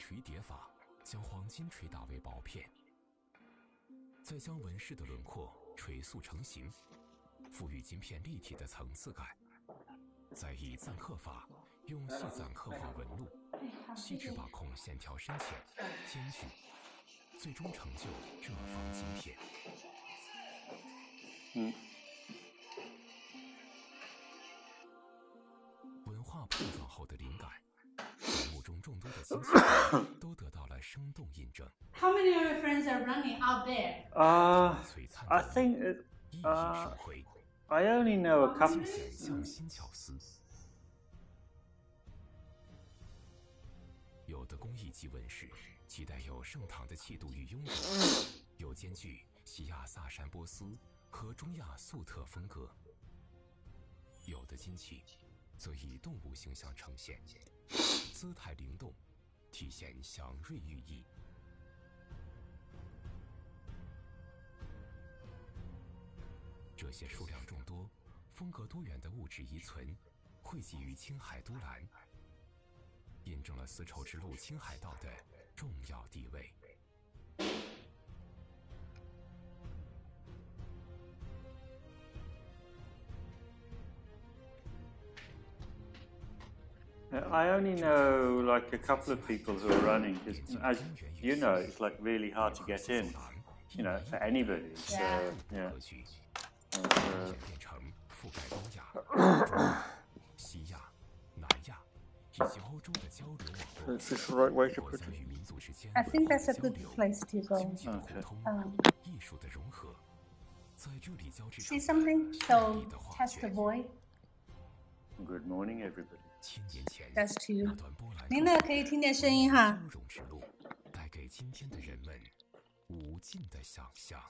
锤叠法，将黄金锤打为薄片，再将纹饰的轮廓锤塑成型，赋予金片立体的层次感。再以錾刻法，用细錾刻画纹路，细致把控线条深浅、间距，最终成就这方金片。文化碰撞后的灵感，节目中众多的亲戚都得到了生动印证。 How many of your friends are running out there? I think I only know a couple. 匠心巧思，有的工艺及纹饰既带有盛唐的气度与雍容，又兼具西亚萨珊波斯和中亚粟特风格；有的金器则以动物形象呈现，姿态灵动，体现祥瑞寓意。这些数量众多、风格多元的物质遗存，汇集于青海都兰，印证了丝绸之路青海道的重要地位。I only know like a couple of people who are running, because as you know, it's like really hard to get in, you know, for anybody. So yeah. 变成覆盖东亚、中亚、西亚、南亚以及欧洲的交流网络。 Is this the right way to 国 put 家 it? 与民族之间 I think that's a 交 good 流、 place to go. 经济的互通、艺术的融合，在这里交织 See 成 something? 绚 So 丽的画 test the 卷。 voice. Good morning, everybody. 千年前， That's two. 那段波澜您呢可以听见声音哈。交融之路，带给今天的人们无尽的想象。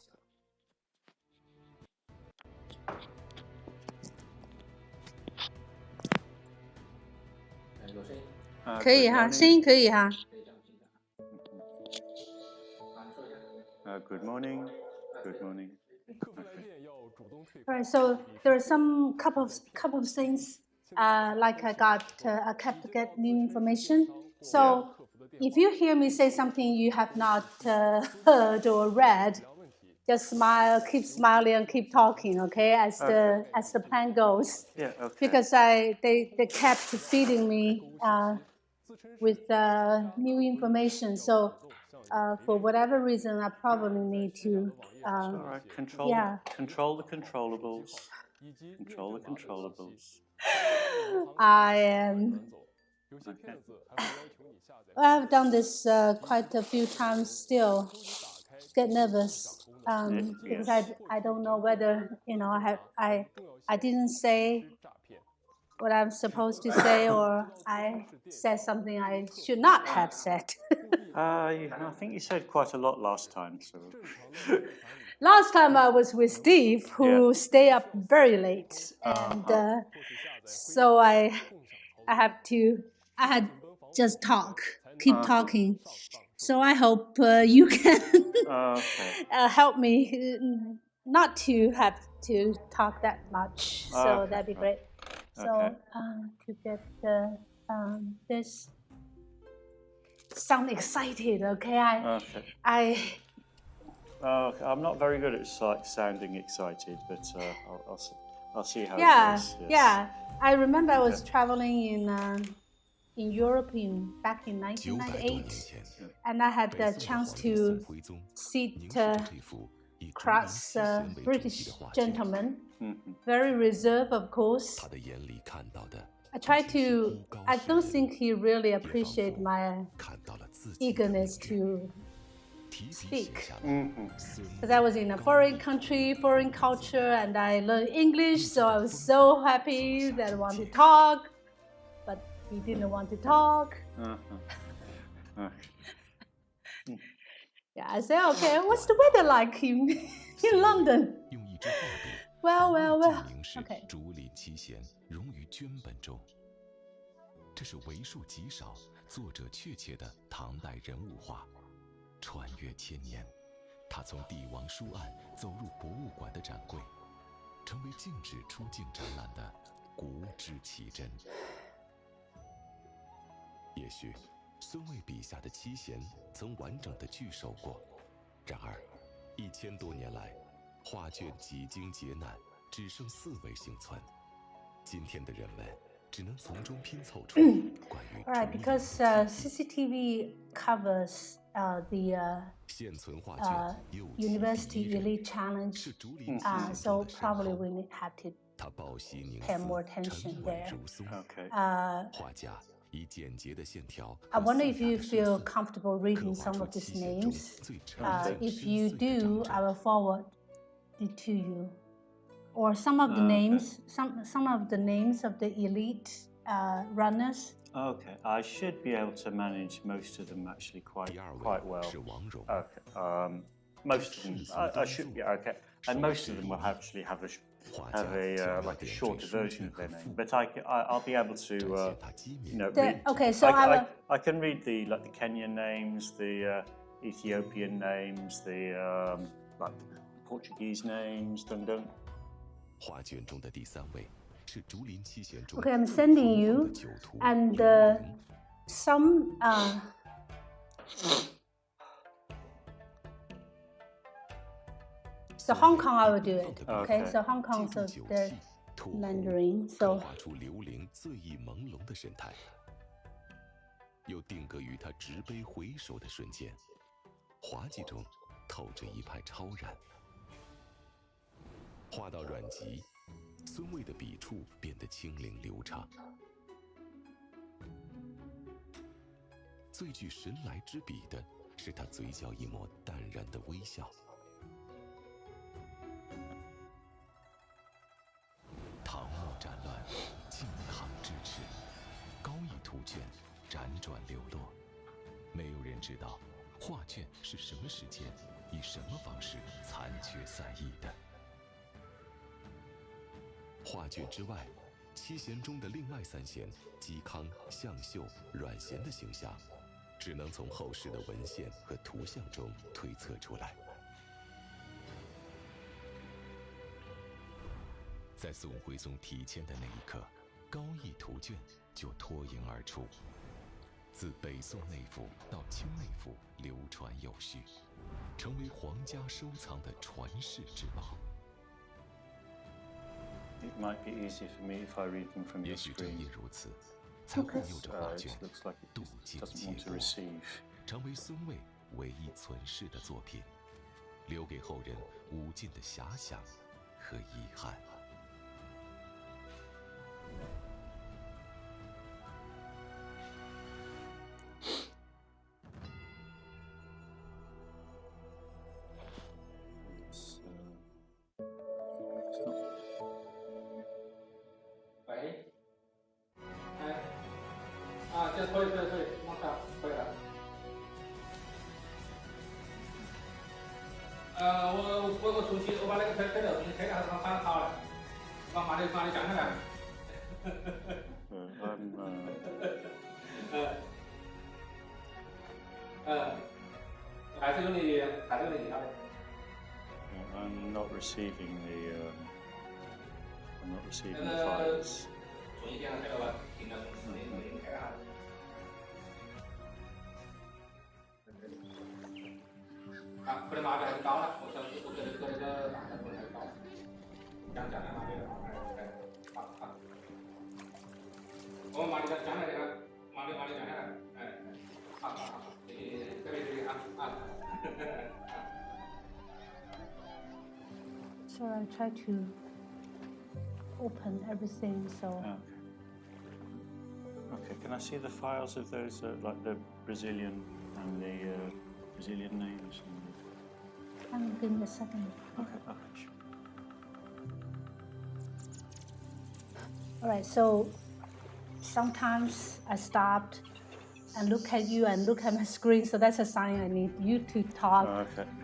有声音，可以哈，声音可以哈。可以这样听一下。你说一下。Good morning. Good morning. Right, so there are some couple of things like I kept to get new information. So if you hear me say something you have not heard or read, just smile, keep smiling, and keep talking, okay? As the plan goes. Yeah, okay. Because they kept feeding me with new information. So for whatever reason, I probably need to. All right. Control the controllables. Control the controllables. I am. I've done this quite a few times. Still, get nervous because I don't know whether I didn't say what I'm supposed to say, or I said something I should not have said. I think you said quite a lot last time. So. Last time I was with Steve, who stayed up very late, and so I had just keep talking. So I hope you can help me not to have to talk that much. So that'd be great. So to get this sound excited, okay? I'm not very good at sounding excited, but I'll see how it goes. Yes. Yeah. I remember I was traveling in Europe back in 1998, and I had the chance to sit across a British gentleman, very reserved, of course. I don't think he really appreciated my eagerness to speak. Because I was in a foreign country, foreign culture, and I learned English, so I was so happy that I wanted to talk, but he didn't want to talk. Yeah, I said, okay, what's the weather like in London? Well. Okay. 竹林七贤融于绢本中，这是为数极少作者确切的唐代人物画。穿越千年，他从帝王书案走入博物馆的展柜，成为禁止出境展览的国之奇珍。也许孙卫笔下的七贤曾完整的聚首过，然而1000多年来，画卷几经劫难，只剩4位幸存。今天的人们只能从中拼凑出关于 Right, because CCTV covers the University Elite Challenge, so probably we have to pay more attention there. Okay. I wonder if you feel comfortable reading some of these names. If you do, I will forward it to you. Or some of the names, some of the names of the elite runners. Okay, I should be able to manage most of them actually quite well. Okay, most of them, I should be okay, and most of them will actually have a like a shorter version of their name. But I'll be able to read. Okay, so I can read the Kenyan names, the Ethiopian names, the like Portuguese names, Okay, I'm sending you, and some so Hong Kong I will do it. Okay, so Hong Kong, so they're Mandarin, so. 又定格于他执杯回首的瞬间，滑稽中透着一派超然。画到阮籍，孙卫的笔触变得轻灵流畅。最具神来之笔的是他嘴角一抹淡然的微笑。唐末战乱，靖康之耻，高义图卷辗转流落，没有人知道画卷是什么时间以什么方式残缺散佚的。画卷之外，七贤中的另外3贤嵇康、向秀、阮咸的形象，只能从后世的文献和图像中推测出来。在宋徽宗题签的那一刻，高义图卷就脱颖而出，自北宋内府到清内府流传有序，成为皇家收藏的传世之宝。It might be easier for me if I read them from the 也许正 screen. 因如此，才护佑着画卷 It looks like 渡 it 尽 doesn't 劫 want to 波， receive. 成为孙卫唯一存世的作品，留给后人无尽的遐想和遗憾。我出去，我把那个推到推到他翻好了，把你讲下来。还是用你厉害的。I'm not receiving the. I'm not receiving the files. 从一点开到吧，停了从4点钟开了。啊，不能马上很高了，我跟这个大的不能很高，讲的马上好。我马上讲来这个，马上讲下来，好，这里啊。So I try to open everything. So. Okay. Can I see the files of those, like the Brazilian and the Brazilian names? Give me a second. Okay, sure. All right. So sometimes I stopped and look at you and look at my screen. So that's a sign I need you to talk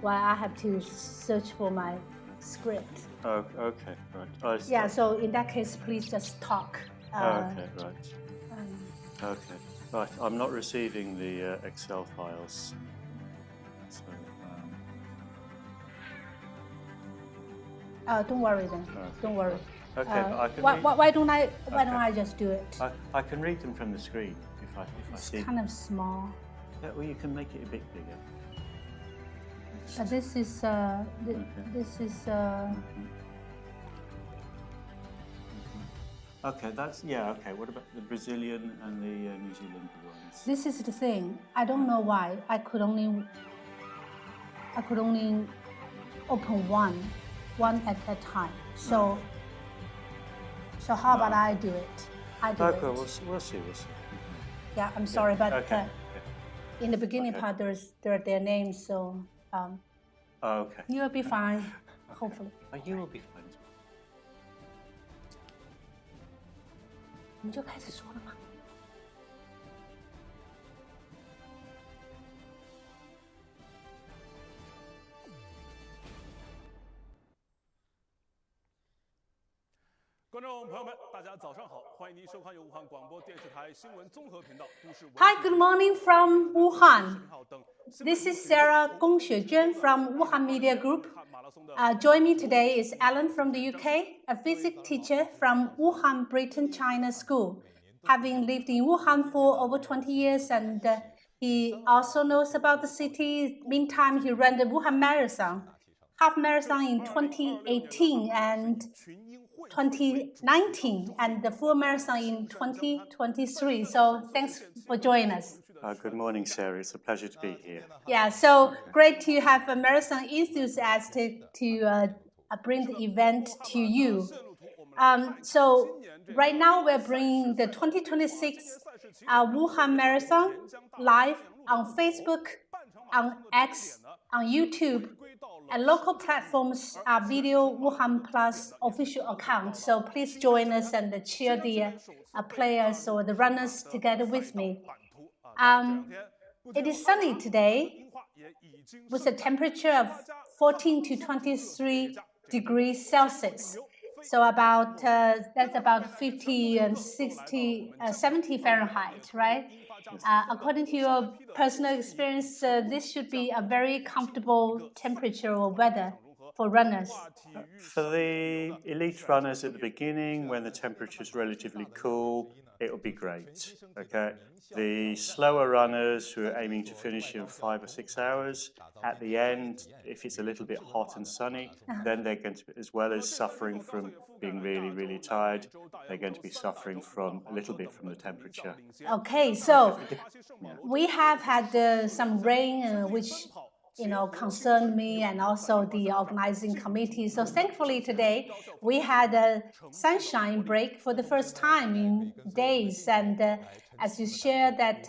while I have to search for my script. Okay, right. Yeah, so in that case, please just talk. Okay, right. Okay, right. I'm not receiving the Excel files. So, don't worry then. Don't worry. Okay, but I can why don't I just do it? I can read them from the screen I It's see. kind of small. Yeah, well, you can make it a bit bigger. But this is this is. Okay, okay. What about the Brazilian and the New Zealand ones? This is the thing. I don't know why. I could only open one at a time. So how about I do it? Okay, we'll see. Yeah, I'm sorry, but okay. in the beginning part, there are their names, so okay. you'll be fine, hopefully. You will be fine. 我们就开始说了吗？ 观众朋友们，大家早上好！欢迎您收看由武汉广播电视台新闻综合频道都市。Hi, good morning from Wuhan. This is Sarah Gong Xuejuan from Wuhan Media Group. Join me today is Alan from the UK, a physics teacher from Wuhan, Britain, China school, having lived in Wuhan for over 20 years, and he also knows about the city. Meantime, he ran the Wuhan Marathon, half marathon in 2018 and 2019, and the full marathon in 2023. So thanks for joining us. Good morning, Sarah. It's a pleasure to be here. Yeah, so great to have a marathon enthusiast to bring the event to you. So right now we're bringing the 2026 Wuhan Marathon live on Facebook, on X, on YouTube, and local platforms are Video Wuhan Plus official account. So please join us and cheer the players or the runners together with me. It is sunny today with a temperature of 14 to 23 degrees Celsius. So about that's about 50 and 60, 70 Fahrenheit, right? According to your personal experience, this should be a very comfortable temperature or weather for runners. For the elite runners at the beginning, when the temperature is relatively cool, it will be great. Okay. The slower runners who are aiming to finish in 5 or 6 hours, at the end, if it's a little bit hot and sunny, then they're going to, as well as suffering from being really, really tired, they're going to be suffering from a little bit from the temperature. Okay, so we have had some rain, which concerned me and also the organizing committee. So thankfully today we had a sunshine break for the first time in days, and as you share that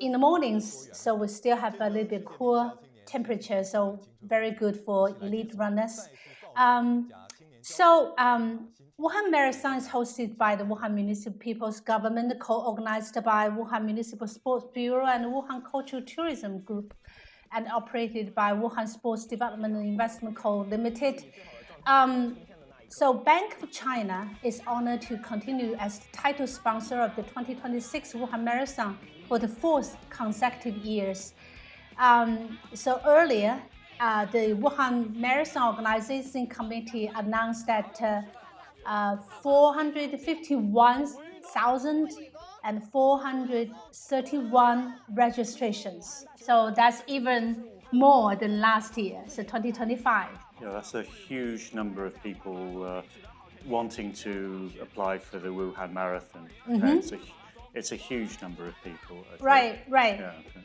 in the mornings, so we still have a little bit cool temperature, so very good for elite runners. Wuhan Marathon is hosted by the Wuhan Municipal People's Government, co-organized by Wuhan Municipal Sports Bureau and Wuhan Cultural Tourism Group, and operated by Wuhan Sports Development and Investment Co. Limited. So Bank of China is honored to continue as the title sponsor of the 2026 Wuhan Marathon for the 4th consecutive years. So earlier, the Wuhan Marathon Organizing Committee announced that 451,431 registrations. So that's even more than last year, so 2025. Yeah, that's a huge number of people wanting to apply for the Wuhan Marathon. It's a huge number of people. Right.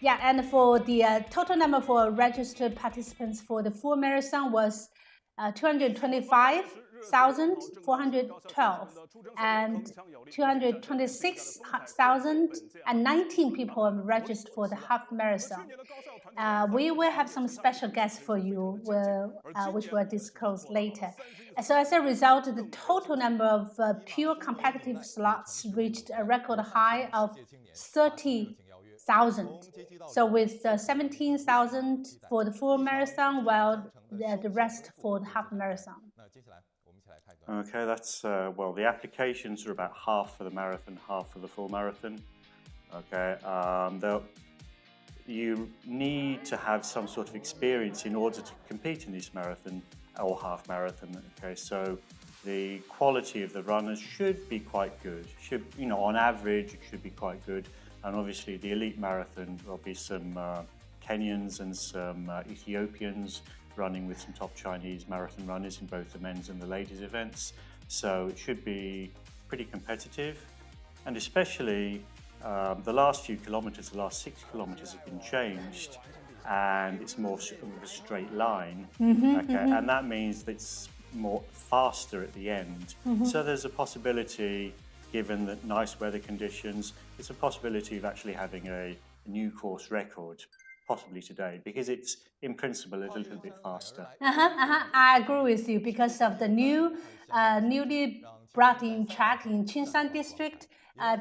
Yeah, and for the total number for registered participants for the full marathon was 225,412, and 226,019 people have registered for the half marathon. We will have some special guests for you, which we'll disclose later. So as a result, the total number of pure competitive slots reached a record high of 30,000. So with 17,000 for the full marathon, while the rest for the half marathon. Okay, that's, well, the applications are about half for the marathon, half for the full marathon. Okay, you need to have some sort of experience in order to compete in this marathon or half marathon. Okay, so the quality of the runners should be quite good. Should, you know, on average, it should be quite good. And obviously, the elite marathon, there'll be some Kenyans and some Ethiopians running with some top Chinese marathon runners in both the men's and the ladies' events. So it should be pretty competitive. And especially the last few kilometers, the last 6 kilometers have been changed, and it's more of a straight line. And that means that it's more faster at the end. So there's a possibility, given the nice weather conditions, there's a possibility of actually having a new course record, possibly today, because it's in principle a little bit faster. I agree with you because of the newly brought in track in Chinshan district.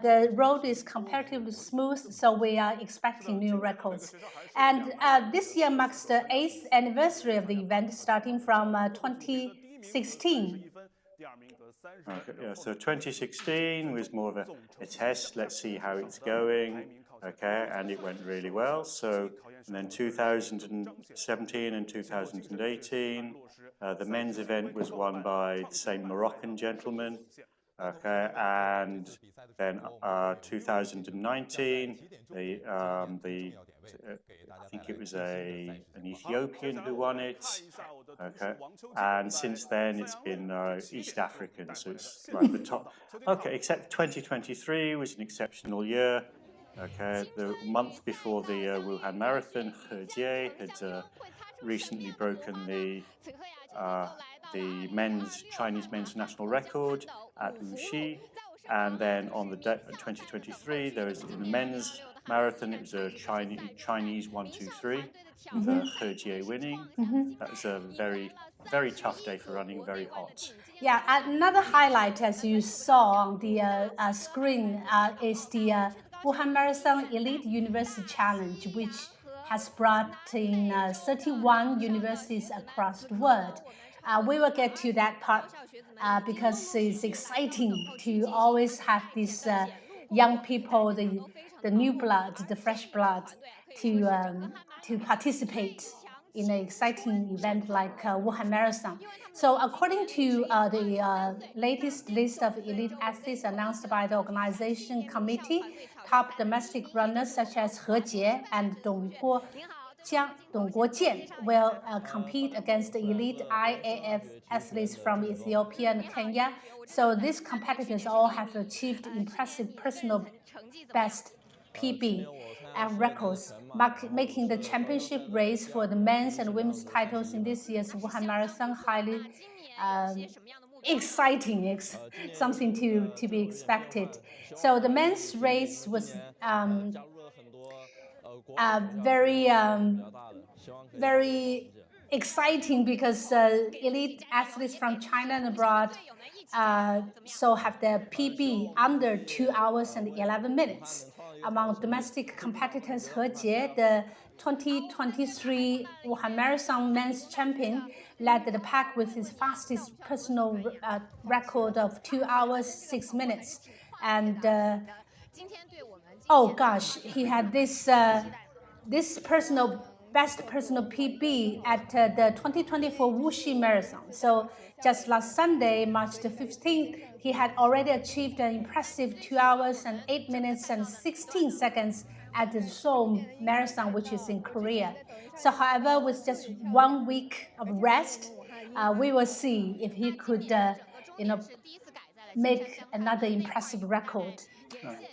The road is comparatively smooth, so we are expecting new records. And this year marks the 8th anniversary of the event, starting from 2016. Okay, yeah, so 2016 was more of a test. Let's see how it's going. Okay, and it went really well. So, and then 2017 and 2018, the men's event was won by the same Moroccan gentleman. Okay, and then 2019, I think it was an Ethiopian who won it. Okay, and since then it's been East African, so it's like the top. Okay, except 2023 was an exceptional year. Okay, the month before the Wuhan Marathon, He Jie had recently broken the Chinese men's national record at Wuxi, and then on the 2023 there was in the men's marathon, it was a Chinese 1-2-3 with He Jie winning. That was a very tough day for running, very hot. Yeah, another highlight, as you saw on the screen, is the Wuhan Marathon Elite University Challenge, which has brought in 31 universities across the world. We will get to that part because it's exciting to always have these young people, the new blood, the fresh blood, to participate in an exciting event like Wuhan Marathon. So according to the latest list of elite athletes announced by the organization committee, top domestic runners such as He Jie and Dong Guojian will compete against the elite IAF athletes from Ethiopia and Kenya. So these competitors all have achieved impressive personal best PB and records, making the championship race for the men's and women's titles in this year's Wuhan Marathon highly exciting. It's something to be expected. So the men's race was very exciting because elite athletes from China and abroad so have their PB under 2 hours and 11 minutes. Among domestic competitors, He Jie, the 2023 Wuhan Marathon men's champion, led the pack with his fastest personal record of 2 hours 6 minutes. And oh gosh, he had this best personal PB at the 2024 Wuxi Marathon. So just last Sunday, March the 15th, he had already achieved an impressive 2 hours and 8 minutes and 16 seconds at the Seoul Marathon, which is in Korea. So however, with just 1 week of rest, we will see if he could make another impressive record.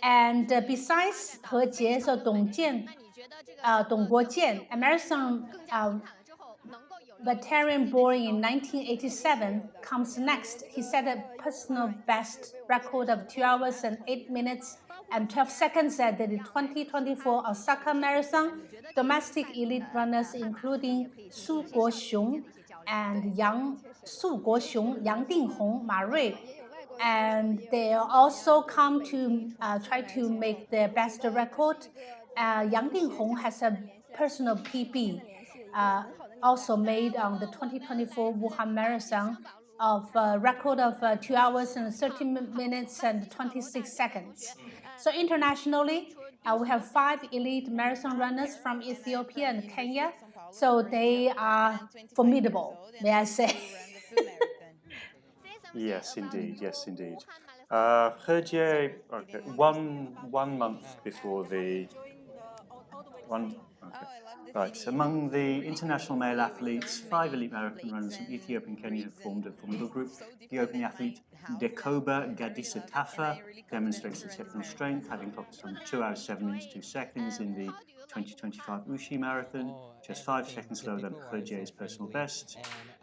And besides He Jie, so Dong Guojian, a marathon veteran born in 1987, comes next. He set a personal best record of 2 hours and 8 minutes and 12 seconds at the 2024 Osaka Marathon. Domestic elite runners, including Su Guoxiong and Yang Dinghong, Ma Rui, and they also come to try to make their best record. Yang Dinghong has a personal PB also made on the 2024 Wuhan Marathon of a record of 2 hours and 30 minutes and 26 seconds. So internationally, we have 5 elite marathon runners from Ethiopia and Kenya. So they are formidable, may I say. Yes, indeed. Yes, indeed. Hejie, okay, one month before the one. Okay. Right. Among the international male athletes, 5 elite marathon runners from Ethiopia and Kenya have formed a formidable group. The opening athlete, Dekoba Gadisa Tafa, demonstrates exceptional strength, having clocked some 2 hours 7 minutes 2 seconds in the 2025 Wuhan Marathon, just 5 seconds slower than Hejie's personal best.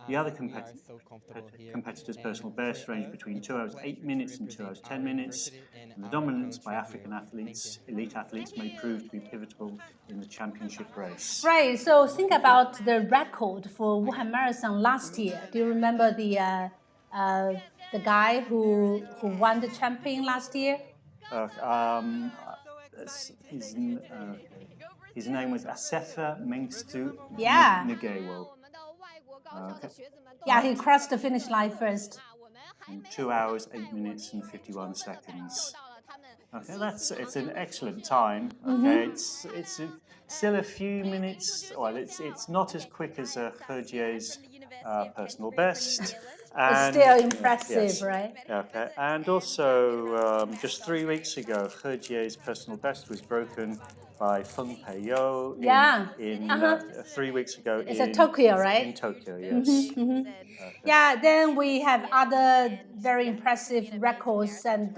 The other competitors' personal best range between 2 hours 8 minutes and 2 hours 10 minutes. And the dominance by African athletes, elite athletes, may prove to be pivotal in the championship race. Right. So think about the record for Wuhan Marathon last year. Do you remember the guy who won the champion last year? His name was Asefa Mengstu Ngewo. Okay. Yeah, he crossed the finish line first. In 2 hours, 8 minutes and 51 seconds. Okay, it's an excellent time. Okay, it's still a few minutes. Well, it's not as quick as Hejie's personal best. And, it's still impressive, yes. Right? Okay, and also just 3 weeks ago, Hejie's personal best was broken by Feng Peiyou in 3 weeks ago. It's in Tokyo, right? In Tokyo, yes. Okay. Yeah, then we have other very impressive records, and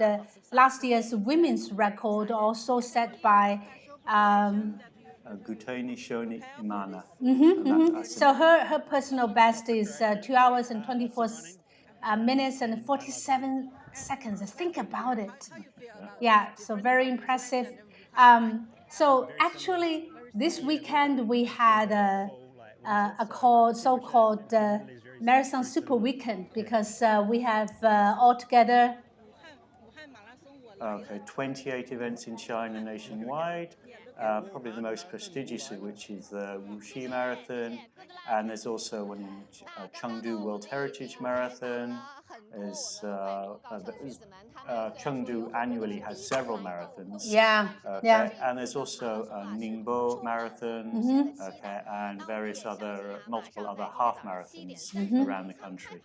last year's women's record also set by Guteni Shoni Imana. So her personal best is 2 hours and 24 minutes and 47 seconds. Think about it. Yeah, so very impressive. So actually, this weekend we had a so-called Marathon Super Weekend because we have altogether 28 events in China nationwide. Probably the most prestigious of which is the Wuhan Marathon, and there's also one in Chengdu World Heritage Marathon. Chengdu annually has several marathons. Yeah, yeah. And there's also Ningbo Marathon, and various multiple other half marathons around the country.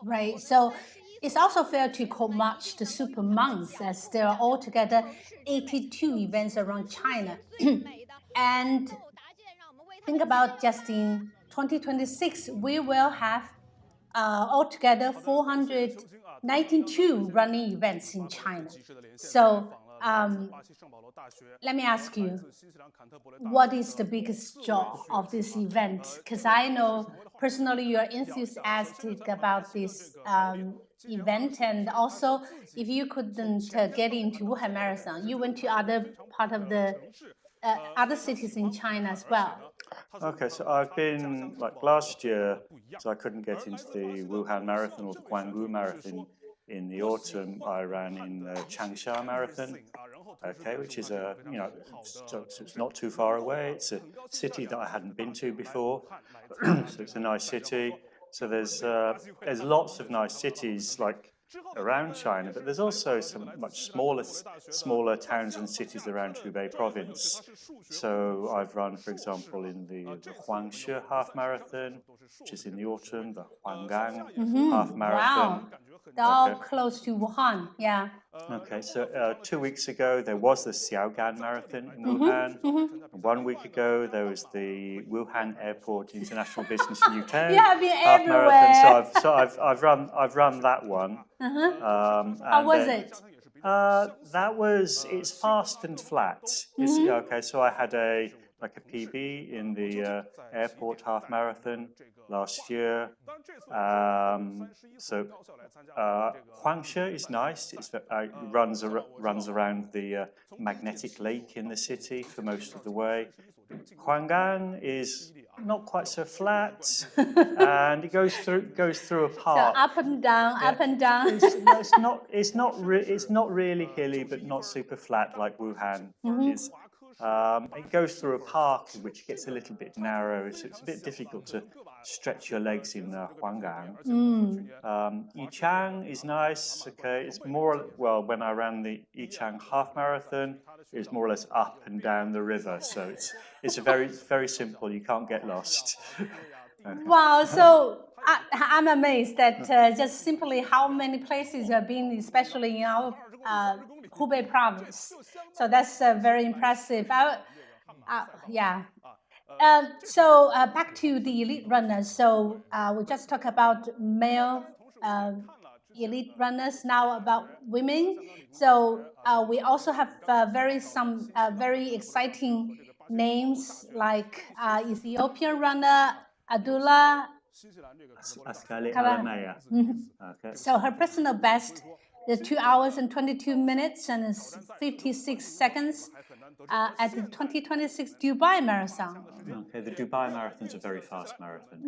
Right. So it's also fair to call March the Super Month, as there are altogether 82 events around China. And think about just in 2026, we will have altogether 492 running events in China. So let me ask you, what is the biggest joy of this event? Because I know personally you're enthusiastic about this event, and also if you couldn't get into Wuhan Marathon, you went to other part of the other cities in China as well. Okay, so I've been, like last year, so I couldn't get into the Wuhan Marathon or the Guanggu Marathon in the autumn. I ran in the Changsha Marathon, which is so it's not too far away. It's a city that I hadn't been to before, so it's a nice city. So there's lots of nice cities like around China, but there's also some much smaller towns and cities around Hubei province. So I've run, for example, in the Huangshi half marathon, which is in the autumn, the Huanggang half marathon. Wow. They're all close to Wuhan, yeah. Okay, so 2 weeks ago there was the Xiaogan Marathon in Wuhan. 1 week ago there was the Wuhan Airport International Business and UK I've been half everywhere. marathon. So I've run that one. How was it? It's fast and flat. Okay, so I had a PB in the airport half marathon last year. Huangshi is nice. It runs around the magnetic lake in the city for most of the way. Huanggang is not quite so flat, and it goes through a park. So up and down, up and down. It's not really hilly, but not super flat like Wuhan is. It goes through a park which gets a little bit narrow, so it's a bit difficult to stretch your legs in Huanggang. Yichang is nice. Okay, it's more when I ran the Yichang half marathon, it was more or less up and down the river, so it's a very simple. You can't get lost. Wow, so I'm amazed that just simply how many places you have been, especially in our Hubei province. So that's very impressive. Yeah. So back to the elite runners. So we just talked about male elite runners. Now about women. So we also have some very exciting names like Ethiopian runner Adula Askali Alamea. Okay. So her personal best is 2 hours and 22 minutes and 56 seconds at the 2026 Dubai Marathon. Okay, the Dubai Marathon is a very fast marathon.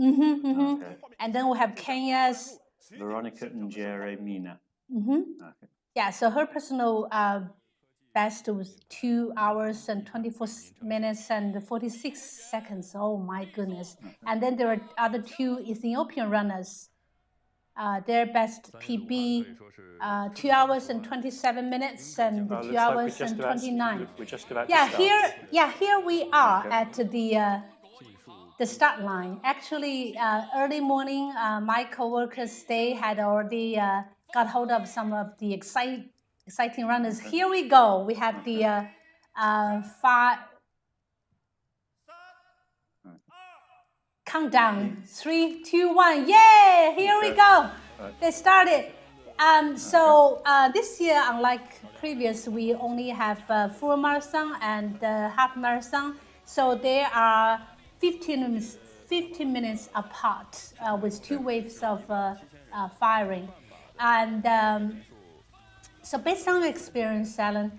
Okay. And then we have Kenya's Veronica Njere Mina. Okay. Yeah, so her personal best was 2 hours and 24 minutes and 46 seconds. Oh my goodness. Okay. And then there are other two Ethiopian runners. Their best PB, 2 hours and 27 minutes and 2 hours and 29. We're just about to start. Here we are at the start line. Actually, early morning, my coworkers, they had already got hold of some of the exciting runners. Here we go. We have the countdown. 3, 2, 1. Yay! Here we go. They started. So this year, unlike previous, we only have full marathon and half marathon. So they are 15 minutes apart with 2 waves of firing. And so based on your experience, Alan,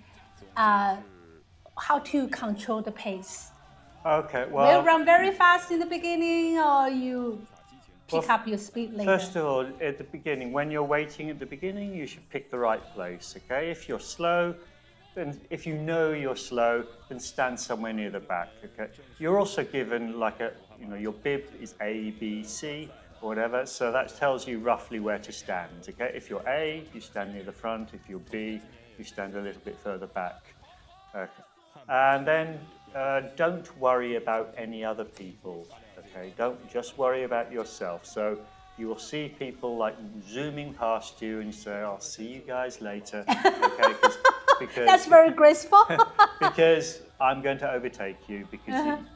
how to control the pace? Okay, well... Will you run very fast in the beginning or you pick up your speed later? First of all, at the beginning, when you're waiting at the beginning, you should pick the right place, okay? If you're slow, then if you know you're slow, then stand somewhere near the back, okay? You're also given like your bib is A, B, C, or whatever, so that tells you roughly where to stand, okay? If you're A, you stand near the front. If you're B, you stand a little bit further back. Okay. And then don't worry about any other people, okay? Don't just worry about yourself. So you will see people like zooming past you and you say, I'll see you guys later, okay? Because that's very graceful. Because I'm going to overtake you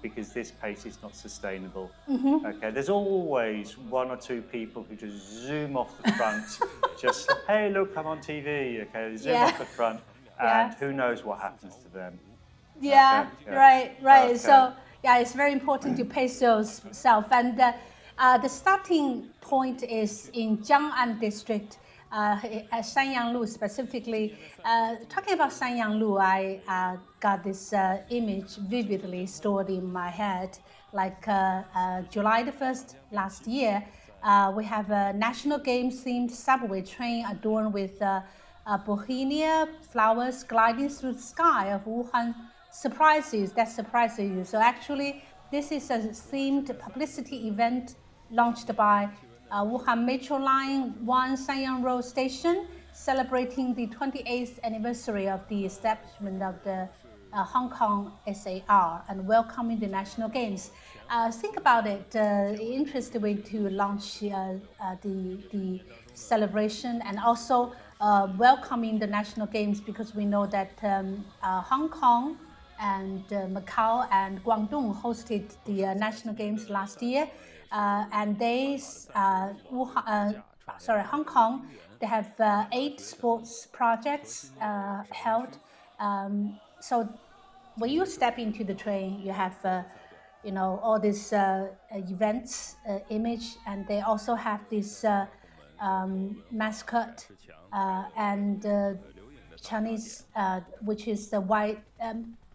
because this pace is not sustainable. Okay, there's always 1 or 2 people who just zoom off the front, just hey, look, I'm on TV. Okay, they zoom off the front, and who knows what happens to them. Yeah, right. Okay. So yeah, it's very important to pace yourself, and the starting point is in Jiang'an district. At Shanyanglu specifically. Talking about Shanyanglu, I got this image vividly stored in my head. Like July the 1st last year, we have a National Games themed subway train adorned with bohemia flowers gliding through the sky of Wuhan surprises. That surprises you. So actually, this is a themed publicity event launched by Wuhan Metro Line 1 Sanyang Road Station, celebrating the 28th anniversary of the establishment of the Hong Kong SAR and welcoming the National Games. Think about it, interesting way to launch the celebration and also welcoming the National Games, because we know that Hong Kong and Macau and Guangdong hosted the National Games last year. And Hong Kong, they have 8 sports projects held. So when you step into the train, you have, all these events, image, and they also have this mascot and Chinese, which is the white,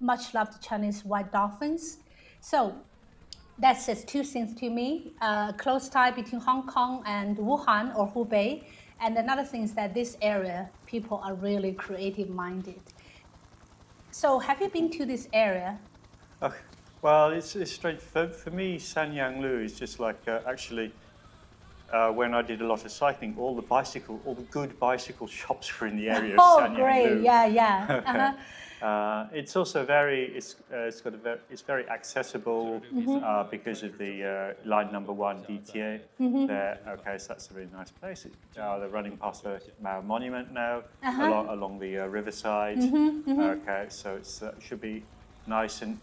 much loved Chinese white dolphins. So that says 2 things to me, close tie between Hong Kong and Wuhan or Hubei. And another thing is that this area, people are really creative-minded. So have you been to this area? Well, it's strange. For me, Sanyanglu is just like, actually, when I did a lot of cycling, all the good bicycle shops were in the area of Sanyanglu. Oh, great, yeah. It's also it's very accessible because of the line number 1 DTA there. Okay, so that's a really nice place. They're running past the Mao Monument now along the riverside. Okay, so it should be nice and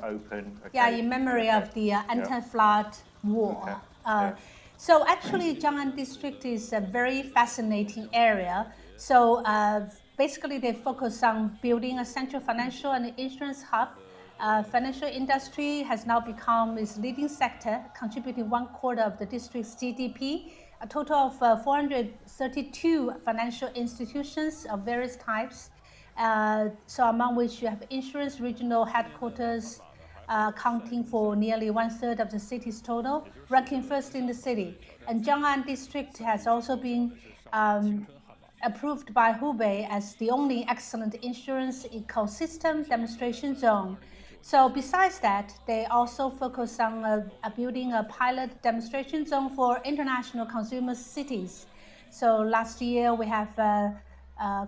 open. Okay. Yeah, in memory of the anti-flood war. Okay. So actually, Jiang'an district is a very fascinating area. So basically, they focus on building a central financial and insurance hub. Financial industry has now become its leading sector, contributing 1/4 of the district's GDP. A total of 432 financial institutions of various types. So among which you have insurance regional headquarters, accounting for nearly 1/3 of the city's total, ranking first in the city. And Jiang'an district has also been approved by Hubei as the only excellent insurance ecosystem demonstration zone. So besides that, they also focus on building a pilot demonstration zone for international consumer cities. So last year we have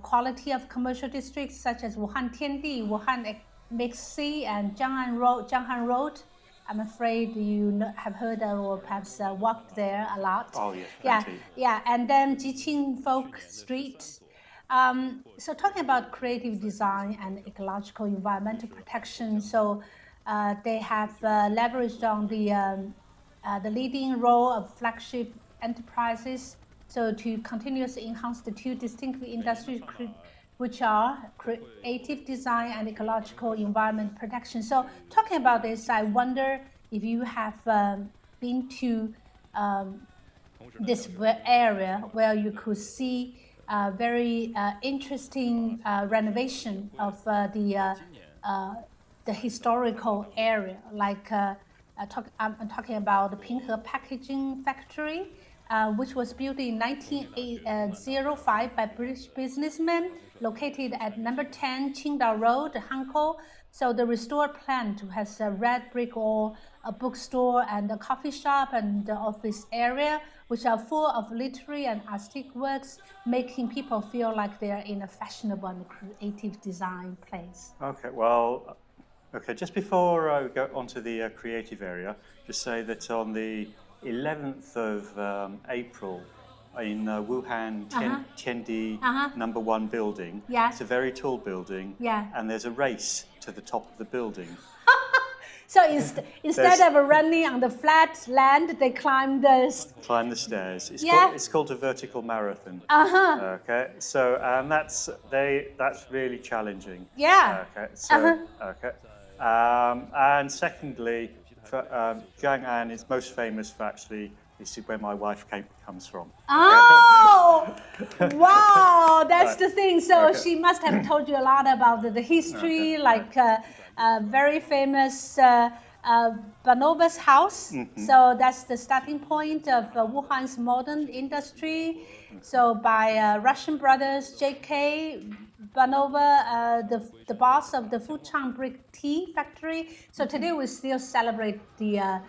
quality of commercial districts such as Wuhan Tiandi, Wuhan Mixi, and Jianghan Road. I'm afraid you have heard or perhaps walked there a lot. Oh yes, yeah. And then Jiqing Folk Street. So talking about creative design and ecological environmental protection, so they have leveraged on the leading role of flagship enterprises. So to continuously enhance the 2 distinct industries, which are creative design and ecological environment protection. So talking about this, I wonder if you have been to this area where you could see very interesting renovation of the historical area. Like I'm talking about the Pinghe Packaging Factory, which was built in 1905 by British businessmen, located at number 10 Qingdao Road, Hankou. So the restored plant has a red brick wall, a bookstore, and a coffee shop and the office area, which are full of literary and artistic works, making people feel like they're in a fashionable and creative design place. Okay, well, just before we go on to the creative area, just say that on the 11th of April in Wuhan Tiandi number 1 building. Yeah. It's a very tall building. Yeah. And there's a race to the top of the building. So instead of running on the flat land, they climb the stairs. It's called a vertical marathon. Okay. So that's really challenging. Yeah. Okay. So okay. And secondly, Jiang'an is most famous for this is where my wife comes from. Oh, wow, that's the thing. So she must have told you a lot about the history, like very famous Banova's house. So that's the starting point of Wuhan's modern industry. So by Russian brothers J.K. Banova, the boss of the Fuchang brick tea factory. So today we still celebrate the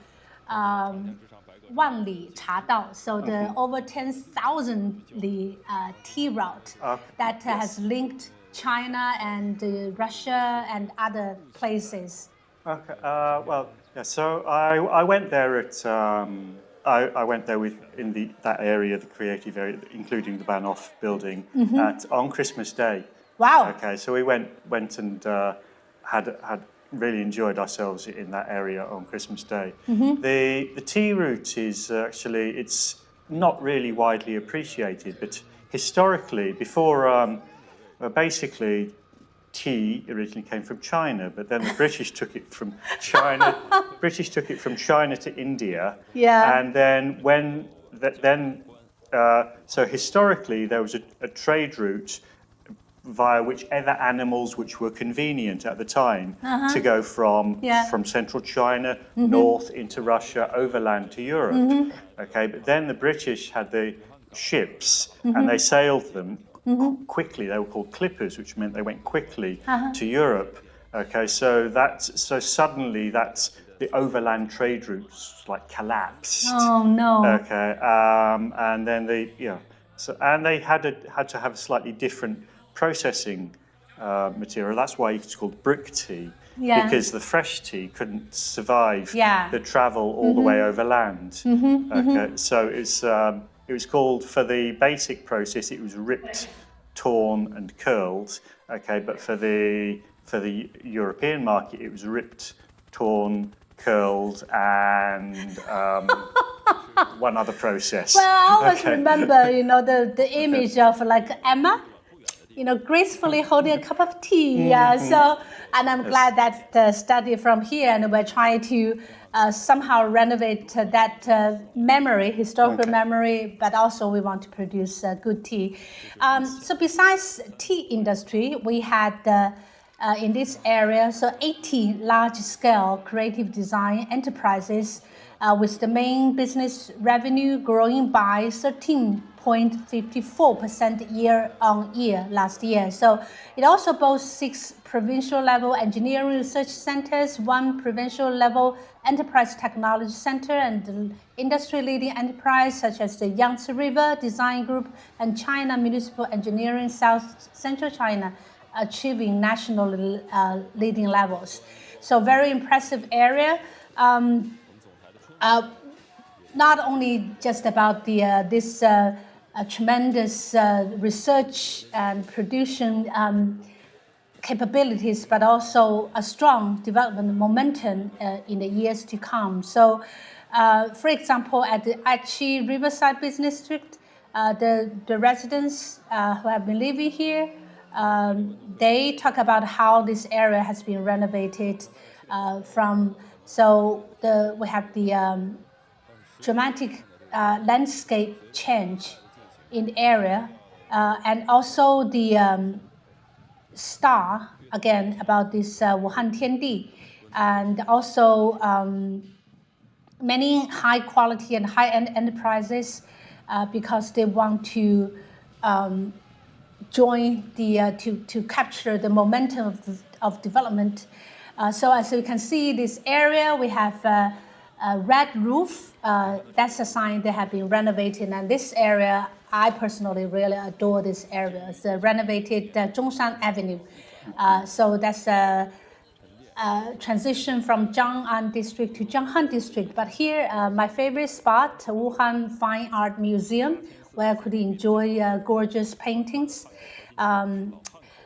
Wanli Cha Dao, so the over 10,000 li tea route that has linked China and Russia and other places. Okay. So I went there at I went there in that area, the creative area, including the Bahnhof building, on Christmas Day. Wow. Okay. So we went and had really enjoyed ourselves in that area on Christmas Day. The tea route is it's not really widely appreciated, but historically, before basically tea originally came from China, but then the British took it from China. British took it from China to India. Yeah. And then so historically there was a trade route via whichever animals which were convenient at the time to go from central China north into Russia, overland to Europe. Okay, but then the British had the ships and they sailed them quickly. They were called clippers, which meant they went quickly to Europe. Okay, so suddenly the overland trade routes collapsed. Oh no. Okay, and then they had to have a slightly different processing material. That's why it's called brick tea, because the fresh tea couldn't survive the travel all the way over land. So it was called, for the basic process, it was ripped, torn, and curled. But for the European market, it was ripped, torn, curled, and one other process. Well, I always remember, the image of like Emma, gracefully holding a cup of tea. So, and I'm glad that the study from here, and we're trying to somehow renovate that memory, historical memory, but also we want to produce good tea. So besides tea industry, we had in this area, 80 large-scale creative design enterprises with the main business revenue growing by 13.54% year-on-year last year. So it also boasts 6 provincial-level engineering research centers, 1 provincial-level enterprise technology center, and industry-leading enterprise such as the Yangtze River Design Group and China Municipal Engineering South Central China, achieving national leading levels. So very impressive area. Not only just about this tremendous research and production capabilities, but also a strong development momentum in the years to come. So, for example, at the Aichi Riverside Business District, the residents who have been living here, they talk about how this area has been renovated we have the dramatic landscape change in the area, and also the star, again, about this Wuhan Tiandi, and also many high quality and high-end enterprises because they want to join to capture the momentum of development. So as you can see, this area, we have a red roof. That's a sign they have been renovating. And this area, I personally really adore this area. It's a renovated Zhongshan Avenue. So that's a transition from Jiang'an district to Jianghan district. But here, my favorite spot, Wuhan Fine Art Museum, where I could enjoy gorgeous paintings.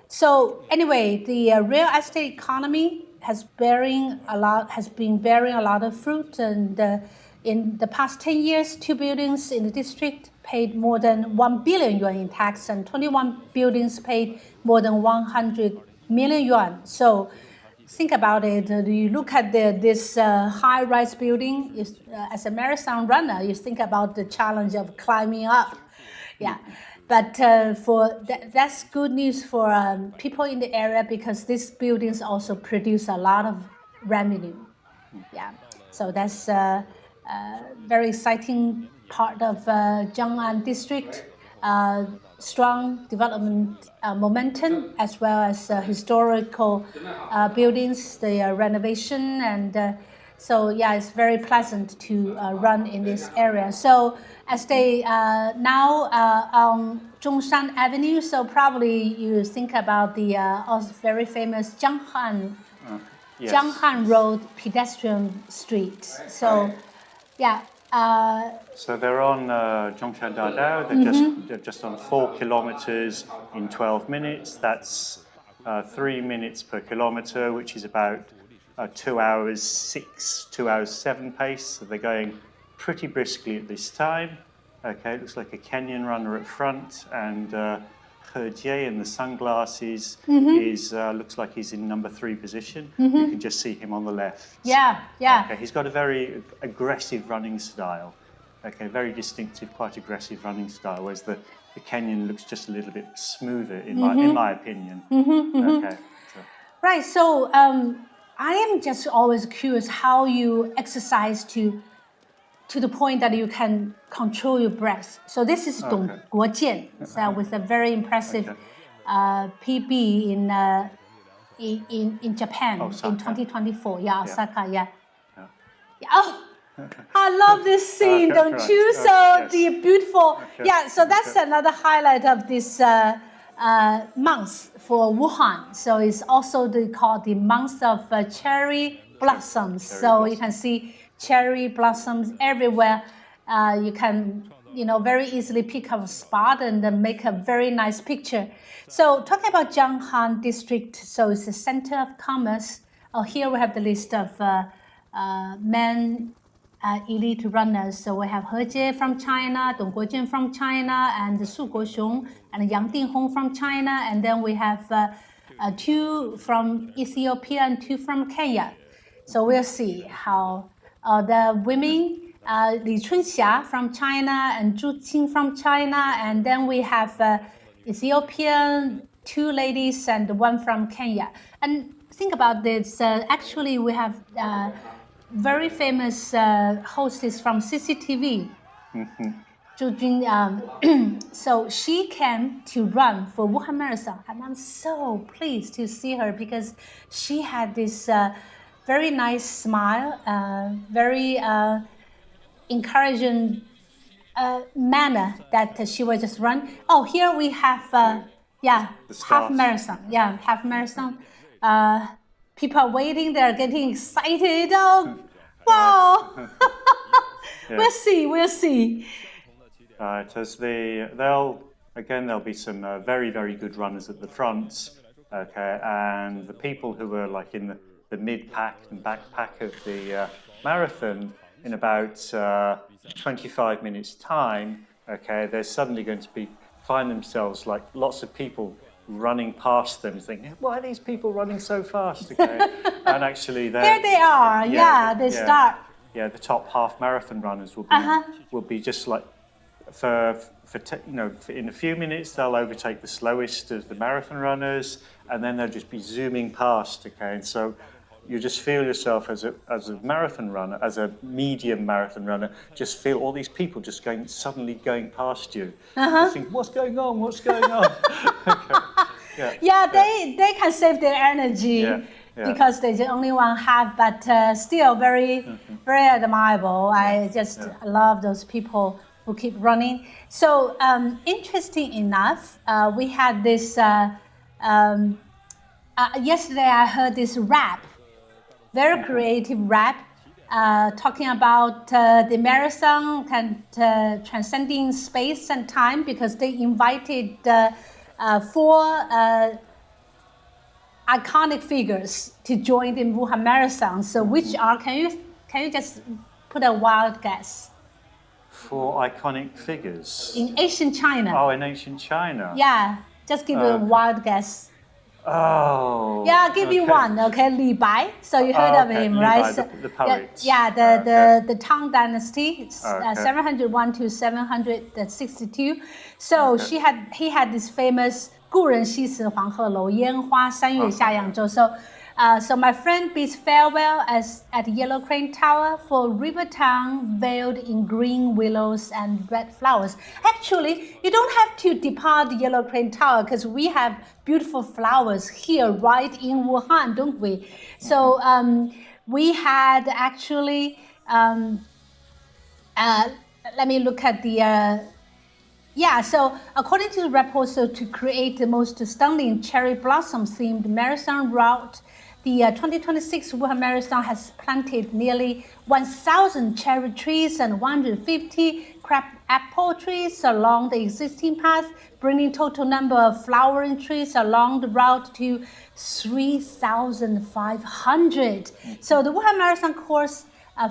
So anyway, the real estate economy has been bearing a lot of fruit, and in the past 10 years, 2 buildings in the district paid more than 1 billion yuan in tax, and 21 buildings paid more than 100 million yuan. So think about it. You look at this high-rise building. As a marathon runner, you think about the challenge of climbing up. But that's good news for people in the area, because these buildings also produce a lot of revenue. So that's a very exciting part of Jiang'an district. Strong development momentum, as well as historical buildings, the renovation, and so it's very pleasant to run in this area. So as they now on Zhongshan Avenue, so probably you think about the also very famous Jianghan Road pedestrian street. So so they're on Zhongshan Dadao. They're just on 4 kilometers in 12 minutes. That's 3 minutes per kilometer, which is about 2 hours 6, 2 hours 7 pace. So they're going pretty briskly at this time. It looks like a Kenyan runner at front, and He Jie in the sunglasses looks like he's in number 3 position. You can just see him on the left. He's got a very aggressive running style. Very distinctive, quite aggressive running style, whereas the Kenyan looks just a little bit smoother in my opinion. Right. So I am just always curious how you exercise to the point that you can control your breath. So this is Dong Guojian, with a very impressive PB in Japan in 2024. Osaka. Oh, I love this scene, don't you? So the beautiful, so that's another highlight of this month for Wuhan. So it's also called the month of cherry blossoms. So you can see cherry blossoms everywhere. You can, very easily pick up a spot and then make a very nice picture. So talking about Jianghan district, so it's the center of commerce. Here we have the list of men elite runners. So we have He Jie from China, Dong Guojun from China, and Su Guoxiong and Yang Dinghong from China. And then we have 2 from Ethiopia and 2 from Kenya. So we'll see how the women, Li Chunxia from China and Zhu Qing from China. And then we have Ethiopian 2 ladies and 1 from Kenya. And think about this, actually we have very famous hostess from CCTV, Zhu Jun. So she came to run for Wuhan Marathon, and I'm so pleased to see her because she had this very nice smile, very encouraging manner that she will just run. Oh, here we have half marathon. Yeah, half marathon. People are waiting, they're getting excited. Oh, wow. We'll see. As there'll be some very, very good runners at the front, okay, and the people who are like in the mid-pack and back-pack of the marathon, in about 25 minutes time, okay, they're suddenly going to find themselves like lots of people running past them, thinking, why are these people running so fast? Okay. And actually, there they are. They start. Yeah, the top half marathon runners will be just like in a few minutes they'll overtake the slowest of the marathon runners, and then they'll just be zooming past. Okay, and so you just feel yourself as a marathon runner, as a medium marathon runner, just feel all these people just suddenly going past you. You think, what's going on? Okay. They can save their energy because they're the only one have, but still very admirable. I just love those people who keep running. So interesting enough, we had this, yesterday I heard this rap, very creative rap, talking about the marathon and transcending space and time, because they invited 4 iconic figures to join the Wuhan Marathon. So which are, can you just put a wild guess? 4 iconic figures? In ancient China. Oh, in ancient China. Yeah, just give a wild guess. Oh. Yeah, I'll give you one, okay? Li Bai. So you heard of him, Li right? Bai, the poet. The Tang Dynasty, 701 to 762. So he had this famous 故人西辞黄鹤楼，烟花三月下扬州. So my friend bids farewell at Yellow Crane Tower for River Town veiled in green willows and red flowers. Actually, you don't have to depart Yellow Crane Tower because we have beautiful flowers here right in Wuhan, don't we? So we had actually, let me look at the, so according to the report, so to create the most stunning cherry blossom themed marathon route, the 2026 Wuhan Marathon has planted nearly 1,000 cherry trees and 150 crab apple trees along the existing path, bringing total number of flowering trees along the route to 3,500. So the Wuhan Marathon course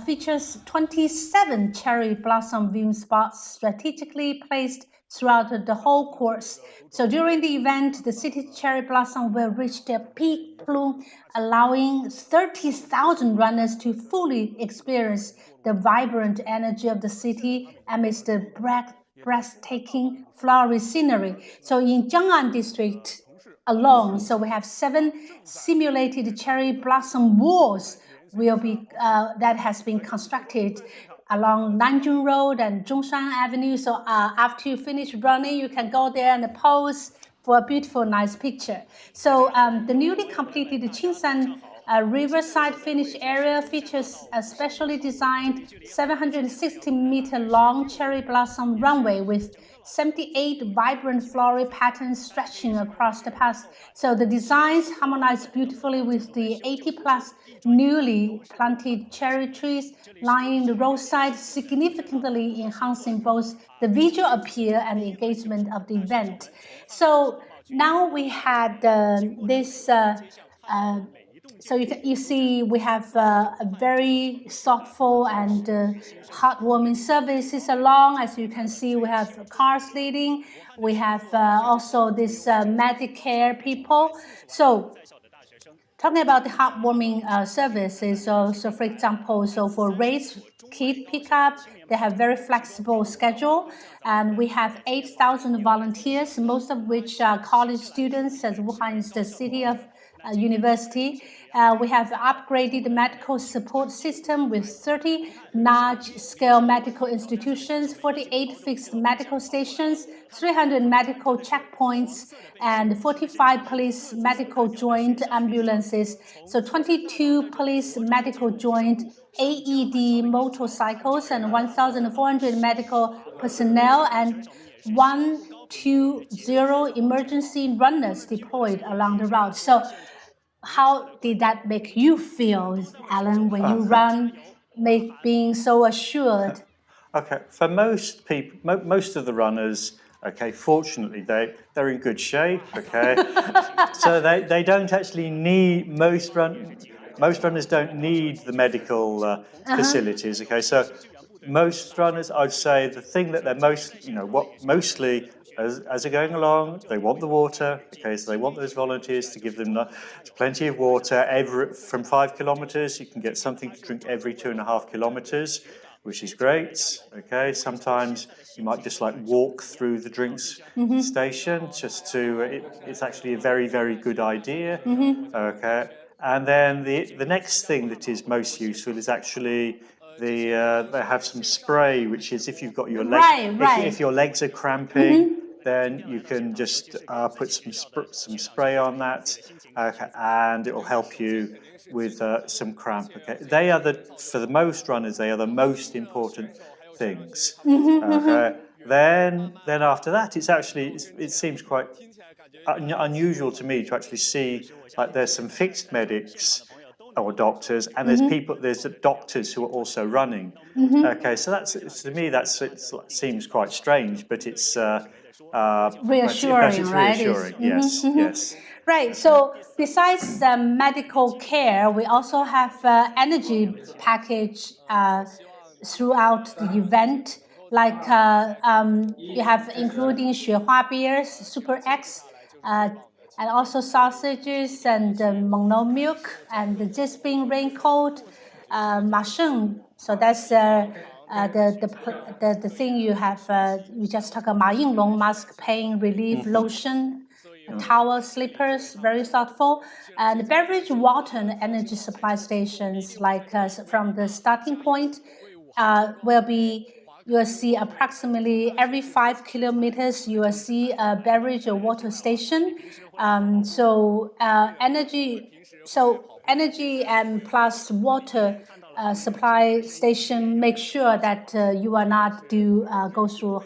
features 27 cherry blossom viewing spots strategically placed throughout the whole course. So during the event, the city's cherry blossom will reach their peak bloom, allowing 30,000 runners to fully experience the vibrant energy of the city amidst the breathtaking flowery scenery. So in Jiang'an district alone, so we have 7 simulated cherry blossom walls will be that has been constructed along Nanjing Road and Zhongshan Avenue. So after you finish running, you can go there and pose for a beautiful, nice picture. So the newly completed Qingshan A riverside finish area features a specially designed 760-meter-long cherry blossom runway with 78 vibrant floral patterns stretching across the path. So the designs harmonize beautifully with the 80-plus newly planted cherry trees lining the roadside, significantly enhancing both the visual appeal and engagement of the event. So now we had this. So you see, we have a very thoughtful and heartwarming services along. As you can see, we have cars leading. We have also this Medicare people. So talking about the heartwarming services, so for example, so for race kit pickup, they have very flexible schedule, and we have 8,000 volunteers, most of which are college students, as Wuhan is the city of university. We have upgraded medical support system with 30 large-scale medical institutions, 48 fixed medical stations, 300 medical checkpoints, and 45 police medical joint ambulances. So 22 police medical joint AED motorcycles and 1,400 medical personnel and 120 emergency runners deployed along the route. So how did that make you feel, Alan, when you run, being so assured? Okay, for most people, most of the runners, okay, fortunately they're in good shape, okay, so they don't actually need, most runners don't need the medical facilities, okay, so most runners, I'd say the thing that they're mostly as they're going along, they want the water, okay, so they want those volunteers to give them plenty of water. From 5 kilometers, you can get something to drink every 2.5 kilometers, which is great, okay. Sometimes you might just like walk through the drinks station just to, it's actually a very, very good idea, okay. And then the next thing that is most useful is actually they have some spray, which is if you've got your legs, if your legs are cramping, then you can just put some spray on that, and it will help you with some cramp. Okay, for the most runners, they are the most important things. Okay, then after that, it seems quite unusual to me to actually see like there's some fixed medics or doctors, and there's doctors who are also running. Okay, so to me it seems quite strange, but it's reassuring, right? Reassuring, yes, yes. Right. So besides medical care, we also have energy package throughout the event. Like you have including 雪花 beers, Super X, and also sausages and Mengno milk and the Jisping raincoat, Ma Sheng. So that's the thing you have. We just talk about Ma Yinglong mask, pain relief lotion, towel, slippers, very thoughtful, and beverage, water, and energy supply stations. Like from the starting point, you will see approximately every 5 kilometers, you will see a beverage or water station. Energy and plus water supply station make sure that you are not go through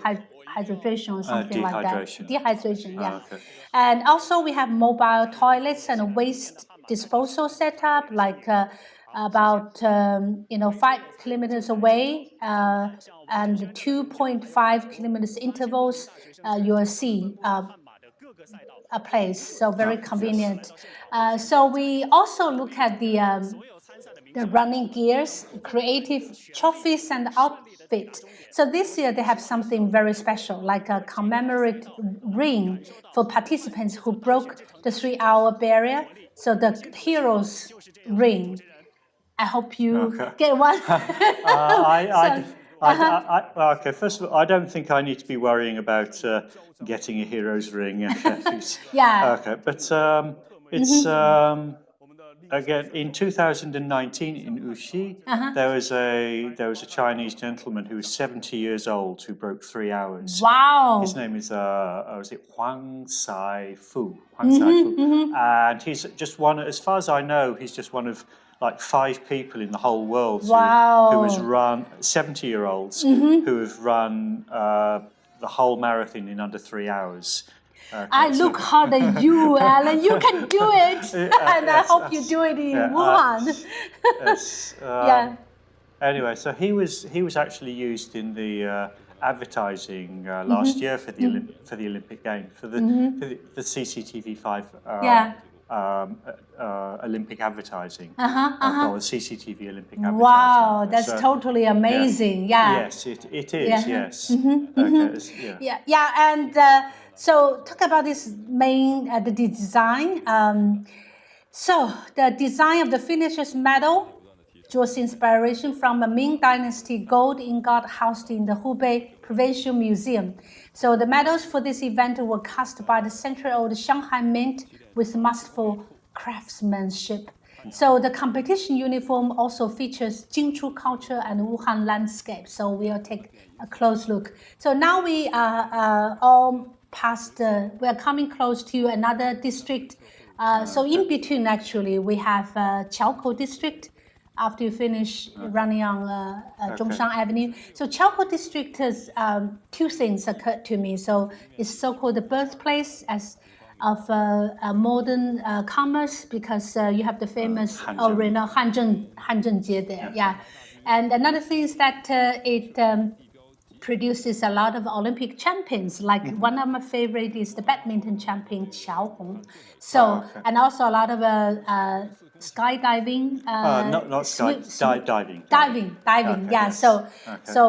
hydration or something like that. Dehydration, yeah. Okay. And also we have mobile toilets and waste disposal setup, like about 5 kilometers away and 2.5 kilometers intervals, you will see a place, so very convenient. So we also look at the running gears, creative trophies and outfit. So this year they have something very special, like a commemorative ring for participants who broke the 3-hour barrier. So the hero's ring. I hope you get one. Okay, first of all, I don't think I need to be worrying about getting a hero's ring. Yeah. Okay, but again, in 2019 in Wuxi, there was a Chinese gentleman who was 70 years old who broke 3 hours. Wow. His name is was it Huang Sai-fu? And he's just one. As far as I know, he's just one of like 5 people in the whole world who has run 70-year-olds who have run the whole marathon in under 3 hours. I look hard at you, Alan. You can do it, and I hope you do it in Wuhan. Anyway, so he was actually used in the advertising last year for the Olympic Games for the CCTV5 Olympic advertising or CCTV Olympic advertising. Wow, that's totally amazing. Yes, it is. Yes. And so talk about this main the design. So the design of the finisher's medal draws inspiration from a Ming Dynasty gold ingot housed in the Hubei Provincial Museum. So the medals for this event were cast by the century-old Shanghai Mint with masterful craftsmanship. So the competition uniform also features Jingzhou culture and Wuhan landscape. So we'll take a close look. So now we are all past, we are coming close to another district. So in between, actually, we have Qiaokou district. After you finish running on Zhongshan Avenue. So Qiaokou district has 2 things occurred to me. So it's so-called the birthplace of modern commerce because you have the famous original Hanzhengjie there. And another thing is that it produces a lot of Olympic champions. Like one of my favorite is the badminton champion Qiao Hong. So and also a lot of skydiving. Diving. Okay, So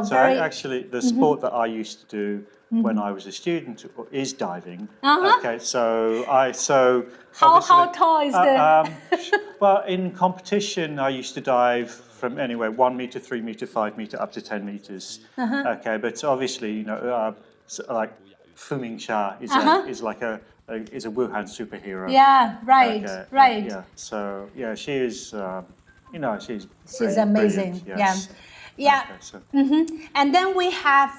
very. Actually, the sport that I used to do when I was a student is diving. Okay, How tall is the? Well, in competition, I used to dive from anywhere 1 meter, 3 meter, 5 meter, up to 10 meters. Okay, but obviously, like Fu Mingxia is like a Wuhan superhero. Yeah, right. Yeah, so she is. She's amazing. Yes. Yeah. Okay, and then we have.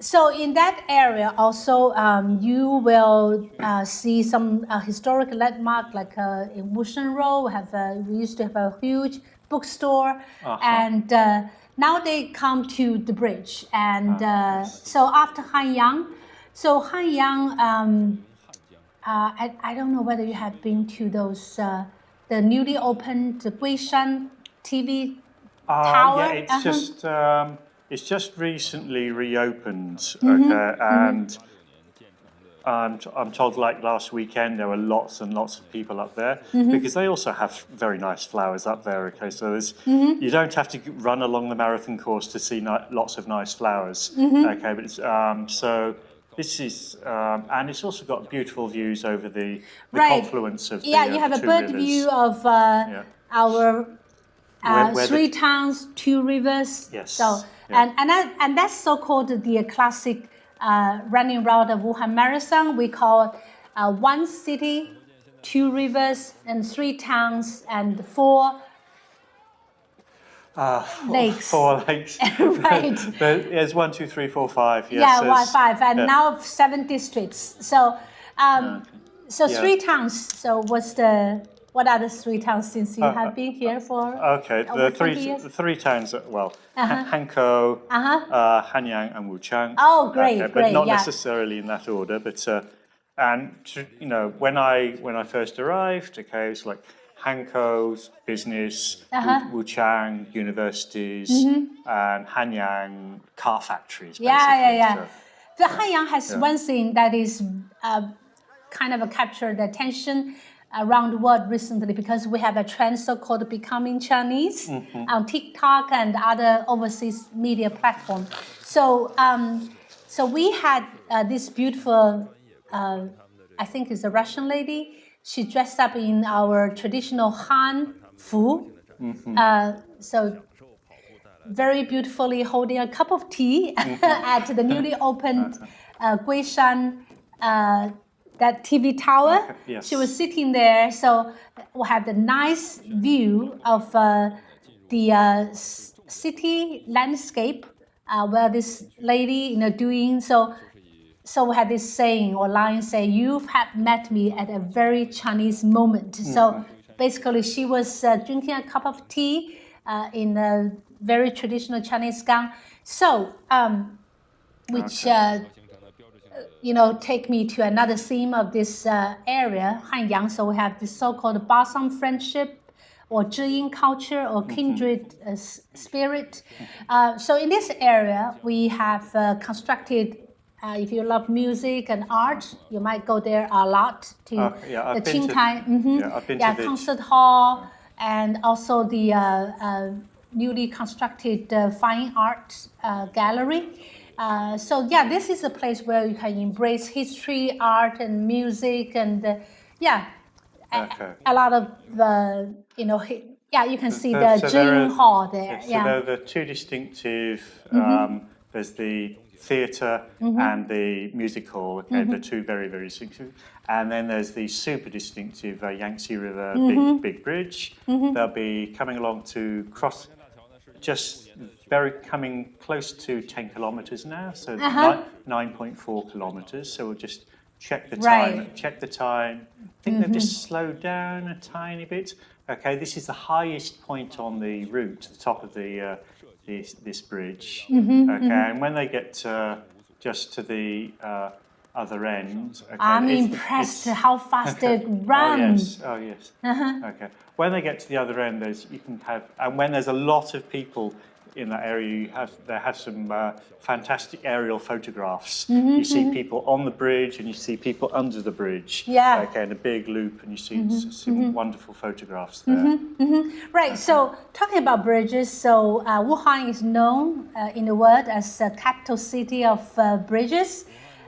So in that area also, you will see some historic landmark like in Wushen Road. We used to have a huge bookstore, and now they come to the bridge. And so after Hanyang, I don't know whether you have been to those the newly opened Guishan TV tower. Yeah, it's just recently reopened, and I'm told like last weekend there were lots and lots of people up there because they also have very nice flowers up there. Okay, so you don't have to run along the marathon course to see lots of nice flowers. Okay, but it's so this is and it's also got beautiful views over the confluence of the you have a bird view of our 3 towns, 2 rivers. Yes. So and that's so-called the classic running route of Wuhan Marathon. We call it 1 city, 2 rivers, and 3 towns, and 4 lakes. 4 lakes. Right. There's 1, 2, 3, 4, 5. Yes, yeah, 5, and now 7 districts. So, 3 towns. So, what are the 3 towns since you have been here for? Okay, the 3 towns. Well, Hankou, Hanyang, and Wuchang. Oh, great, okay, but not necessarily in that order. But when I first arrived, okay, it's like Hankou's business, Wuchang universities, and Hanyang car factories. Basically. Yeah. The Hanyang has one thing that is kind of captured the attention around the world recently because we have a trend so-called becoming Chinese on TikTok and other overseas media platforms. So, so we had this beautiful, I think it's a Russian lady. She dressed up in our traditional Han Fu. So very beautifully holding a cup of tea at the newly opened Guishan that TV tower. Okay, yes. She was sitting there, so we have the nice view of the city landscape where this lady, doing so. So we had this saying or line say, "You have met me at a very Chinese moment." So basically, she was drinking a cup of tea in a very traditional Chinese gown. So, which take me to another theme of this area, Hanyang. So we have this so-called Balsam friendship, or Zhiyin culture, or kindred spirit. So in this area, we have constructed. If you love music and art, you might go there a lot to the Qingtai concert hall, and also the newly constructed fine art gallery. So yeah, this is a place where you can embrace history, art, and music, and a lot of you can see the Zhiyin Hall there. So there are the two distinctive. There's the theatre and the music hall. Okay, the two very, very distinctive. And then there's the super distinctive Yangtze River big bridge. They'll be coming along to cross, just coming close to 10 kilometres now. So 9.4 kilometres. So we'll just check the time. Right. Check the time. I think they've just slowed down a tiny bit. Okay, this is the highest point on the route, the top of the this bridge. And when they get just to the other end, I'm impressed how fast they run. Oh yes. Okay. When they get to the other end, and when there's a lot of people in that area, they have some fantastic aerial photographs. You see people on the bridge, and you see people under the bridge. Yeah. Okay, in a big loop, and you see some wonderful photographs there. Right. So talking about bridges, so Wuhan is known in the world as the capital city of bridges.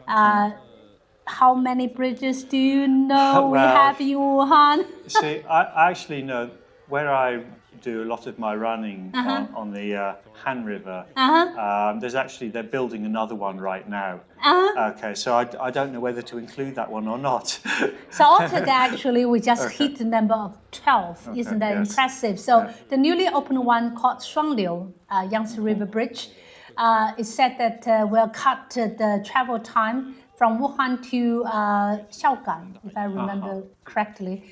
How many bridges do you know we have in Wuhan? See, I actually know where I do a lot of my running on the Han River. They're building another one right now. Okay, so I don't know whether to include that one or not. So altogether, actually, we just hit the number of 12. Isn't that impressive? So the newly opened one called Shuangliu Yangtze River Bridge, it said that will cut the travel time from Wuhan to Xiaogan, if I remember correctly,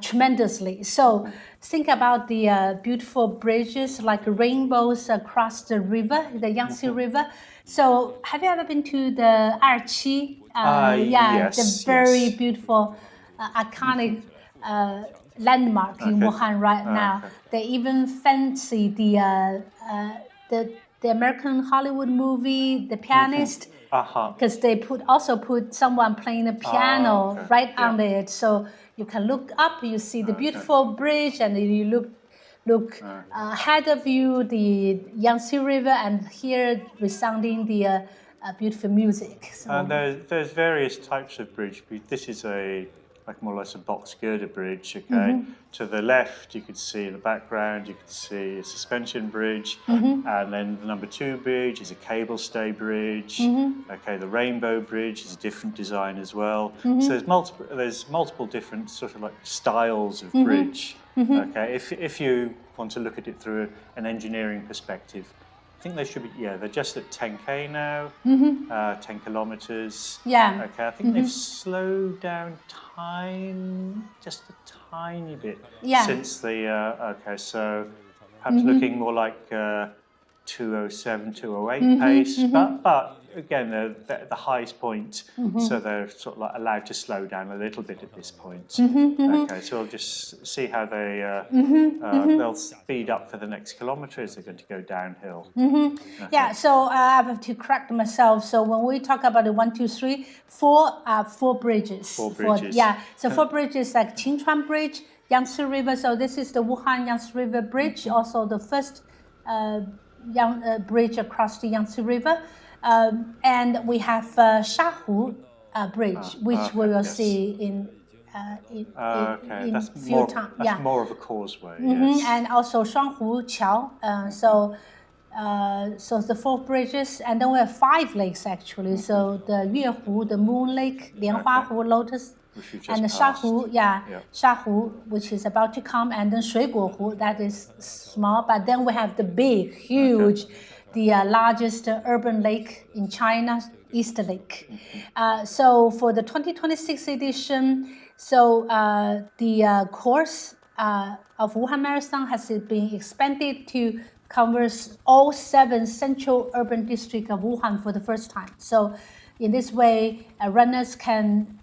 tremendously. So think about the beautiful bridges like rainbows across the river, the Yangtze River. So have you ever been to the Erqi? Yes, the very beautiful, iconic landmark in Wuhan right now. They even fancy the American Hollywood movie, The Pianist. Because they also put someone playing the piano under it, so you can look up, you see the beautiful bridge, and you look ahead of you the Yangtze River, and hear resounding the beautiful music. So, and there's various types of bridge. This is more or less a box girder bridge. Okay, to the left you could see in the background, you could see a suspension bridge, and then the number 2 bridge is a cable stay bridge. Okay, the rainbow bridge is a different design as well. So there's multiple different sort of like styles of bridge. Okay, if you want to look at it through an engineering perspective, I think they should be, they're just at 10k now, 10 kilometers. Yeah. Okay, I think they've slowed down just a tiny bit since the, so perhaps looking more like 207, 208 pace, but again, they're at the highest point, so they're sort of like allowed to slow down a little bit at this point. Okay, so we'll just see how they'll speed up for the next kilometre as they're going to go downhill. Yeah, so I have to correct myself. So when we talk about the 1, 2, 3, 4 bridges. 4 bridges. So 4 bridges like Qingchuan Bridge, Yangtze River. So this is the Wuhan Yangtze River Bridge, also the first bridge across the Yangtze River. And we have Shahu Bridge, which we will see in few times. That's more of a causeway. And also Shuanghu Qiao. So So the 4 bridges, and then we have 5 lakes actually. So the Yuehu, the Moon Lake, Lianhuahu, Lotus, and the Shahu, Shahu, which is about to come, and then Shuiguohu, that is small. But then we have the big, huge, the largest urban lake in China, East Lake. So for the 2026 edition, so the course of Wuhan Marathon has been expanded to covers all 7 central urban districts of Wuhan for the first time. So in this way, runners can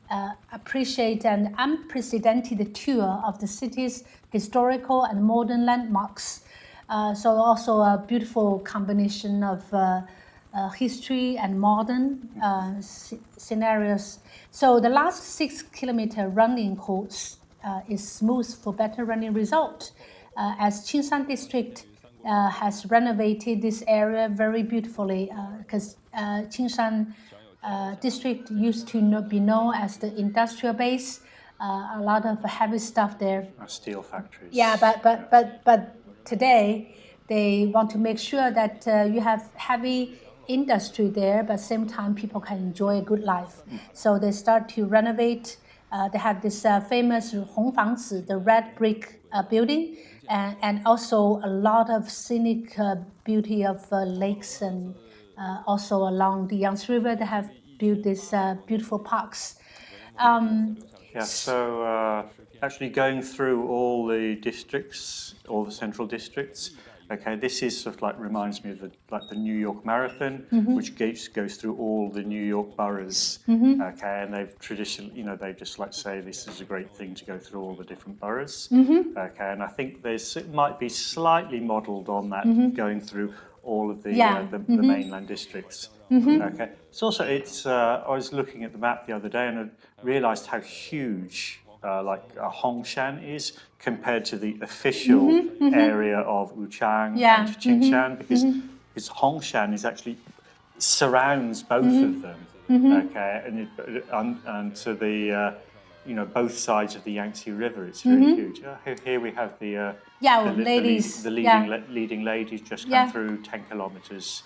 appreciate an unprecedented tour of the city's historical and modern landmarks. So also a beautiful combination of history and modern scenarios. So the last 6-kilometer running course is smooth for better running result, as Qingshan district has renovated this area very beautifully, because Qingshan district used to be known as the industrial base. A lot of heavy stuff there. Steel factories. Yeah, but today they want to make sure that you have heavy industry there, but at the same time people can enjoy a good life. So they start to renovate. They have this famous Hongfangzi, the red brick building, and also a lot of scenic beauty of lakes, and also along the Yangtze River they have built these beautiful parks. So actually going through all the districts, all the central districts, okay, this is sort of like reminds me of the New York Marathon, which goes through all the New York boroughs. Okay, and they've traditionally, they just like say this is a great thing to go through all the different boroughs. Okay, and I think it might be slightly modelled on that, going through all of the mainland districts. Okay, I was looking at the map the other day and I realised how huge Hongshan is compared to the official area of Wuchang and Qingshan, because Hongshan is actually surrounds both of them. Okay, and to the both sides of the Yangtze River, it's really huge. Here we have the leading ladies just come through 10 kilometers.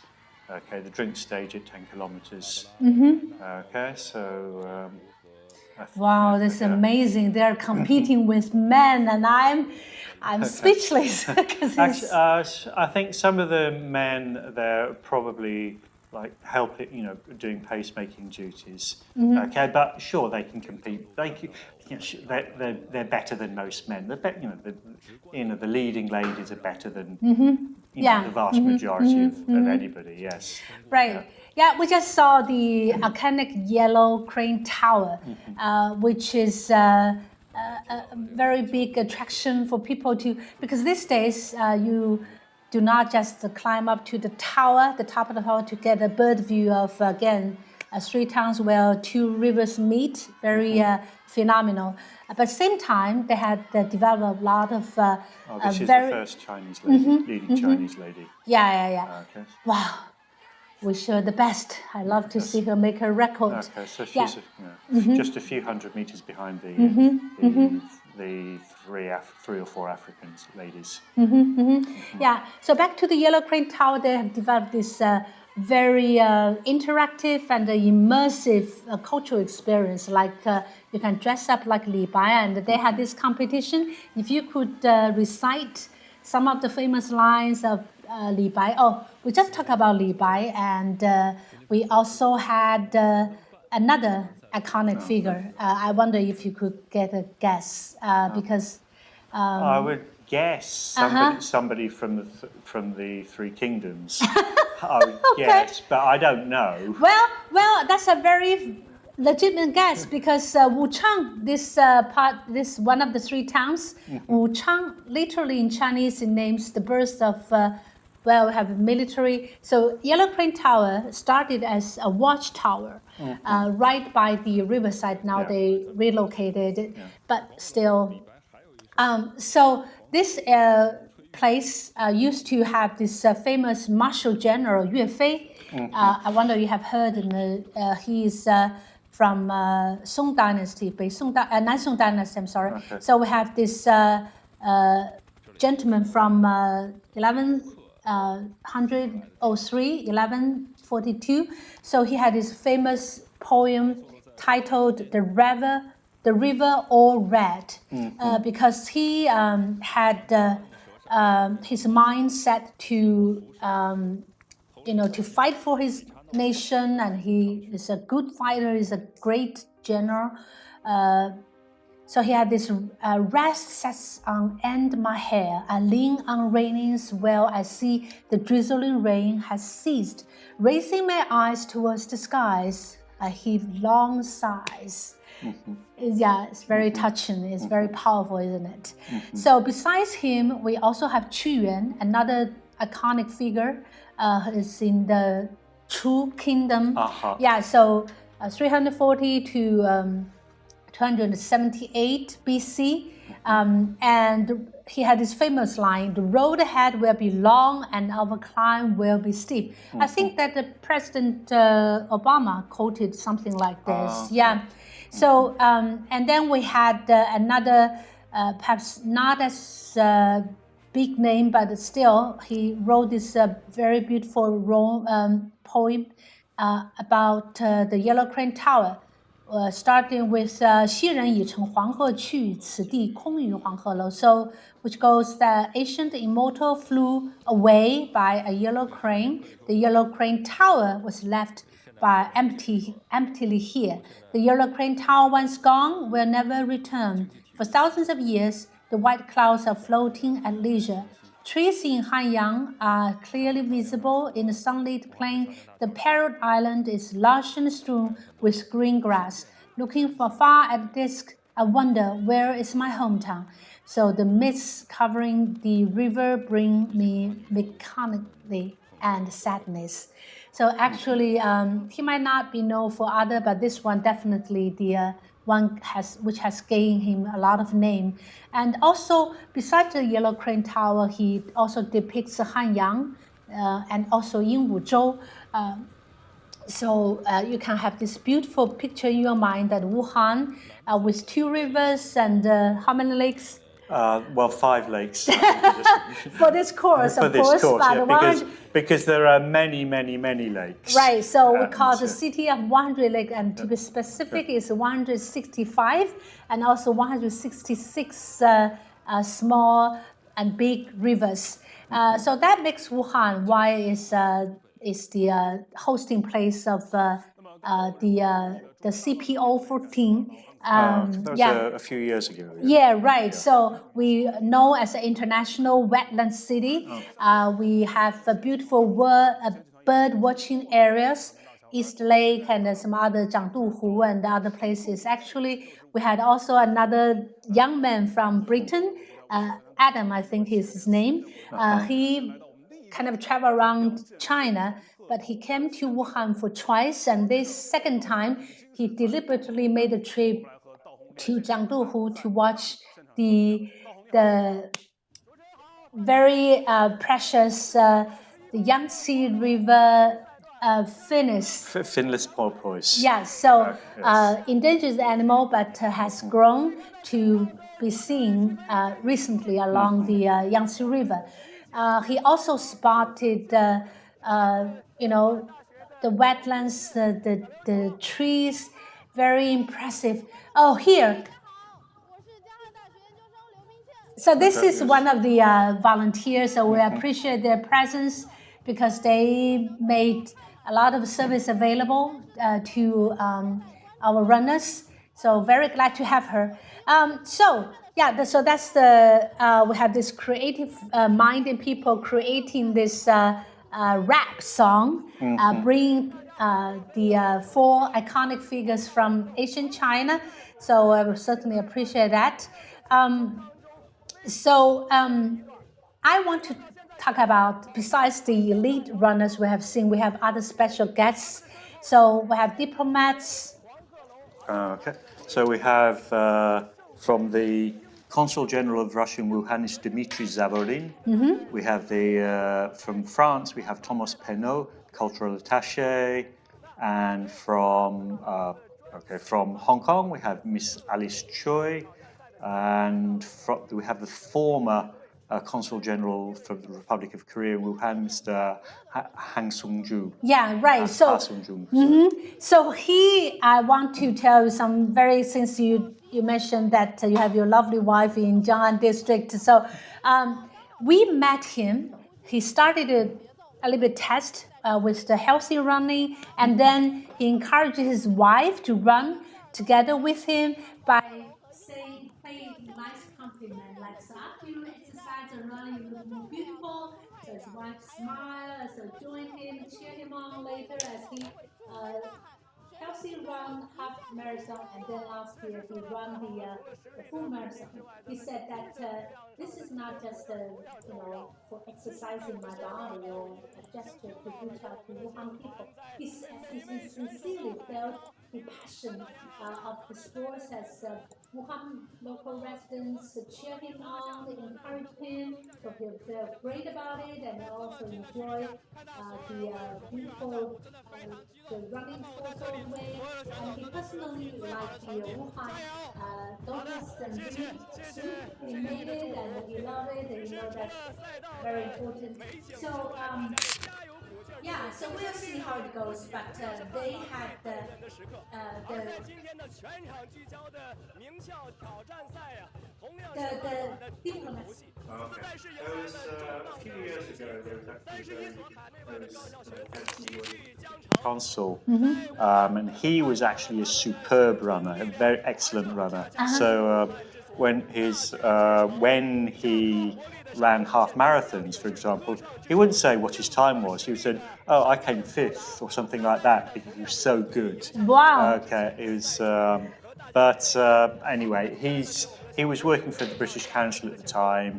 Okay, the drink stage at 10 kilometers. Okay, so. Wow, this is amazing! They're competing with men, and I'm speechless. Actually, I think some of the men they're probably like helping, doing pacemaking duties. Okay, but sure they can compete. They're better than most men. The leading ladies are better than the vast majority of anybody. Yes. Right. Yeah, we just saw the iconic yellow crane tower, which is a very big attraction for people because these days you do not just climb up to the top of the tower to get a bird view of, again, 3 towns where 2 rivers meet, very phenomenal. But at the same time, they had developed a lot of this is the first Chinese lady, leading Chinese lady. Yeah. Okay. Wow. Wish her the best. I love to see her make her record. Okay, so she's just a few hundred meters behind the 3 or 4 African ladies. Yeah. So back to the Yellow Crane Tower, they have developed this very interactive and immersive cultural experience. Like you can dress up like Li Bai, and they had this competition. If you could recite some of the famous lines of Li Bai. Oh, we just talked about Li Bai, and we also had another iconic figure. I wonder if you could get a guess, because I would guess somebody from the 3 Kingdoms. I would guess, but I don't know. Well, that's a very legitimate guess, because Wuchang, this one of the 3 towns, Wuchang, literally in Chinese, it names the birth of. We have military. So Yellow Crane Tower started as a watchtower right by the riverside. Now they relocated, but still. So this place used to have this famous martial general Yue Fei. I wonder you have heard. He is from Song Dynasty, Nansong Dynasty. I'm sorry. Okay. So we have this gentleman from 11th. 103, 1142. So he had his famous poem titled The River All Red, because he had his mind set to to fight for his nation, and he is a good fighter, is a great general. So he had this rest sets on end my hair. I lean on railings while I see the drizzling rain has ceased. Raising my eyes towards the skies, I heave long sighs. Yeah, it's very touching. It's very powerful, isn't it? So besides him, we also have Qu Yuan, another iconic figure. Is in the Chu Kingdom. Yeah, so 340 to 278 BC. And he had this famous line, the road ahead will be long and our climb will be steep. I think that the President Obama quoted something like this. Yeah. So, and then we had another, perhaps not as big name, but still, he wrote this very beautiful poem about the Yellow Crane Tower. Starting with 西人已乘黄鹤去，此地空余黄鹤楼. So, which goes that ancient immortal flew away by a yellow crane. The yellow crane tower was left by emptily here. The yellow crane tower once gone will never return. For thousands of years, the white clouds are floating at leisure. Trees in Hanyang are clearly visible in the sunlit plain. The parrot island is lush and strewn with green grass. Looking from far at the disk, I wonder, where is my hometown? So the mists covering the river bring me melancholy and sadness. So actually, he might not be known for other, but this one definitely the one which has gained him a lot of name. And also, besides the Yellow Crane Tower, he also depicts Hanyang and also in Wuzhou. So you can have this beautiful picture in your mind that Wuhan with 2 rivers and how many lakes? Well, 5 lakes. For this course, of course. Yeah, because there are many, many, many lakes. Right, so we call the city of 100 lakes, and to be specific, is 165, and also 166 small and big rivers. So that makes Wuhan why is the hosting place of the CPO14. That was a few years ago. Yeah, right. Yeah. So we know as an international wetland city. We have beautiful bird watching areas, East Lake and some other Jiangduhu and other places. Actually, we had also another young man from Britain, Adam, I think is his name. He kind of traveled around China, but he came to Wuhan for twice, and this second time, he deliberately made a trip to Jiangduhu to watch the very precious the Yangtze River finless porpoise. Yes, so endangered animal, but has grown to be seen recently along the Yangtze River. He also spotted, the wetlands, the trees, very impressive. Oh, here. So this is one of the volunteers, so we appreciate their presence because they made a lot of service available to our runners. So very glad to have her. So that's the, we have this creative mind in people creating this rap song, bringing the 4 iconic figures from ancient China. So I will certainly appreciate that. I want to talk about, besides the elite runners we have seen, we have other special guests. So we have diplomats. Okay. So we have from the Consul General of Russia in Wuhan is Dmitry Zavorin. We have from France, we have Thomas Penot, cultural attaché. And from Hong Kong, we have Miss Alice Choi. And we have the former Consul General for the Republic of Korea in Wuhan, Mr. Han Sung-ju. Yeah, right. So, so I want to tell you since you mentioned that you have your lovely wife in Jiang'an district. So we met him. He started a little bit test with the healthy running, and then he encouraged his wife to run together with him by paying nice compliment, like, so after you exercise and run, you look more beautiful. So his wife smiled, so joined him, cheer him on later as he healthy run half marathon, and then last year he ran the full marathon. He said that this is not just for exercising my body or a gesture to reach out to Wuhan people. He sincerely felt the passion of the sports as Wuhan local residents cheer him on, encourage him, so he felt great about it, and also enjoy the beautiful the running course all the way. And he personally liked the Wuhan Douglas and Lee soup. He made it and he loved it, and that's very important. So yeah, so we'll see how it goes. But they had the diplomats. Okay. There was a few years ago. There was actually consul, and he was actually a superb runner, a very excellent runner. So when he ran half marathons, for example, he wouldn't say what his time was. He would say, "Oh, I came 5th," or something like that, because he was so good. Wow. Okay, it was. Anyway, he was working for the British Council at the time.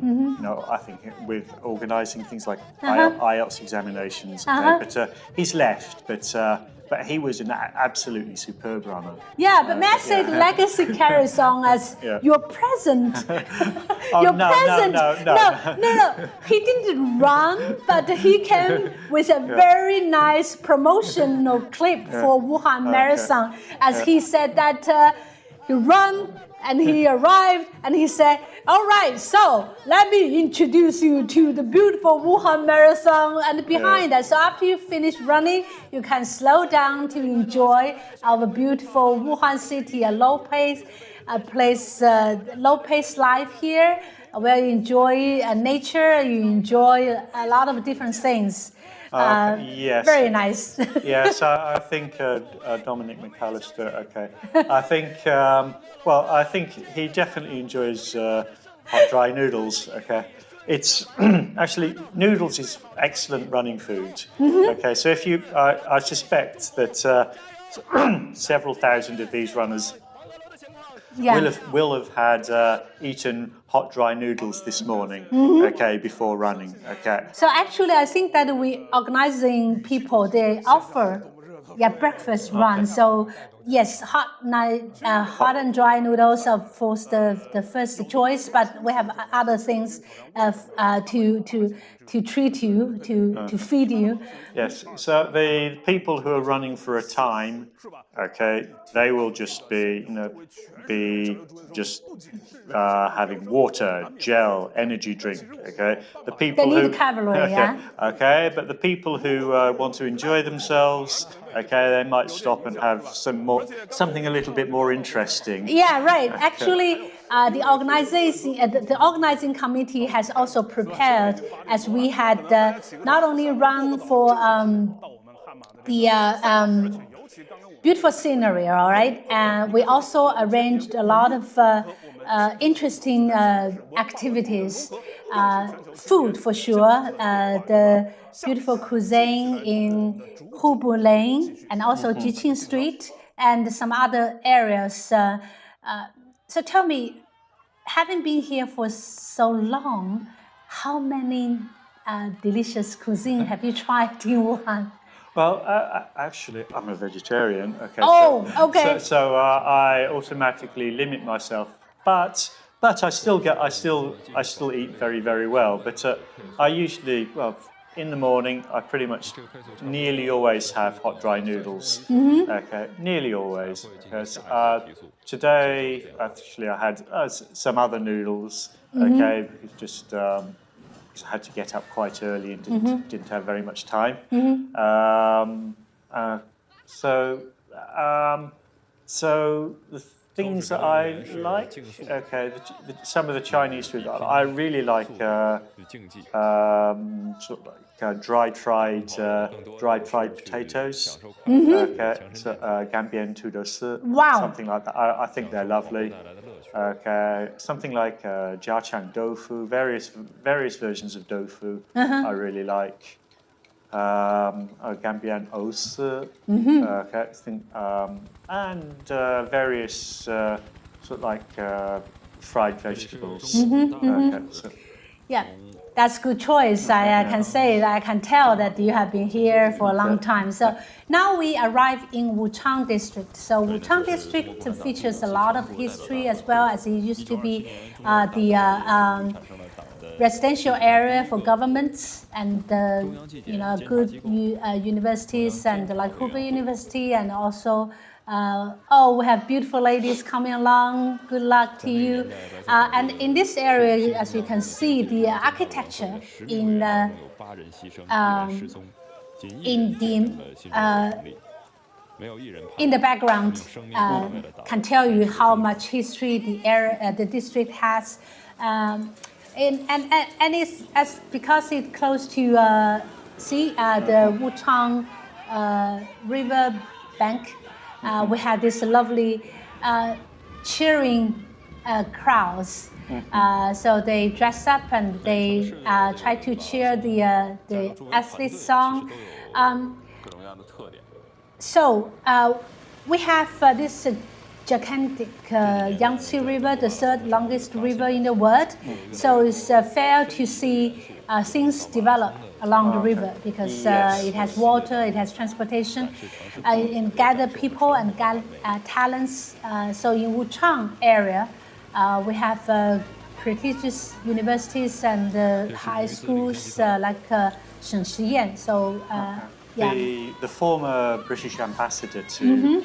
I think with organising things like IELTS examinations. Okay? But he's left. But he was an absolutely superb runner. Yeah, but may I say the legacy carries on as your present. No. He didn't run, but he came with a very nice promotional clip for Wuhan Marathon, as he said that he ran and he arrived and he said, "All right, so let me introduce you to the beautiful Wuhan Marathon." And behind that, so after you finish running, you can slow down to enjoy our beautiful Wuhan city, a low pace life here, where you enjoy nature, you enjoy a lot of different things. Yes. Very nice. Yes, I think Dominic McAllister. Okay, I think he definitely enjoys hot dry noodles. Okay, it's actually noodles is excellent running food. Okay, so if you, I suspect that several thousand of these runners will have had eaten hot dry noodles this morning, okay, before running, okay. So actually, I think that we organizing people, they offer breakfast run. So yes, hot and dry noodles are of course the first choice, but we have other things to treat you, to feed you. Yes, so the people who are running for a time, okay, they will just be having water, gel, energy drink, okay. The people they need calorie, okay, but the people who want to enjoy themselves, okay, they might stop and have something a little bit more interesting. Yeah, right. Actually, the organizing committee has also prepared, as we had not only run for the beautiful scenery, all right, and we also arranged a lot of interesting activities, food for sure, the beautiful cuisine in Hubu Lane and also Jiqing Street and some other areas. So tell me, having been here for so long, how many delicious cuisine have you tried in Wuhan? Well, actually, I'm a vegetarian. Okay. Oh, okay. So I automatically limit myself, but I still eat very, very well. But I usually, in the morning, I pretty much nearly always have hot dry noodles. Okay, nearly always. Because today, actually, I had some other noodles. Okay, just because I had to get up quite early and didn't have very much time. So the things that I like, okay, some of the Chinese food I really like, sort of like dried fried potatoes. Okay, so gambian tudosi, something like that. I think they're lovely. Okay, something like jiachang tofu, various versions of tofu. I really like. Gambian osu, okay, and various sort of like fried vegetables. Okay, so. Yeah, that's good choice. I can say that I can tell that you have been here for a long time. So now we arrive in Wuchang district. So Wuchang district features a lot of history as well, as it used to be the residential area for governments and good universities, and like Hubei University, and also we have beautiful ladies coming along. Good luck to you. And in this area, as you can see, the architecture in the background can tell you how much history the district has. And it's because it's close to the Wuchang river bank. We had this lovely cheering crowds. So they dress up and they try to cheer the athlete song. So we have this gigantic Yangtze River, the third longest river in the world. So it's fair to see things develop along the river, because it has water, it has transportation, and gather people and talents. So in Wuchang area, we have prestigious universities and high schools like Sheng Shiyan. So the former British ambassador to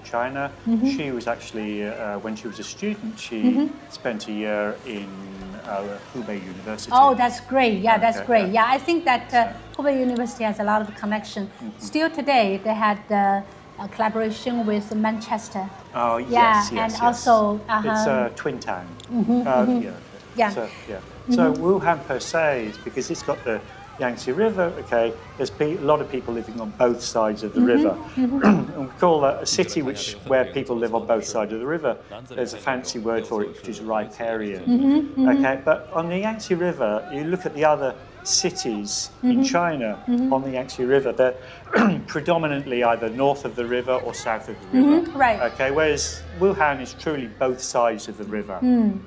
China, she was actually when she was a student, she spent a year in Hubei University. Oh, that's great! Yeah, that's great. Yeah, I think that Hubei University has a lot of connection. Still today, they had a collaboration with Manchester. Oh yes, and also it's a twin town. So Wuhan per se is because it's got the Yangtze River, okay, there's a lot of people living on both sides of the river. And we call that a city where people live on both sides of the river. There's a fancy word for it, which is riparian. Okay, but on the Yangtze River, you look at the other cities in China on the Yangtze River, they're predominantly either north of the river or south of the river. Right. Okay, whereas Wuhan is truly both sides of the river.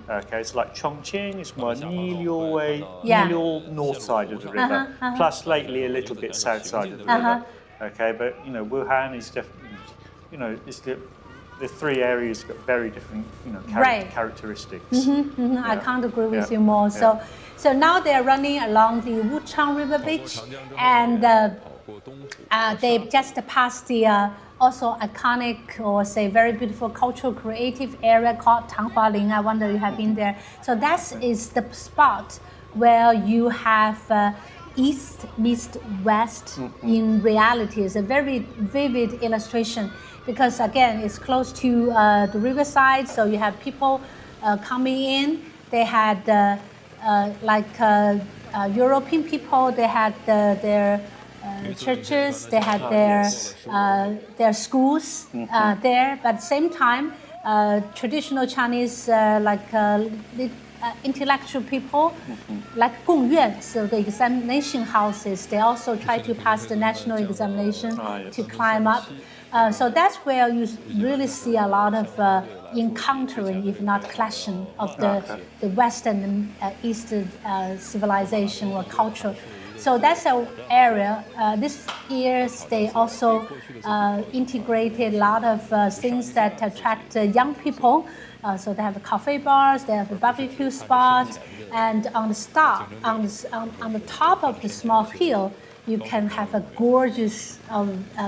Okay, it's like Chongqing, it's more Niliu north side of the river, plus lately a little bit south side of the river. Okay, but Wuhan is definitely, it's the three areas got very different, characteristics. I can't agree with you more. So now they're running along the Wuchang River Beach, and they just passed the also iconic, or say very beautiful cultural creative area called Tanghualing. I wonder if you have been there. So that is the spot where you have east meets west in reality. It's a very vivid illustration, because again, it's close to the riverside, so you have people coming in. They had European people, they had their churches, they had their schools there, but at the same time, traditional Chinese intellectual people, like Gongyuan, so the examination houses, they also try to pass the national examination to climb up. So that's where you really see a lot of encountering, if not clashing, of the Western and Eastern civilization or culture. So that's an area. This year they also integrated a lot of things that attract young people. So they have cafe bars, they have a barbecue spot, and on the top of the small hill, you can have a gorgeous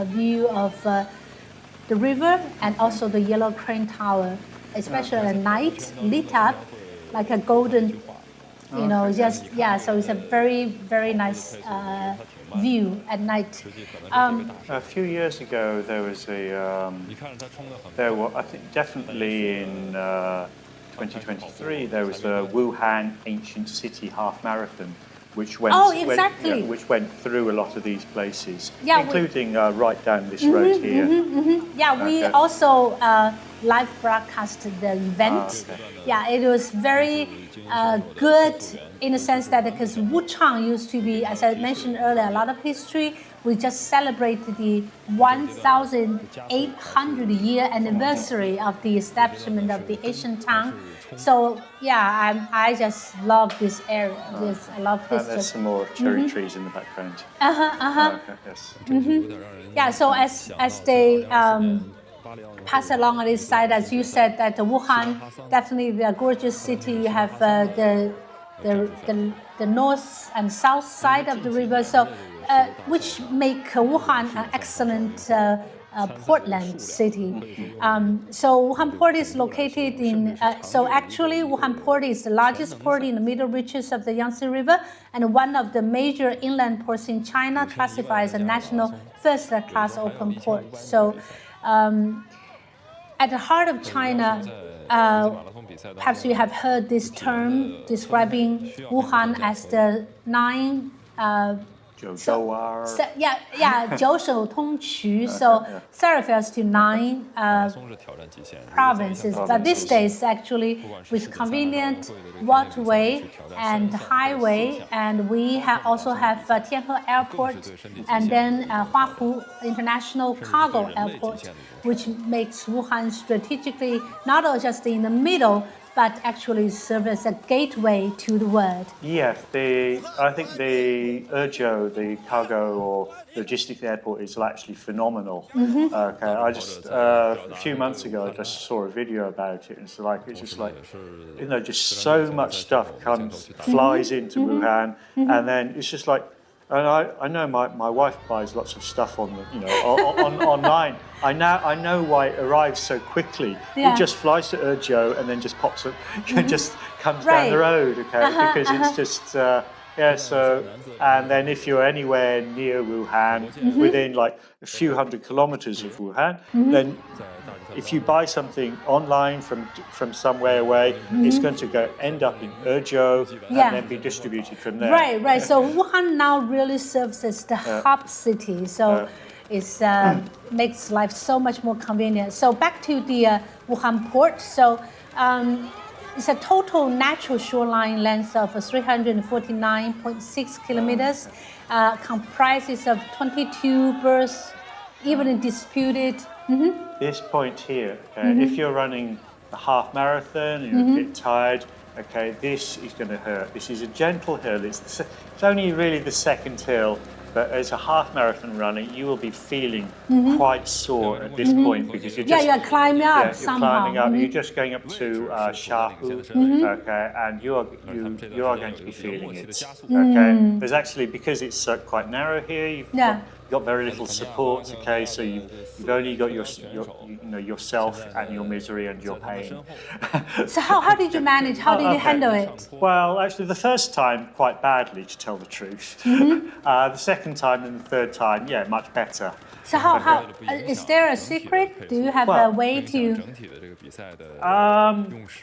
view of the river and also the Yellow Crane Tower, especially at night, lit up like a golden You know, just so it's a very, very nice view at night. A few years ago, there was I think definitely in 2023, there was the Wuhan Ancient City Half Marathon, which went, which went through a lot of these places, including right down this road here. Yeah, we also live broadcasted the event. Yeah, it was very good in the sense that because Wuchang used to be, as I mentioned earlier, a lot of history. We just celebrated the 1,800 year anniversary of the establishment of the ancient town. So yeah, I just love this area. I love history. And there's some more cherry trees in the background. Yes. Yeah. So as they pass along on this side, as you said, that Wuhan definitely a gorgeous city. You have the north and south side of the river. So. Which make Wuhan an excellent Portland city. So Wuhan Port is located in, so actually Wuhan Port is the largest port in the middle reaches of the Yangtze River and one of the major inland ports in China, classified as a national first-class open port. So at the heart of China, perhaps you have heard this term describing Wuhan as the nine 九州啊 So 九省通衢. So that refers to 9 provinces. But these days, actually, with convenient waterway and highway, and we also have Tianhe Airport, and then Huahu International Cargo Airport, which makes Wuhan strategically not just in the middle, but actually serve as a gateway to the world. Yeah, I think the Ezhou, the cargo or logistics airport, is actually phenomenal. Okay, I just a few months ago I just saw a video about it, and it's just like you know, just so much stuff flies into Wuhan, and then it's just like. And I know my wife buys lots of stuff on online. I know why it arrives so quickly. It just flies to Ezhou and then just pops it, just comes down the road, okay? Because it's just So and then if you're anywhere near Wuhan, within like a few hundred kilometers of Wuhan, then if you buy something online from somewhere away, it's going to end up in Ezhou and then be distributed from there. Right. So Wuhan now really serves as the hub city. So it makes life so much more convenient. So back to the Wuhan port. So it's a total natural shoreline length of 349.6 kilometers, comprises of 22 berths, even disputed. This point here, if you're running a half marathon, you're a bit tired, okay, this is going to hurt. This is a gentle hill. It's only really the second hill, but as a half marathon runner, you will be feeling quite sore at this point because you're just you're climbing up somehow. You're climbing up. You're just going up to Shahu, okay, and you are going to be feeling it. Okay, there's actually, because it's quite narrow here, you've got very little support. Okay, so you've only got yourself and your misery and your pain. So how did you manage? How did you handle it? Well, actually, the first time quite badly, to tell the truth. The second time and the third time, much better. So how is there a secret? Do you have a way to?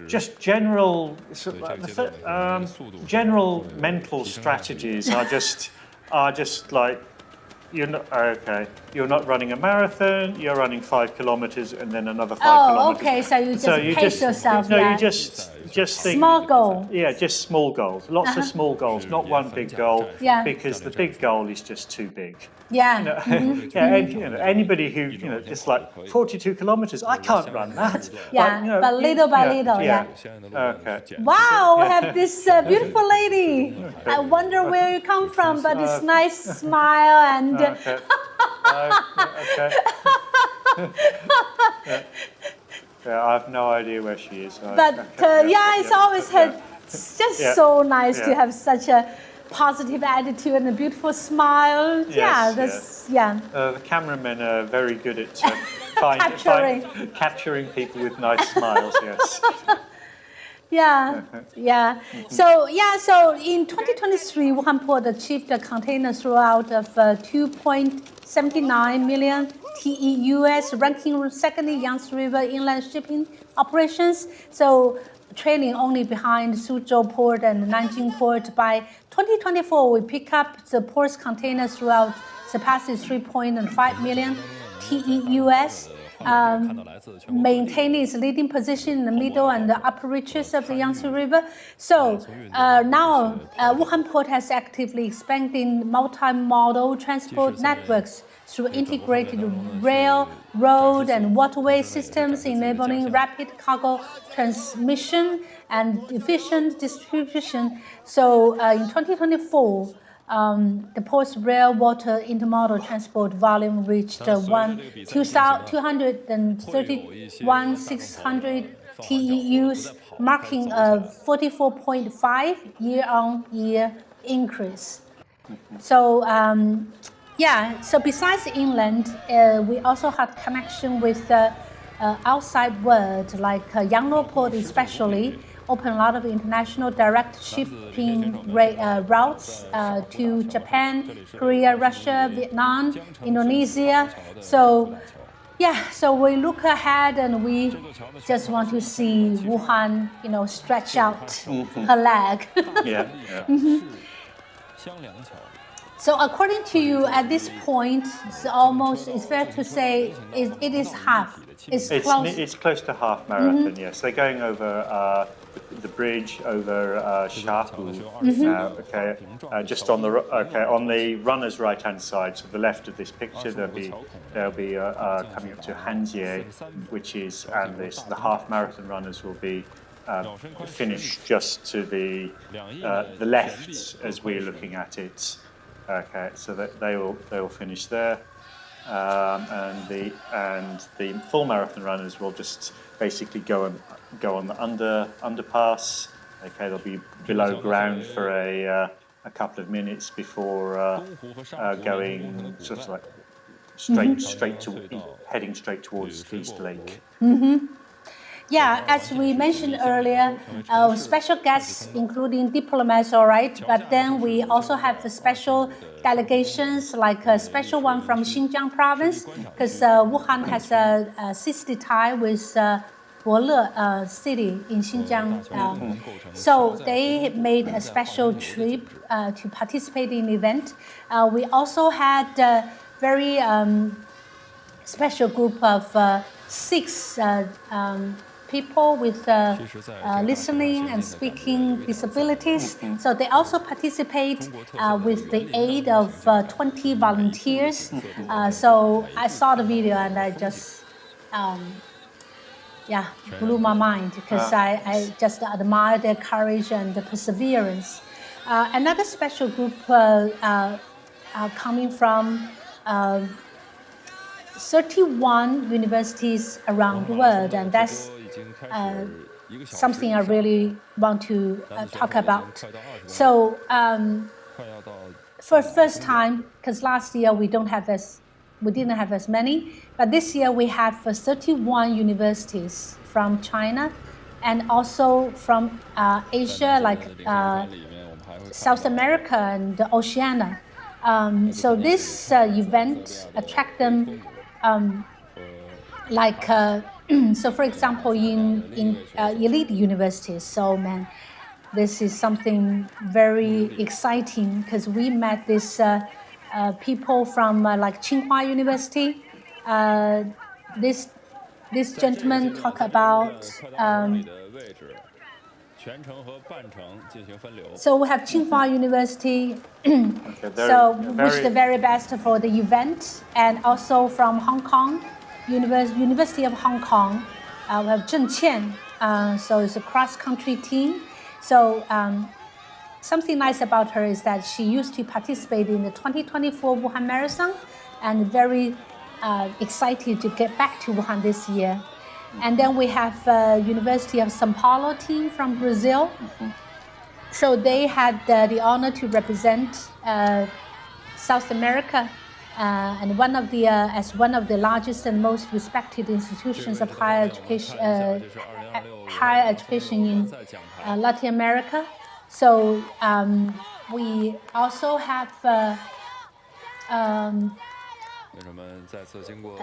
Just general mental strategies are just like. You're not running a marathon. You're running 5 kilometers and then another 5 kilometers. Okay. So you just pace yourself. No, you just think. Small goal. Yeah, just small goals. Lots of small goals, not one big goal. Yeah. Because the big goal is just too big. Yeah. Anybody who just like 42 kilometers, I can't run that. Yeah. But little by little. Yeah. Okay. Wow, we have this beautiful lady. I wonder where you come from, but this nice smile and. Okay. I have no idea where she is. But it's always just so nice to have such a positive attitude and a beautiful smile. The cameramen are very good at capturing people with nice smiles. Yes. Yeah, yeah. So in 2023, Wuhan Port achieved a container throughput of 2.79 million TEUs, ranking second in Yangtze River inland shipping operations. So trailing only behind Suzhou Port and Nanjing Port. By 2024, we pick up the port's container throughput surpasses 3.5 million TEUs. Maintaining its leading position in the middle and the upper reaches of the Yangtze River. So now Wuhan Port has actively expanding multi-modal transport networks through integrated rail, road, and waterway systems, enabling rapid cargo transmission and efficient distribution. So in 2024, the port's rail water intermodal transport volume reached 231,600 TEUs, marking a 44.5 year-on-year increase. So so besides inland, we also had connection with outside world, like Yangluo Port especially, open a lot of international direct shipping routes to Japan, Korea, Russia, Vietnam, Indonesia. So so we look ahead and we just want to see Wuhan, stretch out her leg. So according to you, at this point, it's fair to say it is half. It's close to half marathon, yes. They're going over the bridge over Shahu now, just on the runner's right-hand side, so the left of this picture, they'll be coming up to Hanjie, and the half marathon runners will be finished just to the left as we're looking at it. So that they will finish there, and the full marathon runners will just basically go on the underpass. They'll be below ground for a couple of minutes before going sort of like heading straight towards East Lake. Yeah, as we mentioned earlier, special guests, including diplomats, all right, but then we also have special delegations, like a special one from Xinjiang province, because Wuhan has a sister tie with Bole city in Xinjiang. So they made a special trip to participate in the event. We also had a very special group of 6 people with listening and speaking disabilities. So they also participate with the aid of 20 volunteers. So I saw the video and I just, blew my mind, because I just admire their courage and the perseverance. Another special group coming from 31 universities around the world, and that's something I really want to talk about. So for first time, because last year we didn't have as many, but this year we have 31 universities from China and also from Asia, like South America and Oceania. So this event attract them so for example in elite universities. So this is something very exciting, because we met this people from like Tsinghua University. This gentleman talk about so we have Tsinghua University, so wish the very best for the event, and also from Hong Kong, University of Hong Kong, we have Zheng Qian, so it's a cross-country team. So something nice about her is that she used to participate in the 2024 Wuhan Marathon, and very excited to get back to Wuhan this year. And then we have University of São Paulo team from Brazil. So they had the honor to represent South America and one of the as one of the largest and most respected institutions of higher education in Latin America. So we also have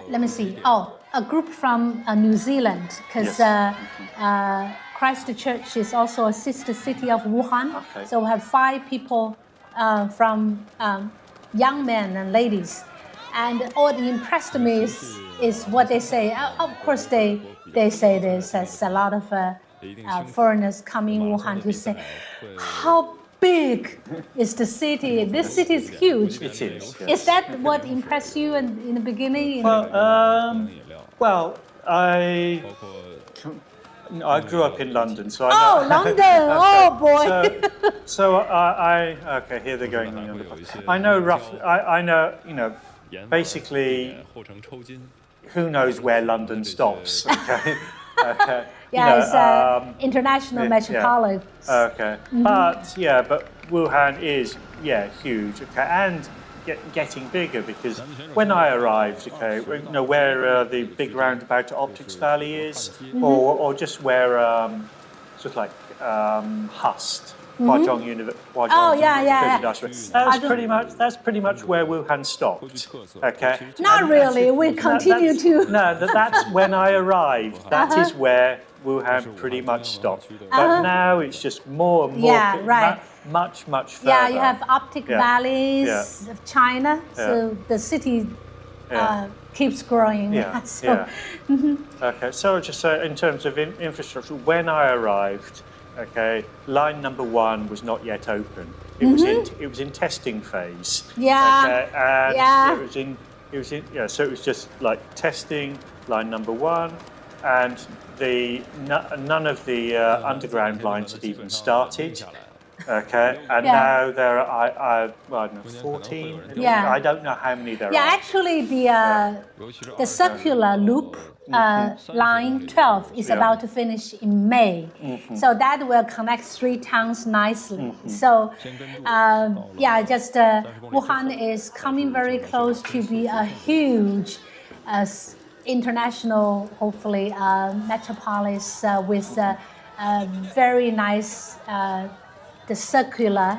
let me see. Oh, a group from New Zealand, because Christchurch is also a sister city of Wuhan. Okay. So we have 5 people from young men and ladies. And what impressed me is what they say. Of course, they say this as a lot of foreigners coming in Wuhan to say, how big is the city? This city is huge. It is. Yes. Is that what impressed you in the beginning? Well, I grew up in London, so I know. Oh, London! Oh boy! So I okay. Here they're going on the bus. I know roughly. I know. Basically, who knows where London stops? Okay. Okay. Yeah, it's international metropolis. Yeah. Okay. But Wuhan is huge. Okay, and getting bigger, because when I arrived, okay, where the big roundabout to Optics Valley is, or just where sort of like Hust. Huazhong University. Oh yeah. That's pretty much where Wuhan stopped. Okay. Not really. We continue to. No, that's when I arrived. That is where Wuhan pretty much stopped. But now it's just more and more. Yeah, right. Much further. Yeah, you have Optic Valleys of China, so the city keeps growing. Yeah. Okay. So just in terms of infrastructure, when I arrived. Okay, line number 1 was not yet open. It was in testing phase. Yeah. Okay, and it was in so it was just like testing line number 1, and none of the underground lines had even started. Okay, and now there are I don't know, 14. Yeah. I don't know how many there are. Yeah, actually the circular loop. Line 12 is about to finish in May, so that will connect 3 towns nicely. So, Wuhan is coming very close to be a huge international, hopefully, metropolis with very nice the circular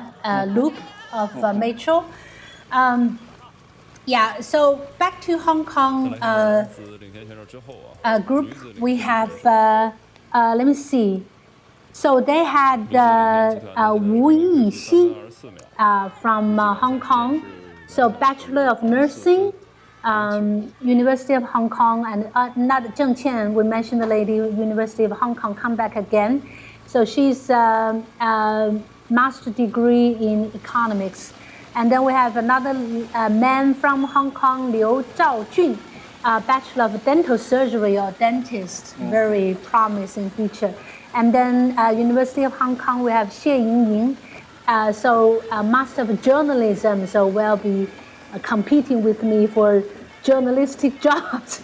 loop of metro. So back to Hong Kong group, we have, let me see. So they had Wu Yixi from Hong Kong, so Bachelor of Nursing, University of Hong Kong, and not Zheng Qian, we mentioned the lady, University of Hong Kong, come back again. So she's master's degree in economics. And then we have another man from Hong Kong, Liu Zhaojun, Bachelor of Dental Surgery or dentist, very promising future. And then University of Hong Kong, we have Xie Yingying, so Master of Journalism, so will be competing with me for journalistic jobs.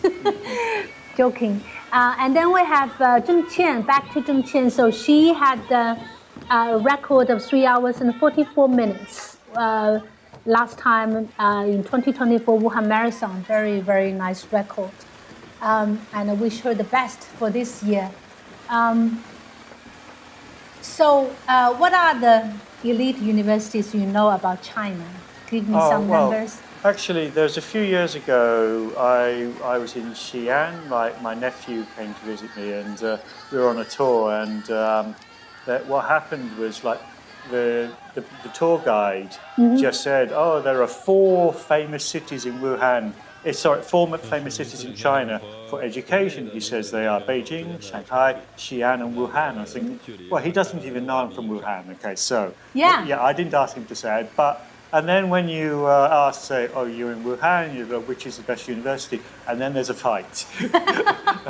Joking. And then we have Zheng Qian, back to Zheng Qian. So she had a record of 3 hours and 44 minutes. Last time in 2024 Wuhan Marathon, very, very nice record. And I wish her the best for this year. So what are the elite universities you know about China? Give me some numbers. Actually, there's a few years ago, I was in Xi'an. My nephew came to visit me, and we were on a tour. And what happened was, like, the tour guide just said, "Oh, there are 4 famous cities in Wuhan. 4 famous cities in China for education." He says they are Beijing, Shanghai, Xi'an, and Wuhan. I think, well, he doesn't even know I'm from Wuhan. Okay, so I didn't ask him to say it, but. And then when you ask, say, "Oh, you're in Wuhan," you go, "Which is the best university?" And then there's a fight.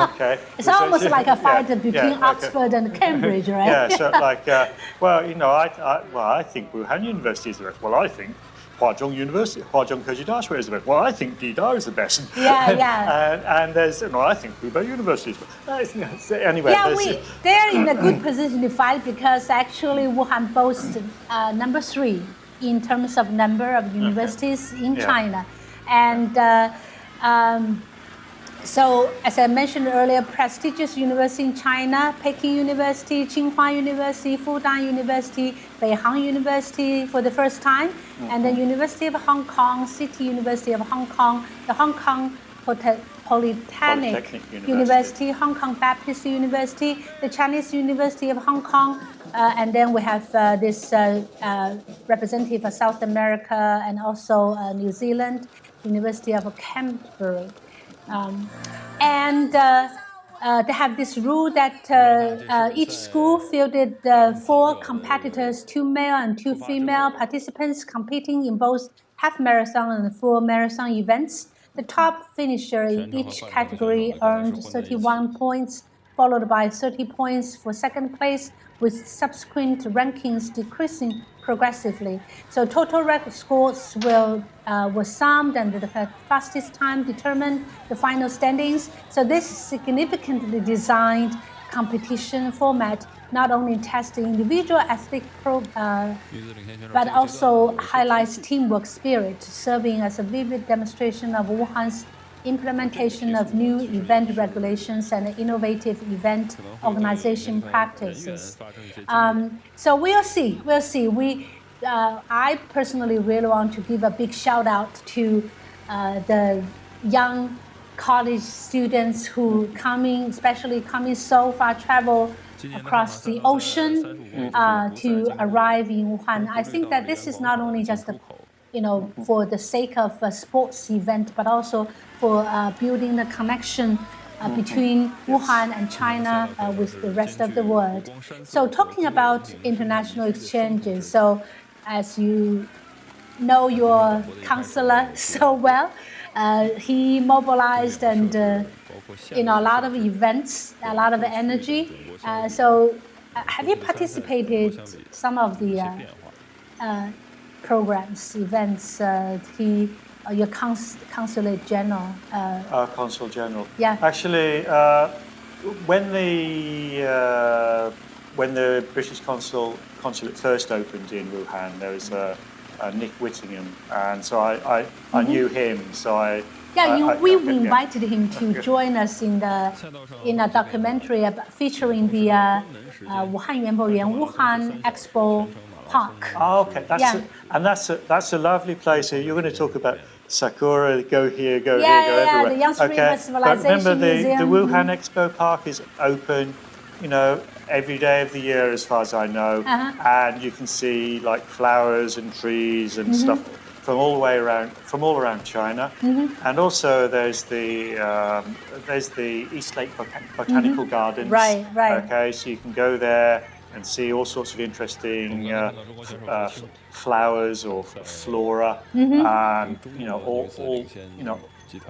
Okay. It's almost like a fight between Oxford and Cambridge, right? Yeah. So like, I think Wuhan University is the best. Well, I think Huazhong University, Huazhong Keji Dashi is the best. Well, I think Dida is the best. And there's, I think Hubei University is the best. Anyway. Yeah, they're in a good position to fight, because actually Wuhan boasts number 3. In terms of number of universities in China. And so, as I mentioned earlier, prestigious university in China, Peking University, Tsinghua University, Fudan University, Beihang University for the first time, and the University of Hong Kong, City University of Hong Kong, the Hong Kong Polytechnic University, Hong Kong Baptist University, the Chinese University of Hong Kong, and then we have this representative of South America and also New Zealand, University of Canterbury. And they have this rule that each school fielded 4 competitors, 2 male and 2 female participants competing in both half marathon and full marathon events. The top finisher in each category earned 31 points, followed by 30 points for second place, with subsequent rankings decreasing progressively. So total record scores were summed, and the fastest time determined the final standings. So this significantly designed competition format not only tests individual athletic but also highlights teamwork spirit, serving as a vivid demonstration of Wuhan's implementation of new event regulations and innovative event organization practices. So we'll see. I personally really want to give a big shout out to the young college students who especially coming so far, travel across the ocean to arrive in Wuhan. I think that this is not only just for the sake of a sports event, but also for building the connection between Wuhan and China with the rest of the world. So talking about international exchanges, so as you know your counselor so well, he mobilized and a lot of events, a lot of energy. So have you participated some of the programs, events? Your consulate general. Consul General. Yeah. Actually, when the British consulate first opened in Wuhan, there was Nick Whittingham, and so I knew him. So we invited him to join us in a documentary featuring the Wuhan Wuhan Expo Park. Oh, okay, that's a lovely place. You're going to talk about Sakura, go here, go here, go everywhere. The Young Spring of Civilization but remember Museum. the Wuhan Expo Park is open, every day of the year, as far as I know, and you can see like flowers and trees and stuff from all around China, and also there's the East Lake Botanical Gardens. Right. Okay, so you can go there and see all sorts of interesting flowers or flora, and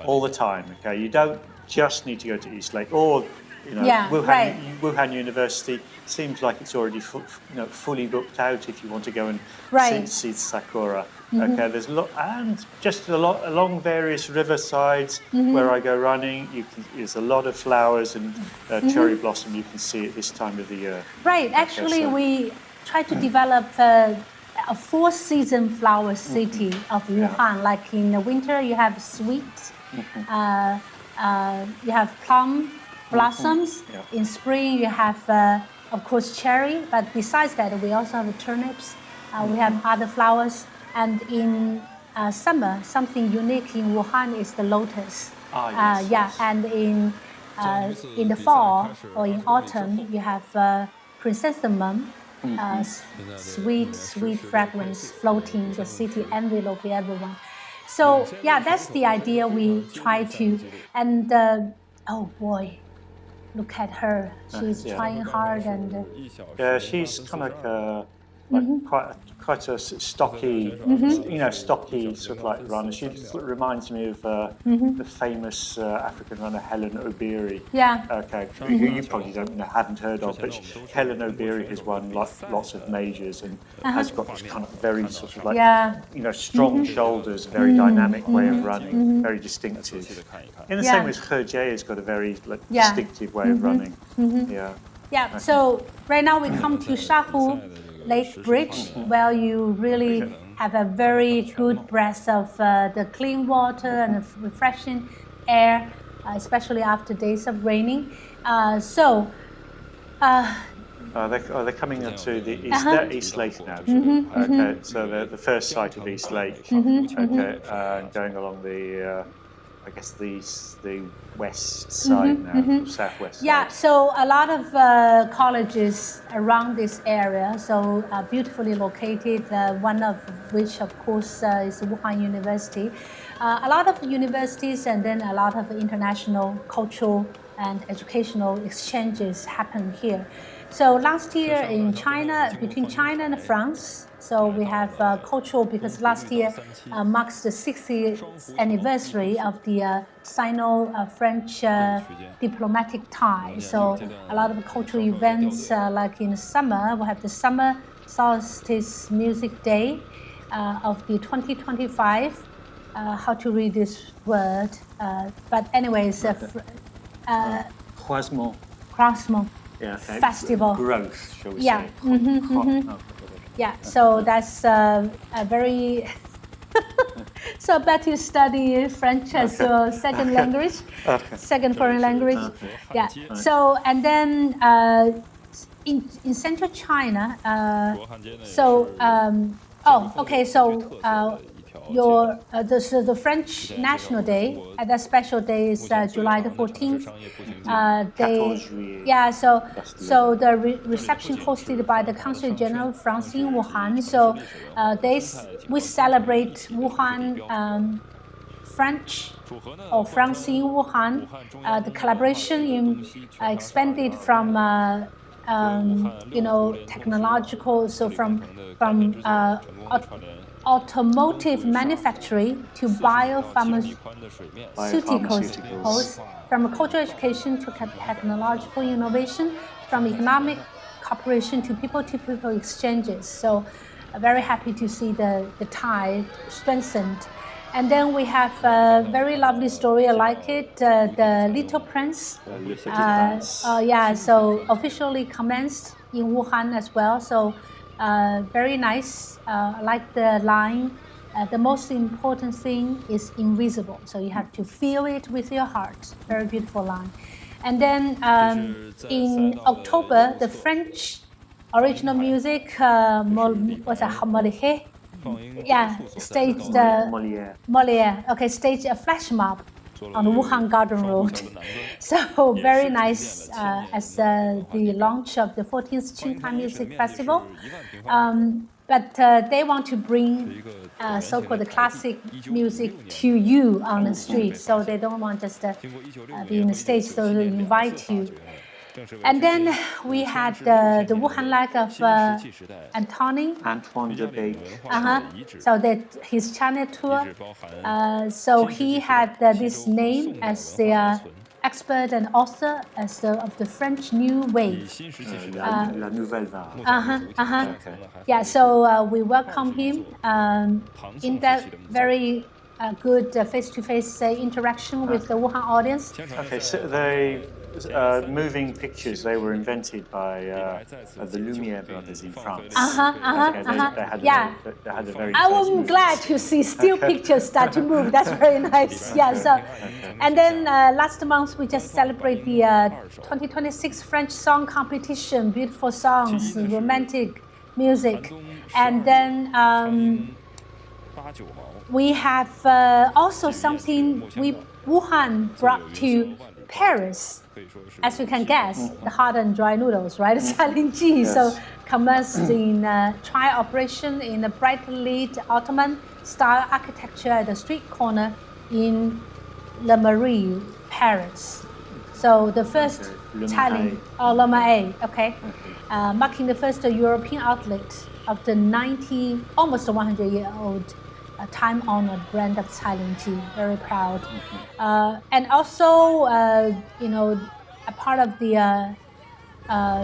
all the time. Okay, you don't just need to go to East Lake or Wuhan University seems like it's already fully booked out if you want to go and see sakura. Okay, there's just along various riversides where I go running. There's a lot of flowers and cherry blossom you can see at this time of the year. Right. Actually, we try to develop a 4-season flower city of Wuhan. Like in the winter, you have sweet, you have plum blossoms. In spring, you have, of course, cherry. But besides that, we also have turnips. We have other flowers. And in summer, something unique in Wuhan is the lotus. And in the fall or in autumn, you have chrysanthemum, sweet fragrance floating the city, enveloping everyone. So that's the idea we try to. And oh boy, look at her. She's trying hard and. She's kind of quite a stocky, stocky sort of like runner. She reminds me of the famous African runner Helen Obiri. Yeah. Okay. Who you probably haven't heard of, but Helen Obiri has won lots of majors and has got this kind of very sort of like strong shoulders, very dynamic way of running, very distinctive. In the same way as He Jie has got a very distinctive way of running. So right now we come to Shahu Lake Bridge, where you really have a very good breath of the clean water and refreshing air, especially after days of raining. They're coming into the East Lake now. So the first site of East Lake. Going along the. I guess the west side now, southwest side. Yeah, so a lot of colleges around this area, so beautifully located, one of which, of course, is Wuhan University. A lot of universities and then a lot of international cultural and educational exchanges happen here. So last year in China, between China and France, so we have cultural, because last year marks the 60th anniversary of the Sino-French diplomatic tie. So a lot of cultural events, like in the summer, we have the Summer Solstice Music Day of the 2025. How to read this word? But anyways, Croisement. Croisement. Yeah, okay. Festival. Growth, shall we say. Yeah. Yeah, so that's a very... So I bet you study French as your second language, second foreign language. Yeah, so and then in central China, so the French National Day, that special day is July the 14th. So the reception hosted by the Consul General of France in Wuhan. So we celebrate Wuhan French or France in Wuhan. The collaboration expanded from technological, so from automotive manufacturing to biopharmaceuticals, from cultural education to technological innovation, from economic cooperation to people-to-people exchanges. So very happy to see the tie strengthened. And then we have a very lovely story, I like it, the Little Prince. So officially commenced in Wuhan as well. So very nice. I like the line. The most important thing is invisible. So you have to feel it with your heart. Very beautiful line. And then in October, the French original music, Molière? Yeah, staged Molière. Okay, staged a flash mob on the Wuhan Garden Road. So very nice as the launch of the 14th Qinghan Music Festival. But they want to bring so-called classic music to you on the street. So they don't want just to be in the stage, so they invite you. And then we had the Wuhan Leg of Antoine de Big. So his China tour. So he had this name as the expert and author of the French New Wave. La Nouvelle Vague. Yeah, so we welcome him in that very good face-to-face interaction with the Wuhan audience. Okay, so moving pictures, they were invented by the Lumiere brothers in France. They had a very I was glad to see still pictures start to move. That's very nice. Yeah. So, and then last month we just celebrate the 2026 French song competition. Beautiful songs, romantic music, and then we have also something Wuhan brought to Paris. As you can guess, the hot and dry noodles, right? Cailinji. Yes. So commenced in trial operation in a brightly lit Ottoman style architecture at the street corner in Le Marais, Paris. So the first Cailinji, Le Marais, marking the first European outlet of the almost 100-year-old time-honored brand of Cailinji. Very proud. And also, a part of the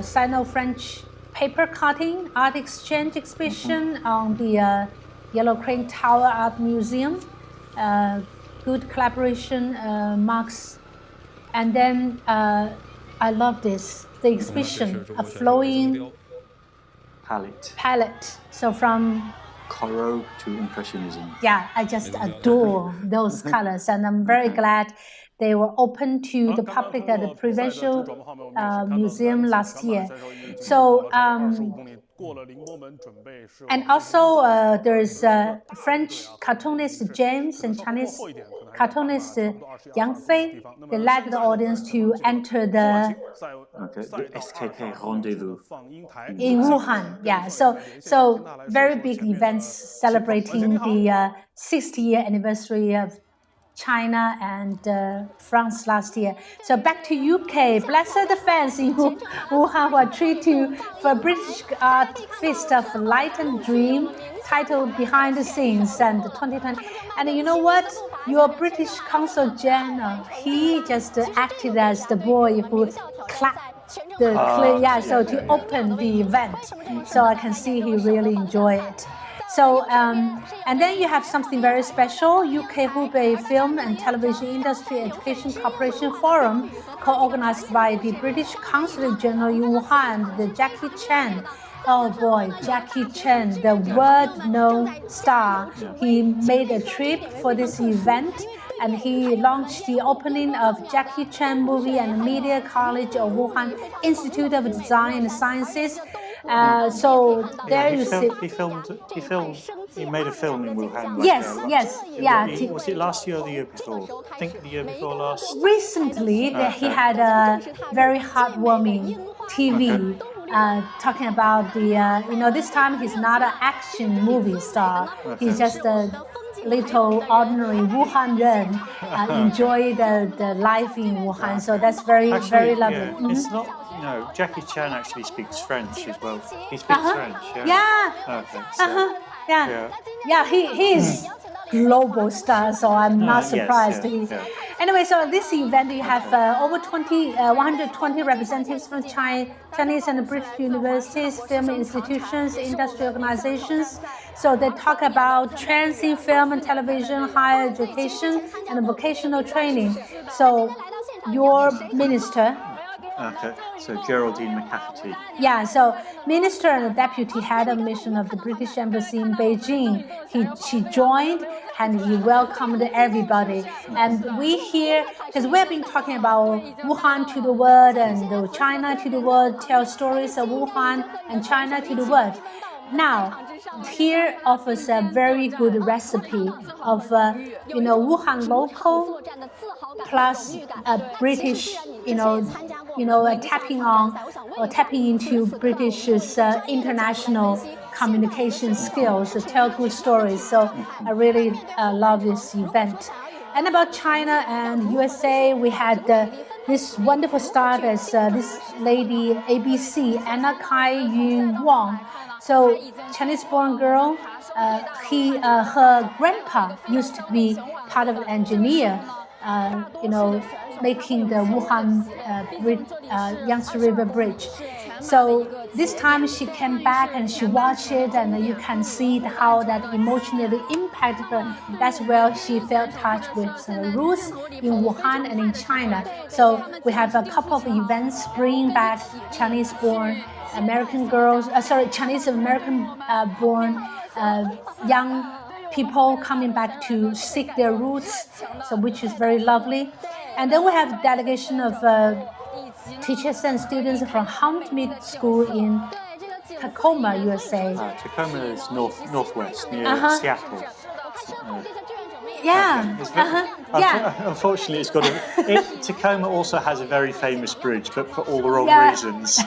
Sino-French paper cutting art exchange exhibition on the Yellow Crane Tower Art Museum. Good collaboration marks. And then I love this, the exhibition, a flowing palette. So from Corot to Impressionism. Yeah, I just adore those colors, and I'm very glad they were open to the public at the Provincial Museum last year. So, and also there's French cartoonist James and Chinese cartoonist Yang Fei. They led the audience to enter the SKK Rendezvous in Wuhan. Yeah, so very big events celebrating the 60-year anniversary of China and France last year. So back to UK. Bless the fans in Wuhan who are treated for a British Art Feast of Light and Dream, titled Behind the Scenes and 2020. And you know what? Your British Consul General, he just acted as the boy who clapped the so to open the event. So I can see he really enjoyed it. So, and then you have something very special, UK Hubei Film and Television Industry Education Cooperation Forum, co-organized by the British Consulate General in Wuhan, the Jackie Chan. Oh boy, Jackie Chan, the world-known star. He made a trip for this event, and he launched the opening of Jackie Chan Movie and Media College of Wuhan Institute of Design and Sciences. So there you see. He made a film in Wuhan. Was it last year or the year before? I think the year before last. Recently, he had a very heartwarming TV talking about the, this time he's not an action movie star. He's just a little ordinary Wuhan Ren, enjoy the life in Wuhan. So that's very lovely. Yeah. It's not. Jackie Chan actually speaks French as well. He speaks French. He is global star, so I'm not surprised. Anyway, so this event you have over 120 representatives from Chinese and British universities, film institutions, industry organizations. So they talk about trends in film and television, higher education, and vocational training. So your minister. Okay, so Geraldine McCafferty. Yeah, so minister and deputy head of mission of the British Embassy in Beijing. She joined and he welcomed everybody. And we here, because we have been talking about Wuhan to the world and China to the world, tell stories of Wuhan and China to the world. Now, here offers a very good recipe of, Wuhan local plus British, tapping into British's international communication skills to tell good stories. So I really love this event. And about China and USA, we had this wonderful start as this lady, ABC, Anna Kai Yun Wang. So Chinese-born girl, her grandpa used to be part of an engineer, making the Wuhan Yangtze River Bridge. So this time she came back and she watched it, and you can see how that emotionally impacted her. That's where she felt touched with her roots in Wuhan and in China. So we have a couple of events bringing back Chinese-born American girls, Chinese-American born young people coming back to seek their roots, so which is very lovely. And then we have a delegation of teachers and students from Huntmead School in Tacoma, USA. Tacoma is northwest near Seattle. Unfortunately, it's got Tacoma also has a very famous bridge, but for all the wrong reasons.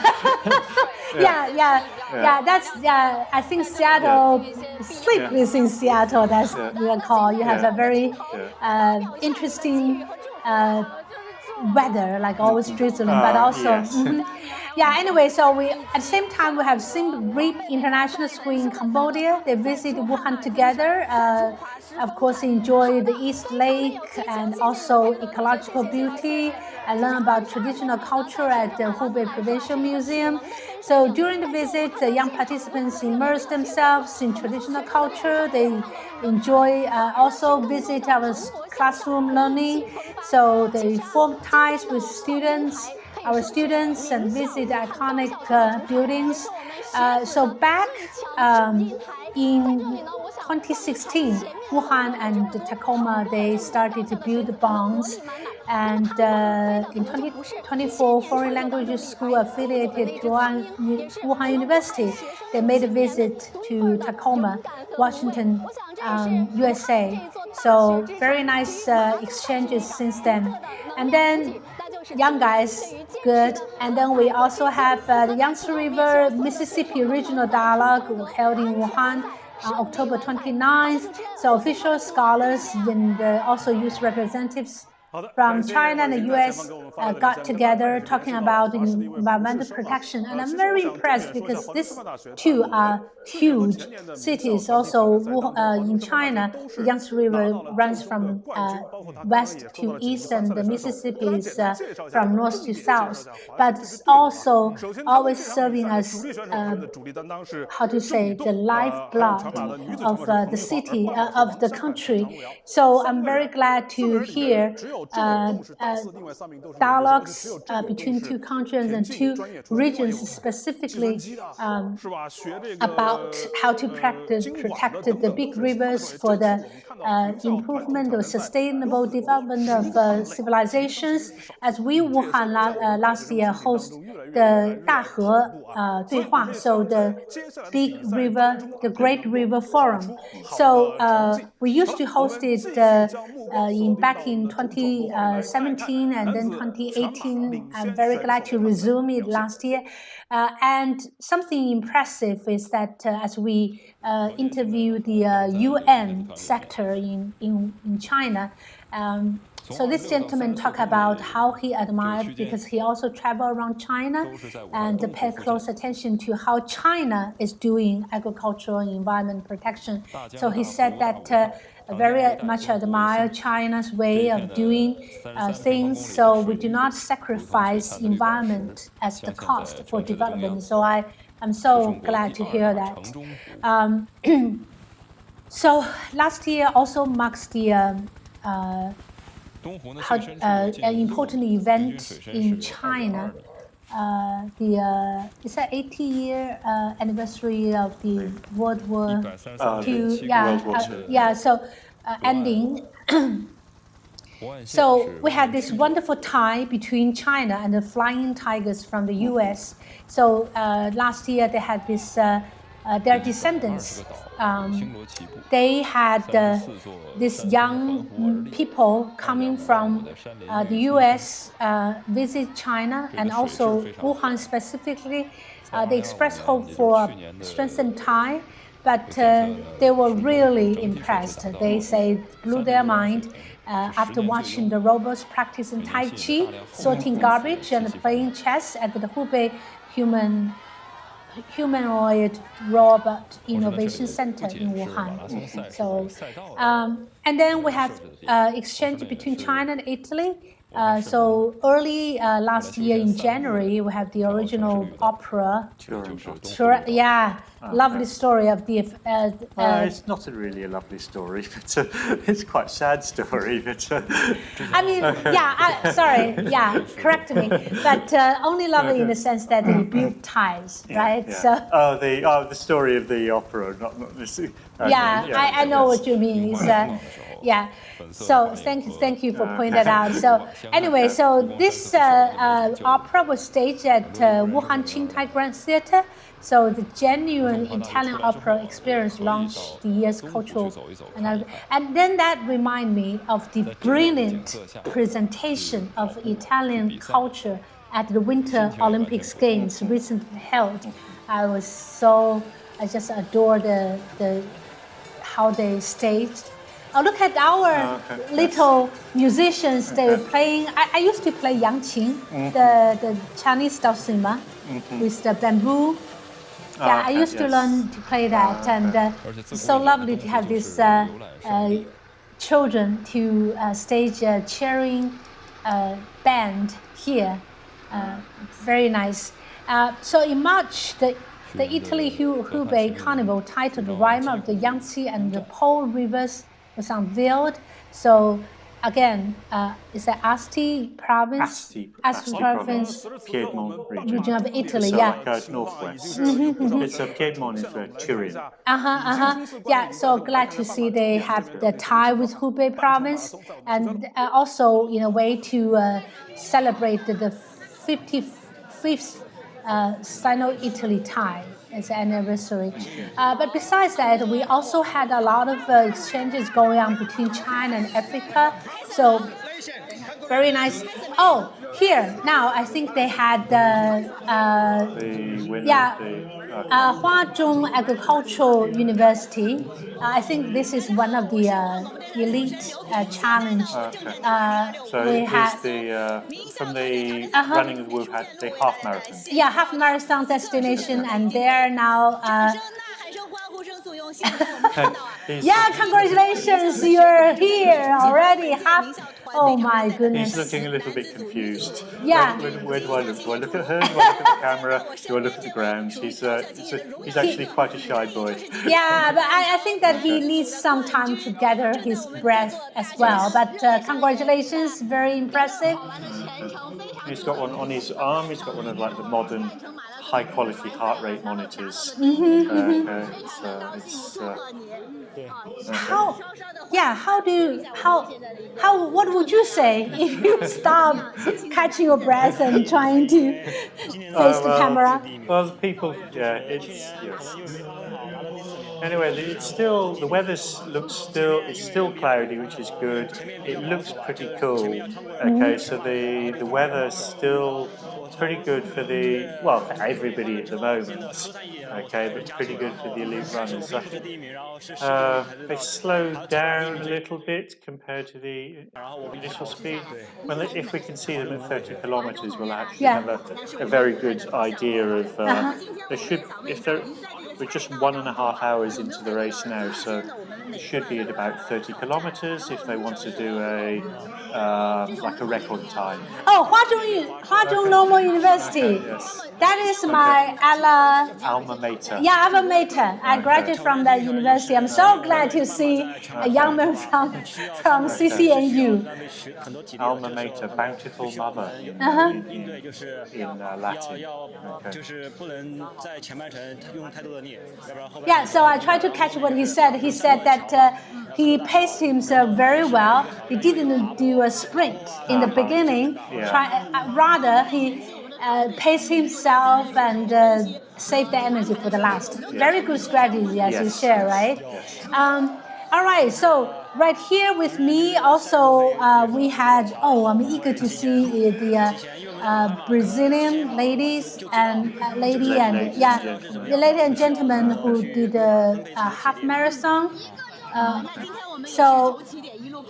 I think Seattle, Sleepless in Seattle, that's the call. You have a very interesting weather, like always drizzling, but also. Anyway, so we at the same time we have Siem Reap International School in Cambodia. They visit Wuhan together. Of course, enjoy the East Lake and also ecological beauty, and learn about traditional culture at the Hubei Provincial Museum. So during the visit, the young participants immerse themselves in traditional culture. They enjoy also visit our classroom learning. So they form ties with students our students and visit iconic buildings. So back in 2016, Wuhan and Tacoma, they started to build bonds. And in 2024, foreign languages school affiliated to Wuhan University, they made a visit to Tacoma, Washington, USA. So very nice exchanges since then. And then young guys, good. And then we also have the Yangtze River Mississippi Regional Dialogue held in Wuhan on October 29th. So official scholars and also youth representatives from China and the US got together talking about environmental protection. And I'm very impressed because these two are huge cities. Also in China, the Yangtze River runs from west to east and the Mississippi is from north to south. But it's also always serving as, how to say, the lifeblood of the city, of the country. So I'm very glad to hear dialogues between two countries and two regions, specifically about how to protect the big rivers for the improvement or sustainable development of civilizations. As we Wuhan last year host the 大河对话, so the big river, the Great River Forum. So we used to host it back in 2017 and then 2018. I'm very glad to resume it last year. And something impressive is that as we interview the UN sector in China, so this gentleman talked about how he admired, because he also traveled around China and paid close attention to how China is doing agricultural and environment protection. So he said that very much admire China's way of doing things. So we do not sacrifice environment as the cost for development. So I'm so glad to hear that. So last year also marks the an important event in China. It's an 80-year anniversary of the World War II. So ending. So we had this wonderful tie between China and the Flying Tigers from the US. So last year they had this, their descendants. They had these young people coming from the US visit China, and also Wuhan specifically. They expressed hope for strengthened tie, but they were really impressed. They say it blew their mind after watching the robots practicing Tai Chi, sorting garbage, and playing chess at the Hubei Humanoid Robot Innovation Center in Wuhan. So, and then we have exchange between China and Italy. So early last year in January, we have the original opera. Lovely story of the. It's not really a lovely story, but it's quite a sad story. But I mean, correct me. But only lovely in the sense that they build ties, right? Yeah. So. The story of the opera, not this. I know what you mean. So thank you for pointing that out. So anyway, so this opera was staged at Wuhan Qingtai Grand Theater. So the genuine Italian opera experience launched the year's cultural, and then that reminded me of the brilliant presentation of Italian culture at the Winter Olympics Games recently held. I just adore the how they staged. Look at our little musicians. They were playing. I used to play yangqin, the Chinese dulcimer, with the bamboo. I used to learn to play that, and it's so lovely to have these children to stage a cheering band here. Very nice. So in March, the Italy Hubei Carnival, titled "Rhyme of the Yangtze and the Po Rivers," was unveiled. So again, is that Asti province? Asti province, Piedmont region of Italy, so yeah. like northwest. It's a Piedmont is Turin. Yeah, so glad to see they have the tie with Hubei province, and also in a way to celebrate the 55th Sino-Italy tie as an anniversary. But besides that, we also had a lot of exchanges going on between China and Africa. So very nice. Oh, here now I think they had the Huazhong Agricultural University. I think this is one of the elite challenge. So we had from the running of Wuhan, the half marathon. Yeah, half marathon destination, and they are now. Yeah, congratulations! You're here already. Oh my goodness! He's looking a little bit confused. Yeah. Where do I look? Do I look at her? Do I look at the camera? Do I look at the ground? He's actually quite a shy boy. Yeah, but I think that he needs some time to gather his breath as well. But congratulations, very impressive. He's got one on his arm. He's got one of like the modern high-quality heart rate monitors. What would you say if you stop catching your breath and trying to face the camera? Well, the people, yes. Anyway, the weather it's still cloudy, which is good. It looks pretty cool. Okay, so the weather's still pretty good for for everybody at the moment. Okay, but pretty good for the elite runners. They slowed down a little bit compared to the initial speed. Well, if we can see them at 30 kilometers, we'll actually have a very good idea of. We're just 1.5 hours into the race now, so it should be at about 30 kilometers if they want to do a record time. Oh, Huazhong Normal University. Yes. That is my alma mater. Yeah, alma mater. I graduated from that university. I'm so glad to see a young man from CCNU. Alma mater, bountiful mother in Latin. Yeah, so I tried to catch what he said. He said that he paced himself very well. He didn't do a sprint in the beginning. Rather, he paced himself and saved the energy for the last. Very good strategy, as you share, right? Yes. All right, so right here with me also we had, I'm eager to see the Brazilian ladies and lady and gentlemen who did a half marathon. So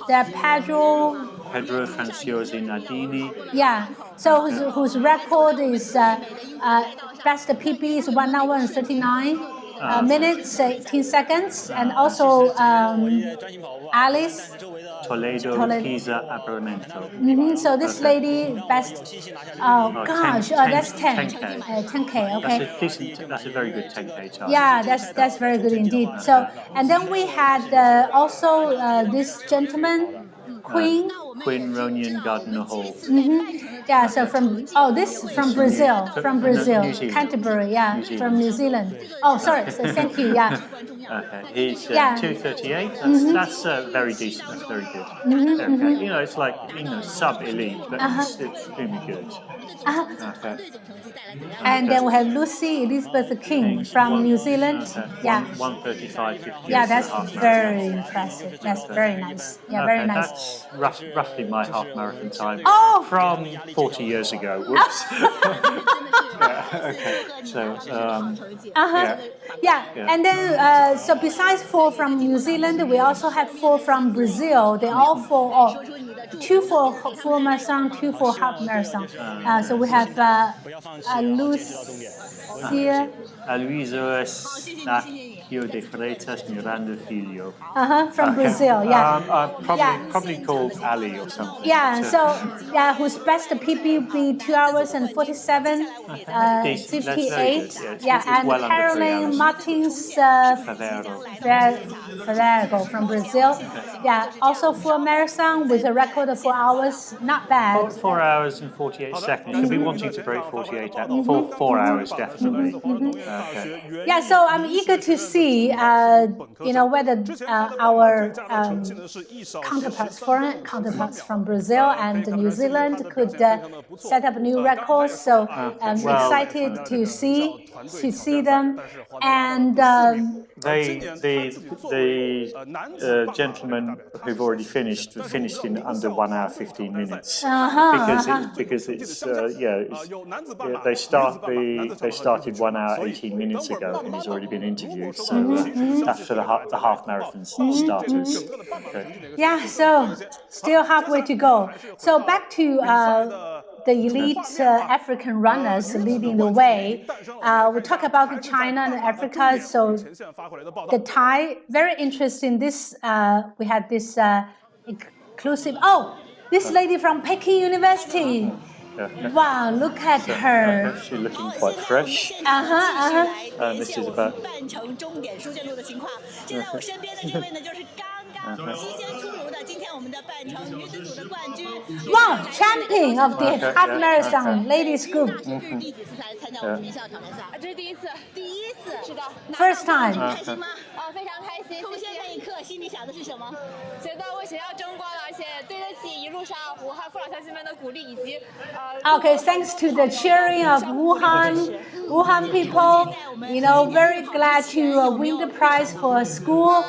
they're Pedro Franciosi Nardini. Yeah, so whose record is best PB is 1 hour and 39 minutes 18 seconds, and also Alice Toledo Pisa Abramento. So this lady best. That's 10K. 10K. Okay. That's a very good 10K chart. Yeah, that's very good indeed. So, and then we had also this gentleman, Queen Ronian Gardner Hall. Yeah, so from Brazil, Canterbury, from New Zealand. Oh, sorry, so thank you, Okay, he's 2:38. That's very decent. That's very good. Okay. It's like sub-elite, but it's extremely good. Okay. And then we have Lucy Elizabeth King from New Zealand. 1:35.50. Yeah, that's very impressive. That's very nice. Yeah, very nice. That's roughly my half marathon time from 40 years ago. Whoops. Okay. So. And then so besides 4 from New Zealand, we also had 4 from Brazil. They all 2 for full marathon, 2 for half marathon. So we have Luisa Rio de Freitas Miranda Filho. From Brazil, yeah. Probably called Ali or something. Yeah, whose best PB would be 2 hours and 47, 58. Yeah, and well Caroline Martins Ferrero from Brazil. Yeah, also for a marathon with a record of 4 hours, not bad. 4 hours and 48 seconds. She'll be wanting to break 48 out. 4 hours, definitely. Okay. Yeah, so I'm eager to see, whether our counterparts, foreign counterparts from Brazil and New Zealand could set up new records. So I'm excited to see them. And the gentlemen who've already finished in under 1 hour 15 minutes because they started 1 hour 18 minutes ago and he's already been interviewed. So that's for the half marathon starters. Okay. Yeah, so still halfway to go. So back to the elite African runners leading the way. We talk about China and Africa. So the Thai, very interesting. This we had this inclusive. Oh, this lady from Peking University. Wow, look at her. She's looking quite fresh. And this is about. Wow, champion of the half marathon ladies group. First time. Okay, thanks to the cheering of Wuhan people, very glad to win the prize for school.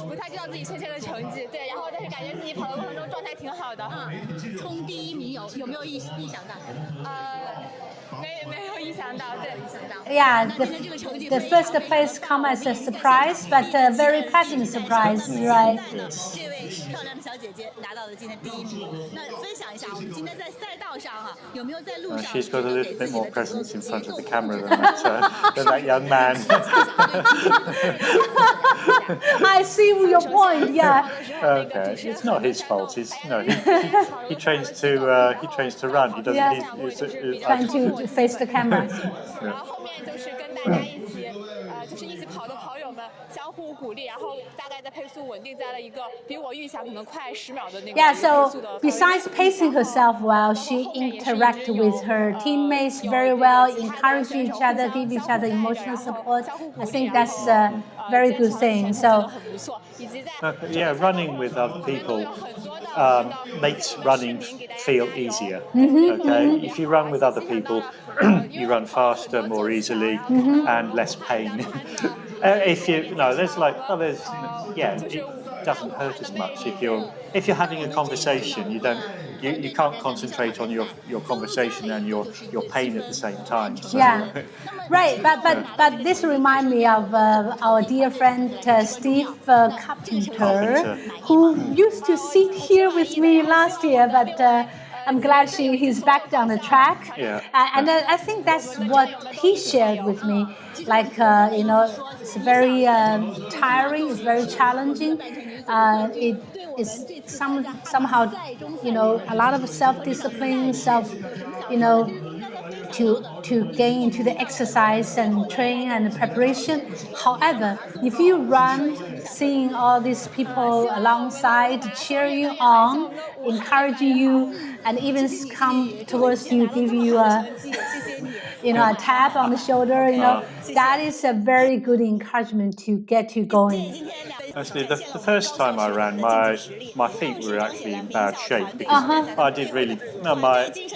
不太知道自己确切的成绩，对，然后但是感觉自己跑的过程中状态挺好的。冲第一名有没有意想到？没有意想到，对，意想到。Yeah, the first place come as a surprise, but a very pleasant surprise, right? 这位漂亮的小姐姐拿到了今天第一名。那分享一下，我们今天在赛道上哈，有没有在路上？She's got a little bit more presence in front of the camera than that young man. I see your point. Yeah. Okay, it's not his fault. He trains to run. He doesn't. He's trying to face the camera. Yeah, so besides pacing herself well, she interacts with her teammates very well, encourage each other, give each other emotional support. I think that's a very good thing. So, running with other people makes running feel easier. Okay, if you run with other people, you run faster, more easily, and less pain. It doesn't hurt as much if you're having a conversation. You can't concentrate on your conversation and your pain at the same time. So. Yeah, right. But this reminds me of our dear friend Steve Carpenter, who used to sit here with me last year, but. I'm glad he's back on the track. Yeah. And I think that's what he shared with me. Like, it's very tiring, it's very challenging. It is somehow, a lot of self-discipline, to gain into the exercise and training and preparation. However, if you run, seeing all these people alongside, cheering you on, encouraging you, and even come towards you, give you a tap on the shoulder, that is a very good encouragement to get you going. Actually, the first time I ran, my feet were actually in bad shape because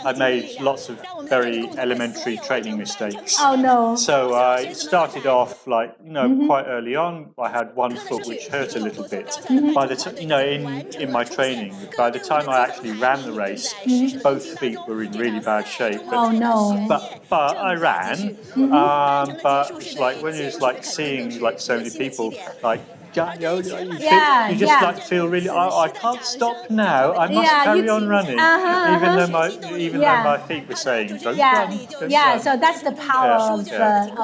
I made lots of very elementary training mistakes. Oh no! So I started off quite early on. I had one foot which hurt a little bit. By the time in my training, by the time I actually ran the race, both feet were in really bad shape. Oh no! But I ran. But it's like when it's like seeing so many people you just like feel really. I can't stop now. I must carry on running, even though my feet were saying, "Don't run." Yeah. So that's the power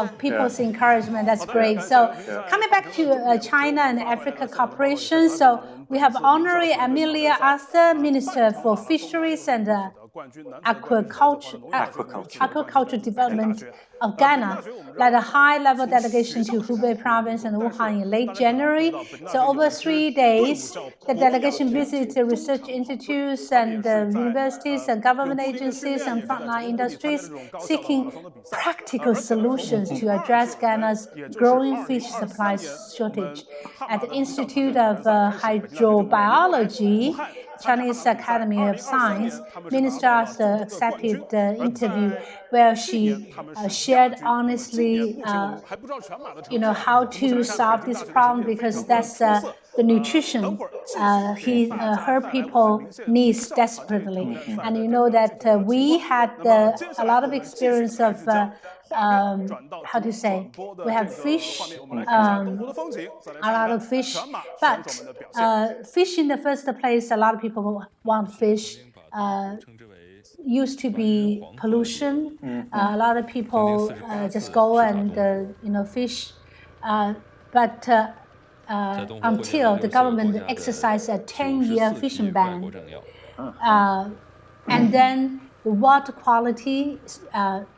of people's encouragement. That's great. So coming back to China and Africa cooperation, so we have Honorary Amelia Arthur, Minister for Fisheries and Aquaculture Development of Ghana, led a high-level delegation to Hubei province and Wuhan in late January. So over 3 days, the delegation visited research institutes and universities and government agencies and frontline industries, seeking practical solutions to address Ghana's growing fish supply shortage. At the Institute of Hydrobiology, Chinese Academy of Science, Minister Arthur accepted the interview where she shared honestly, how to solve this problem, because that's the nutrition her people needs desperately. And you know that we had a lot of experience of how to say, we have fish, a lot of fish, but fish in the first place, a lot of people want fish. Used to be pollution. A lot of people just go and fish, but until the government exercised a 10-year fishing ban, and then the water quality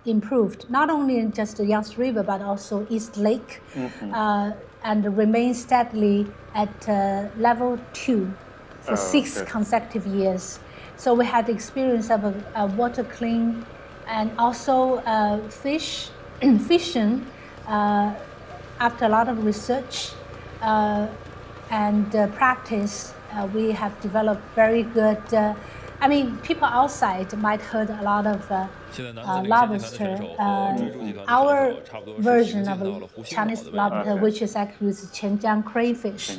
improved, not only in just the Yangtze River but also East Lake, and remained steadily at level 2 for 6 consecutive years. So we had the experience of a water clean, and also fishing. After a lot of research and practice, we have developed very good. People outside might heard a lot of lobster. Our version of Chinese lobster, which is actually Qianjiang crayfish.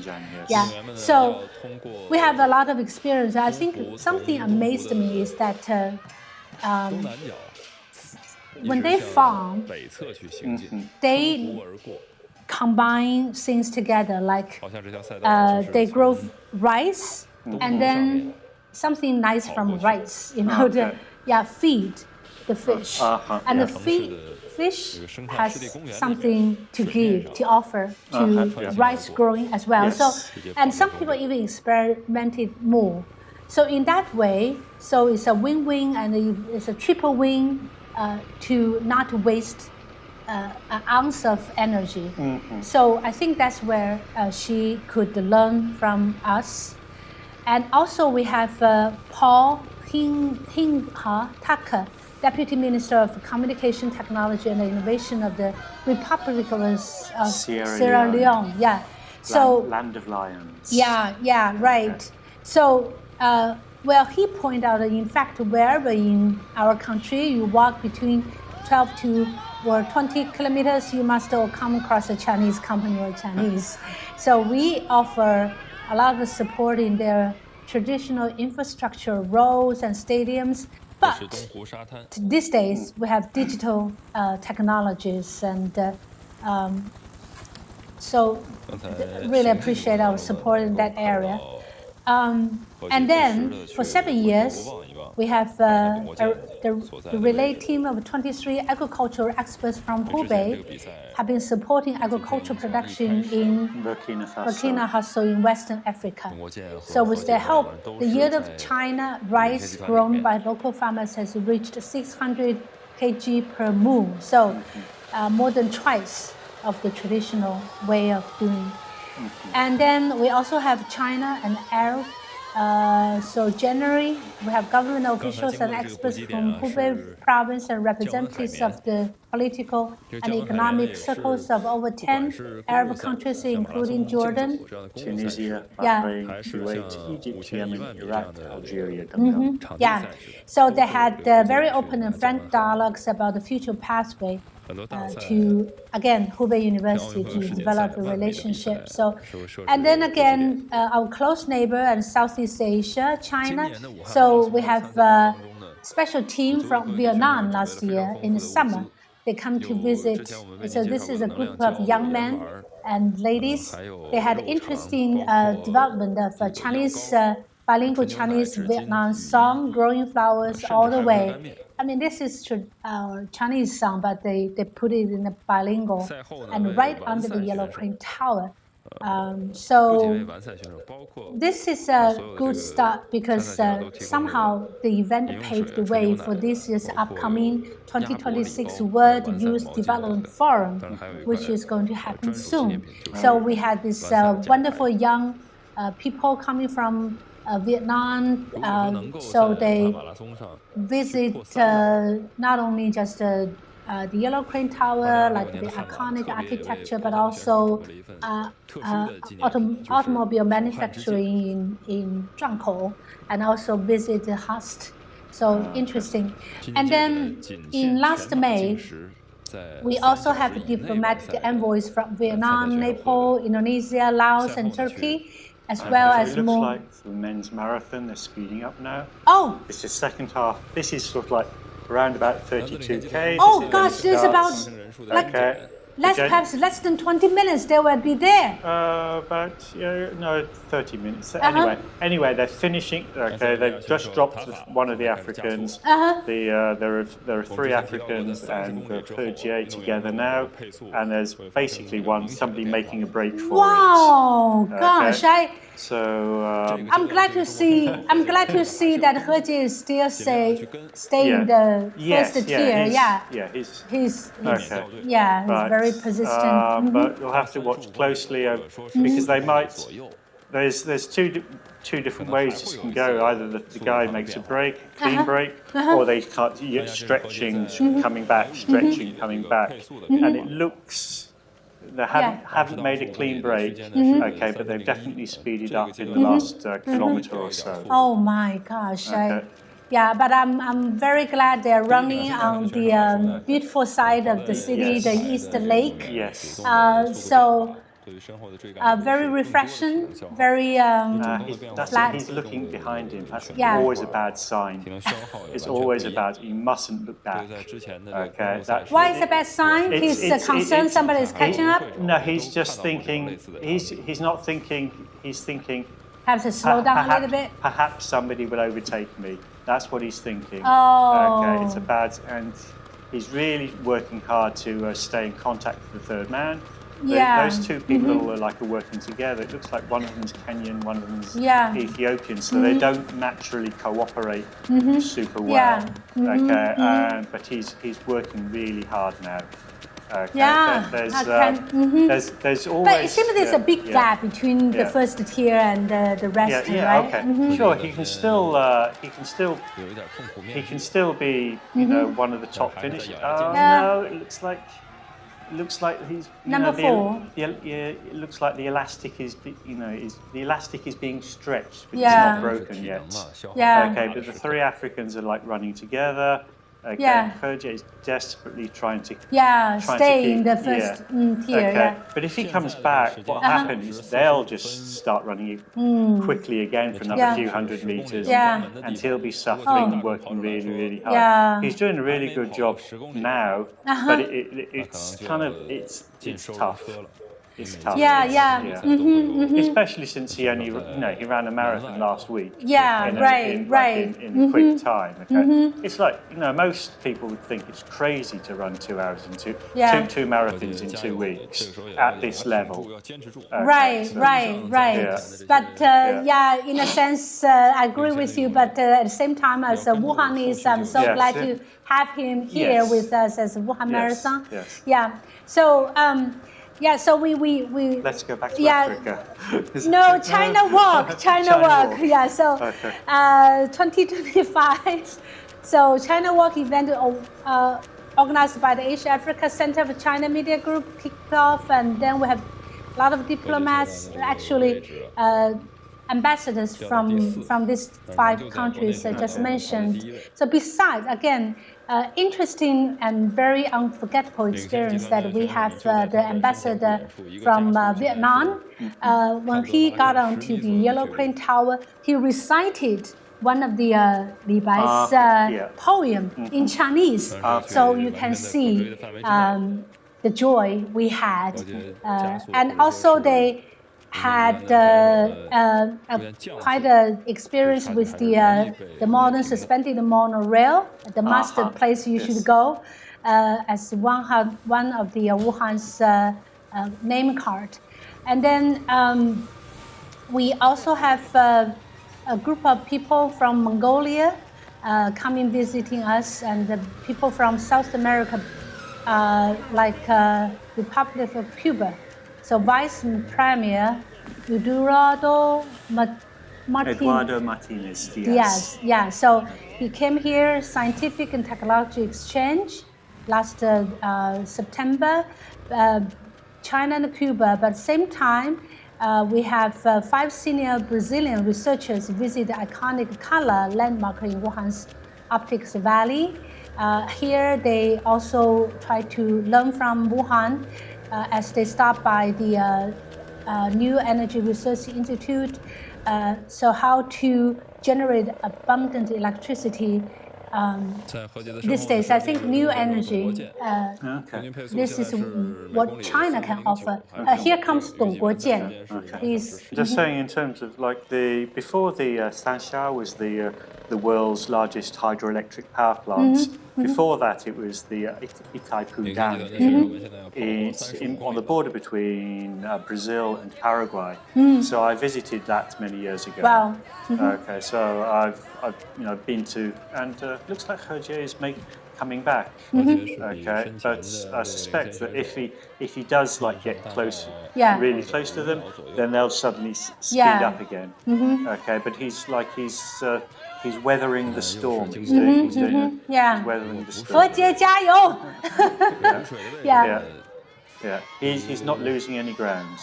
Yeah. So we have a lot of experience. I think something amazed me is that when they farm, they combine things together. Like they grow rice and then something nice from rice, feed the fish. And the fish has something to give, to offer to rice growing as well. So, and some people even experimented more. So in that way, so it's a win-win, and it's a triple win to not waste an ounce of energy. So I think that's where she could learn from us. And also we have Paul Hing-ha Tucker, Deputy Minister of Communication Technology and Innovation of the Republic of Sierra Leone. Yeah. So Land of Lions. Yeah, right. So he pointed out that in fact, wherever in our country you walk between 12 to 20 kilometers, you must come across a Chinese company or Chinese. So we offer a lot of support in their traditional infrastructure, roads and stadiums. But these days, we have digital technologies, and so really appreciate our support in that area. And then for 7 years, we have the relay team of 23 agricultural experts from Hubei have been supporting agricultural production in Burkina Faso in Western Africa. So with their help, the yield of China rice grown by local farmers has reached 600 kg per moon. So more than twice of the traditional way of doing. And then we also have China and Arab. So January, we have government officials and experts from Hubei province and representatives of the political and economic circles of over 10 Arab countries, including Jordan, Tunisia, Bahrain, Kuwait, Egypt, Yemen, Iraq, Algeria. So they had very open and frank dialogues about the future pathway to, again, Hubei University to develop a relationship. So, and then again, our close neighbor and Southeast Asia, China. So we have a special team from Vietnam last year in the summer. They come to visit. So this is a group of young men and ladies. They had interesting development of Chinese bilingual Chinese Vietnam song, "Growing Flowers All the Way." I mean, this is Chinese song, but they put it in a bilingual and right under the Yellow Crane Tower. So this is a good start because somehow the event paved the way for this year's upcoming 2026 World Youth Development Forum, which is going to happen soon. So we had this wonderful young people coming from Vietnam. So they visit not only just the Yellow Crane Tower, like the iconic architecture, but also automobile manufacturing in Zhangkou, and also visit the Hust. So interesting. And then in last May, we also have diplomatic envoys from Vietnam, Nepal, Indonesia, Laos, and Turkey, as well as more. It more. looks like the men's marathon, they're speeding up now. Oh! It's the second half. This is sort of like around about 32K. Oh gosh, there's about like perhaps less than 20 minutes they will be there. About 30 minutes. Anyway, they're finishing. Okay, they've just dropped one of the Africans. There are 3 Africans and the Pergier together now, and there's basically somebody making a break for it. Wow, gosh, I'm glad to see. I'm glad to see that He Jie is still stay in the first tier. He's very persistent. But you'll have to watch closely because they might. There's two different ways this can go. Either the guy makes a clean break, or they can't stretching, coming back, stretching, coming back, and it looks. They haven't made a clean break, okay, but they've definitely speeded up in the last kilometre or so. Oh my gosh! But I'm very glad they're running on the beautiful side of the city, the East Lake. Yes. Very refreshing, very flat. He's looking behind him. That's always a bad sign. It's always you mustn't look back. Okay. Why is it a bad sign? He's concerned somebody is catching up? No, he's just thinking. He's not thinking. He's thinking. Have to slow down a little bit. Perhaps somebody will overtake me. That's what he's thinking. Oh. Okay. It's a bad, and he's really working hard to stay in contact with the third man. Those two people are working together. It looks like one of them's Kenyan, one of them's Ethiopian, so they don't naturally cooperate super well. Okay, but he's working really hard now. Okay. There's always. But it seems there's a big gap between the first tier and the rest, right? Okay. Sure, he can still be one of the top finishers. No, it looks like he's number 4. It looks like the elastic is being stretched, but it's not broken yet. Okay, but the 3 Africans are running together. Okay, He Jie is desperately trying to stay in the first tier. Okay, but if he comes back, what happens is they'll just start running quickly again for another few hundred meters, and he'll be suffering and working really, really hard. He's doing a really good job now, but it's tough. It's tough. Especially since he only, he ran a marathon last week. In a quick time. Okay, it's like most people would think it's crazy to run 2 hours in two marathons in 2 weeks at this level. Right. But in a sense, I agree with you. But at the same time, as Wuhanese, I'm so glad to have him here with us as a Wuhan Marathon. So we let's go back to Africa. No, China Walk. Yeah, so 2025. So China Walk event organized by the Asia Africa Center for China Media Group kicked off, and then we have a lot of diplomats, actually ambassadors from these 5 countries I just mentioned. So besides, again, interesting and very unforgettable experience that we have the ambassador from Vietnam. When he got onto the Yellow Crane Tower, he recited one of the Li Bai's poem in Chinese. So you can see the joy we had, and also they had quite an experience with the modern suspended monorail, the master place you should go, as one of the Wuhan's name card. And then we also have a group of people from Mongolia coming visiting us, and the people from South America, like Republic of Cuba. So Vice Premier Eduardo Martinez Diaz. Yeah. So he came here, scientific and technology exchange, last September, China and Cuba. But at the same time, we have 5 senior Brazilian researchers visit the iconic color landmark in Wuhan's Optics Valley. Here they also try to learn from Wuhan as they stop by the New Energy Research Institute. So how to generate abundant electricity these days. I think new energy, this is what China can offer. Here comes Dong Guojian. Please. Just saying in terms of like before the Sanxia was the world's largest hydroelectric power plant. Before that, it was the Itaipu Dam. It's on the border between Brazil and Paraguay. So I visited that many years ago. Wow. Okay, so I've been to, and looks like Hergé is coming back. Okay, but I suspect that if he does like get close, really close to them, then they'll suddenly speed up again. Okay, but he's weathering the storm. He's weathering the storm. 何姐加油! Yeah. He's not losing any ground.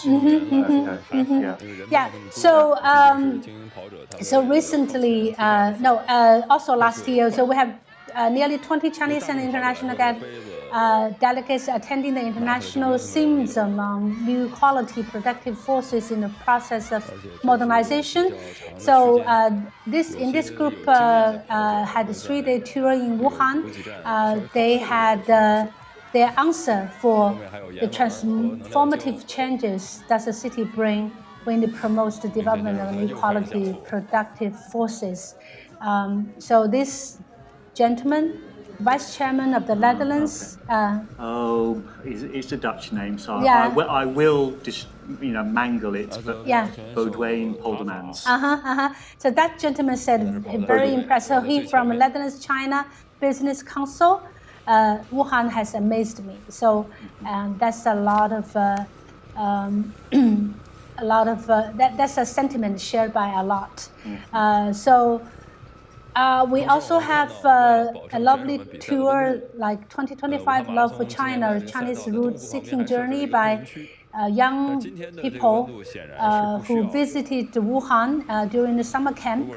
So recently, also last year, so we have nearly 20 Chinese and international delegates attending the international symposium on new quality productive forces in the process of modernization. So in this group had a 3-day tour in Wuhan. They had their answer for the transformative changes that the city brings when it promotes the development of new quality productive forces. So this gentleman, Vice Chairman of the Netherlands. It's a Dutch name, so I will just mangle it. But Baudouin Poldermans. So that gentleman said very impressed. So he from the Netherlands China Business Council. Wuhan has amazed me. So that's a lot of that's a sentiment shared by a lot. We also have a lovely tour, like 2025 Love for China, Chinese Root Seeking Journey by young people who visited Wuhan during the summer camp.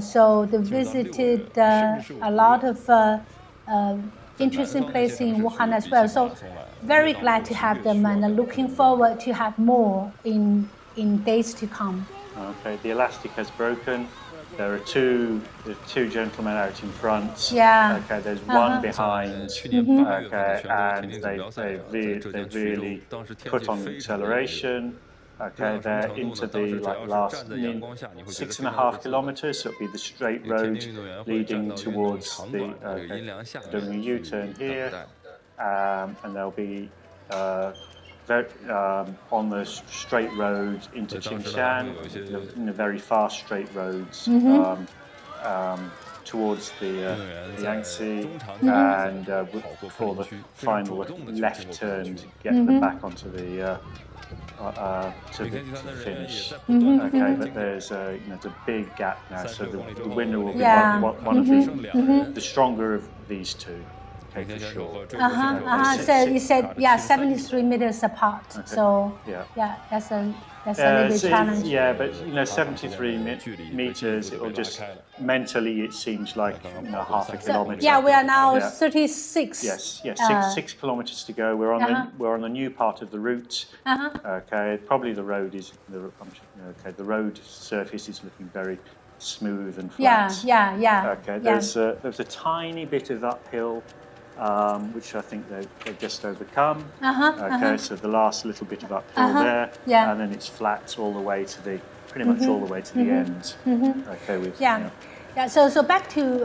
So they visited a lot of interesting places in Wuhan as well. So very glad to have them and looking forward to have more in days to come. Okay, the elastic has broken. There are two gentlemen out in front. Okay, there's one behind. Okay, and they've really put on the acceleration. Okay, they're into the last 6.5 kilometers. So it'll be the straight road leading towards the doing a U-turn here, and they'll be on the straight road into Qingshan, in a very fast straight roads towards the Yangtze, and before the final left turn to get them back onto the to the finish. Okay, but there's a big gap now, so the winner will be one of the stronger of these two. Okay, for sure. So you said 73 meters apart. So that's a little bit challenge. Yeah, but 73 meters. It will just mentally it seems like half a kilometer. Yeah, we are now 36. Yes, 6 kilometers to go. We're on the new part of the route. Okay, probably the road is the road surface is looking very smooth and flat. Yeah. Okay, there's a tiny bit of uphill which I think they've just overcome. So the last little bit of uphill there, and then it's flat all the way to the pretty much all the way to the end. So back to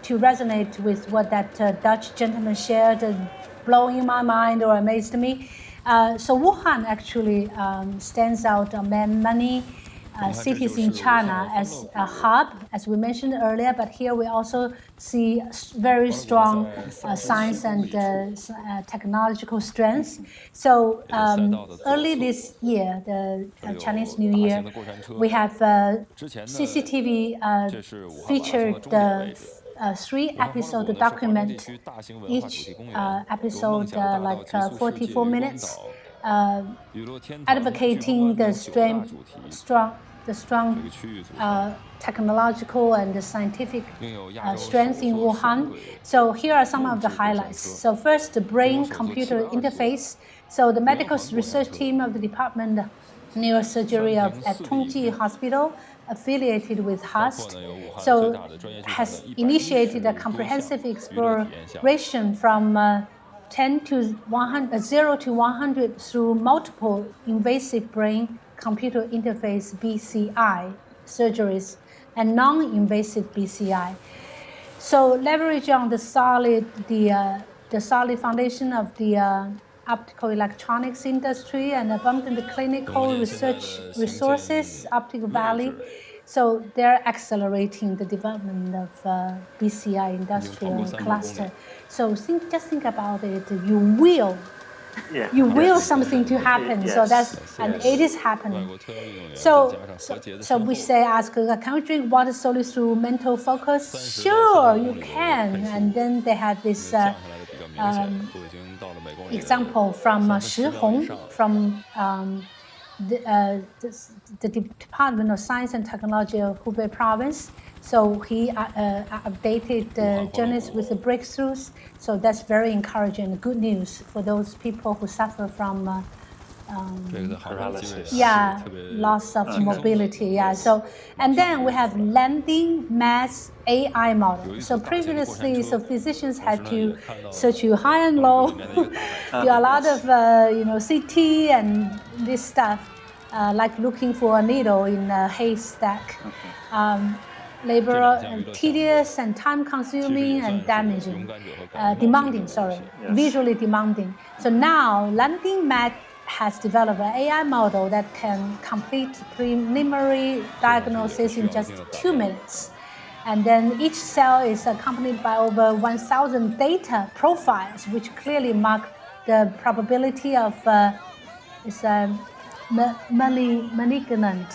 resonate with what that Dutch gentleman shared, blowing my mind or amazed me. So Wuhan actually stands out among many cities in China as a hub, as we mentioned earlier, but here we also see very strong science and technological strengths. So early this year, the Chinese New Year, we have CCTV featured the 3-episode document, each episode like 44 minutes, advocating the strong technological and the scientific strength in Wuhan. So here are some of the highlights. So first, the brain-computer interface. So the medical research team of the Department of Neurosurgery at Tongji Hospital, affiliated with HUST, so has initiated a comprehensive exploration from 0 to 100 through multiple invasive brain-computer interface BCI surgeries and non-invasive BCI. So leverage on the solid foundation of the optical electronics industry and abundant clinical research resources, Optical Valley. So they're accelerating the development of BCI industrial cluster. So just think about it. You will something to happen. So and it is happening. So we ask, can we drink water solely through mental focus? Sure, you can. And then they had this example from Shi Hong from the Department of Science and Technology of Hubei Province. So he updated the journalists with the breakthroughs. So that's very encouraging and good news for those people who suffer from paralysis. Loss of mobility. So, and then we have landing mass AI model. So previously, physicians had to search you high and low, do a lot of CT and this stuff, like looking for a needle in a haystack. Labor tedious and time-consuming and visually demanding. So now landing mat has developed an AI model that can complete preliminary diagnosis in just 2 minutes. And then each cell is accompanied by over 1,000 data profiles, which clearly mark the probability of malignant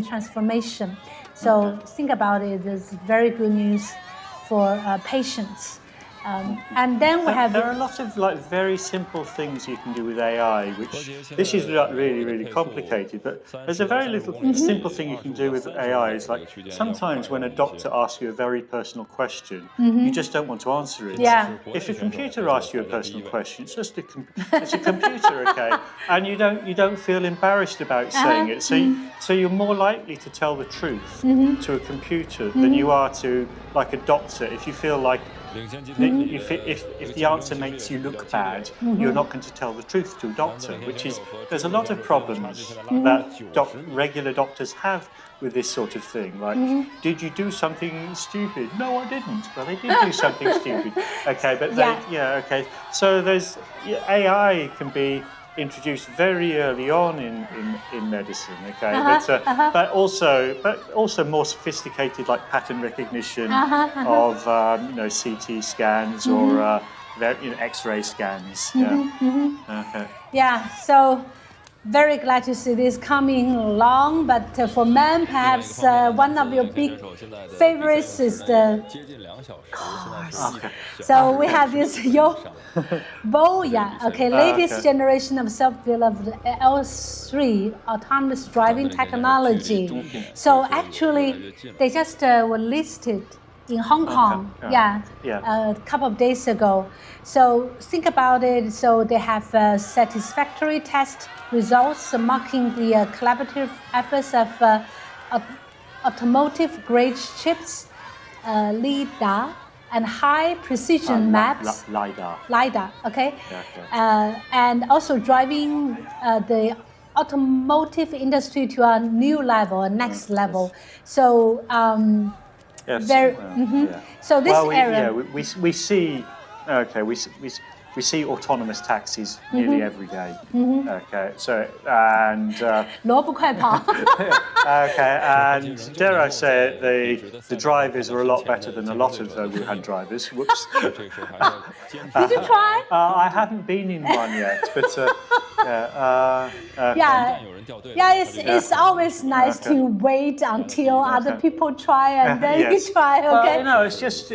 transformation. So think about it, it's very good news for patients. And then we have... There are a lot of very simple things you can do with AI, which this is really, really complicated, but there's a very little simple thing you can do with AI. It's like sometimes when a doctor asks you a very personal question, you just don't want to answer it. If a computer asks you a personal question, it's just it's a computer, okay? And you don't feel embarrassed about saying it. So you're more likely to tell the truth to a computer than you are to like a doctor. If you feel like if the answer makes you look bad, you're not going to tell the truth to a doctor, there's a lot of problems that regular doctors have with this sort of thing. Like, did you do something stupid? No, I didn't. Well, they did do something stupid. Okay, but okay. So AI can be introduced very early on in medicine, okay, but also more sophisticated, like pattern recognition of CT scans or X-ray scans. So very glad to see this coming along, but for men, perhaps one of your big favorites is the cars. So we have this latest generation of self-developed L3 autonomous driving technology. So actually, they just were listed in Hong Kong, a couple of days ago. So think about it. So they have satisfactory test results marking the collaborative efforts of automotive-grade chips, LiDAR, and high precision maps. LiDAR, okay? Yeah, okay. And also driving the automotive industry to a new level, a next level. So, yes, yeah. So this area... we see, okay, we see autonomous taxis nearly every day. Okay, so, and...萝卜快跑. okay, and dare I say it, the drivers are a lot better than a lot of Wuhan drivers. Whoops. Did you try? I haven't been in one yet, but it's always nice to wait until other people try and then you try. Okay. No, it's just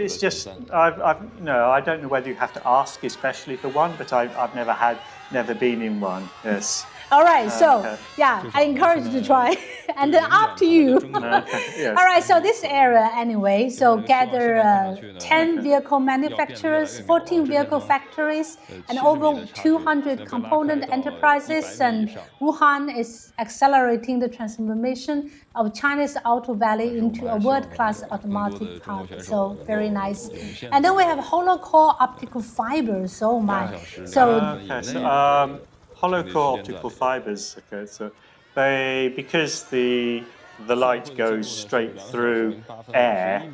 I don't know whether you have to ask especially for one, but I've never been in one. Yes. All right, so I encourage you to try, and then up to you. Yes. All right, so this area anyway, so gather 10 vehicle manufacturers, 14 vehicle factories, and over 200 component enterprises, and Wuhan is accelerating the transformation of China's Auto Valley into a world-class automotive park. So very nice. And then we have hollow core optical fibers. Oh my! So. Hollow core optical fibers. Okay, so because the light goes straight through air,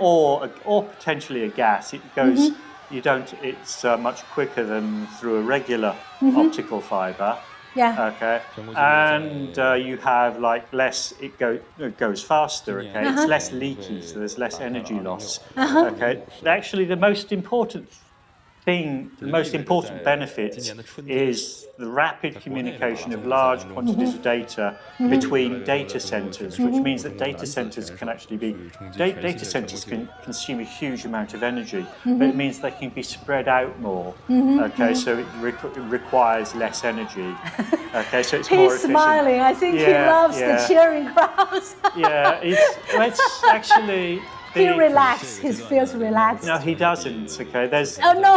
or potentially a gas. It goes. It's much quicker than through a regular optical fiber. Yeah. Okay. And you have like less. It goes faster. Okay. It's less leaky, so there's less energy loss. Okay. Actually, the most important benefit is the rapid communication of large quantities of data between data centers, which means that data centers can actually data centers can consume a huge amount of energy, but it means they can be spread out more. Okay, so it requires less energy. Okay, so it's more efficient. He's smiling. I think he loves the cheering crowds. It's actually. He relaxed. He feels relaxed. No, he doesn't. Okay, there's. Oh no!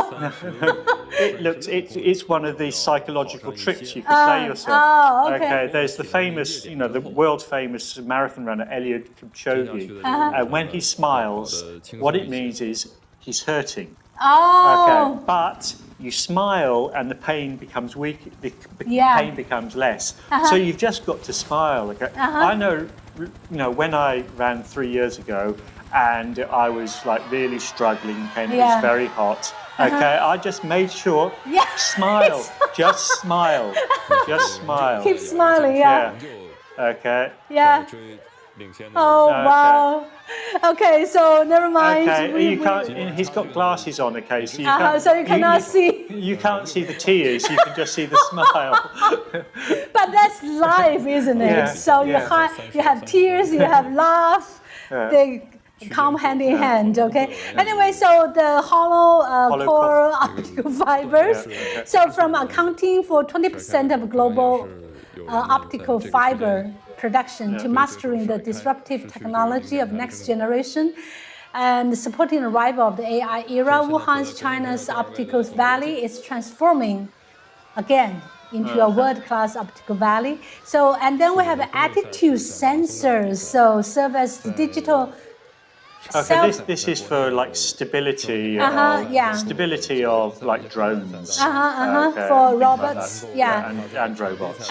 It's one of these psychological tricks you can play yourself. Oh, okay. There's the famous, the world famous marathon runner Eliud Kipchoge. And when he smiles, what it means is he's hurting. Oh. Okay, but you smile and the pain becomes weak. The pain becomes less. So you've just got to smile. Okay. I know. When I ran 3 years ago. And I was like really struggling, and it was very hot. Okay, I just made sure, smile, just smile, just smile. Keep smiling, Okay. Yeah. Oh wow. Okay, so never mind. Okay, he's got glasses on. Okay, so you cannot see. You can't see the tears. You can just see the smile. But that's life, isn't it? Yeah, so you have tears, you have laugh. They come hand in hand, okay? Anyway, so the hollow core optical fibers. So from accounting for 20% of global optical fiber production to mastering the disruptive technology of next generation and supporting the arrival of the AI era, Wuhan's China's optical valley is transforming again into a world-class optical valley. So, and then we have attitude sensors, so serve as the digital. Okay, this is for like stability. Stability of like drones. For robots, and robots.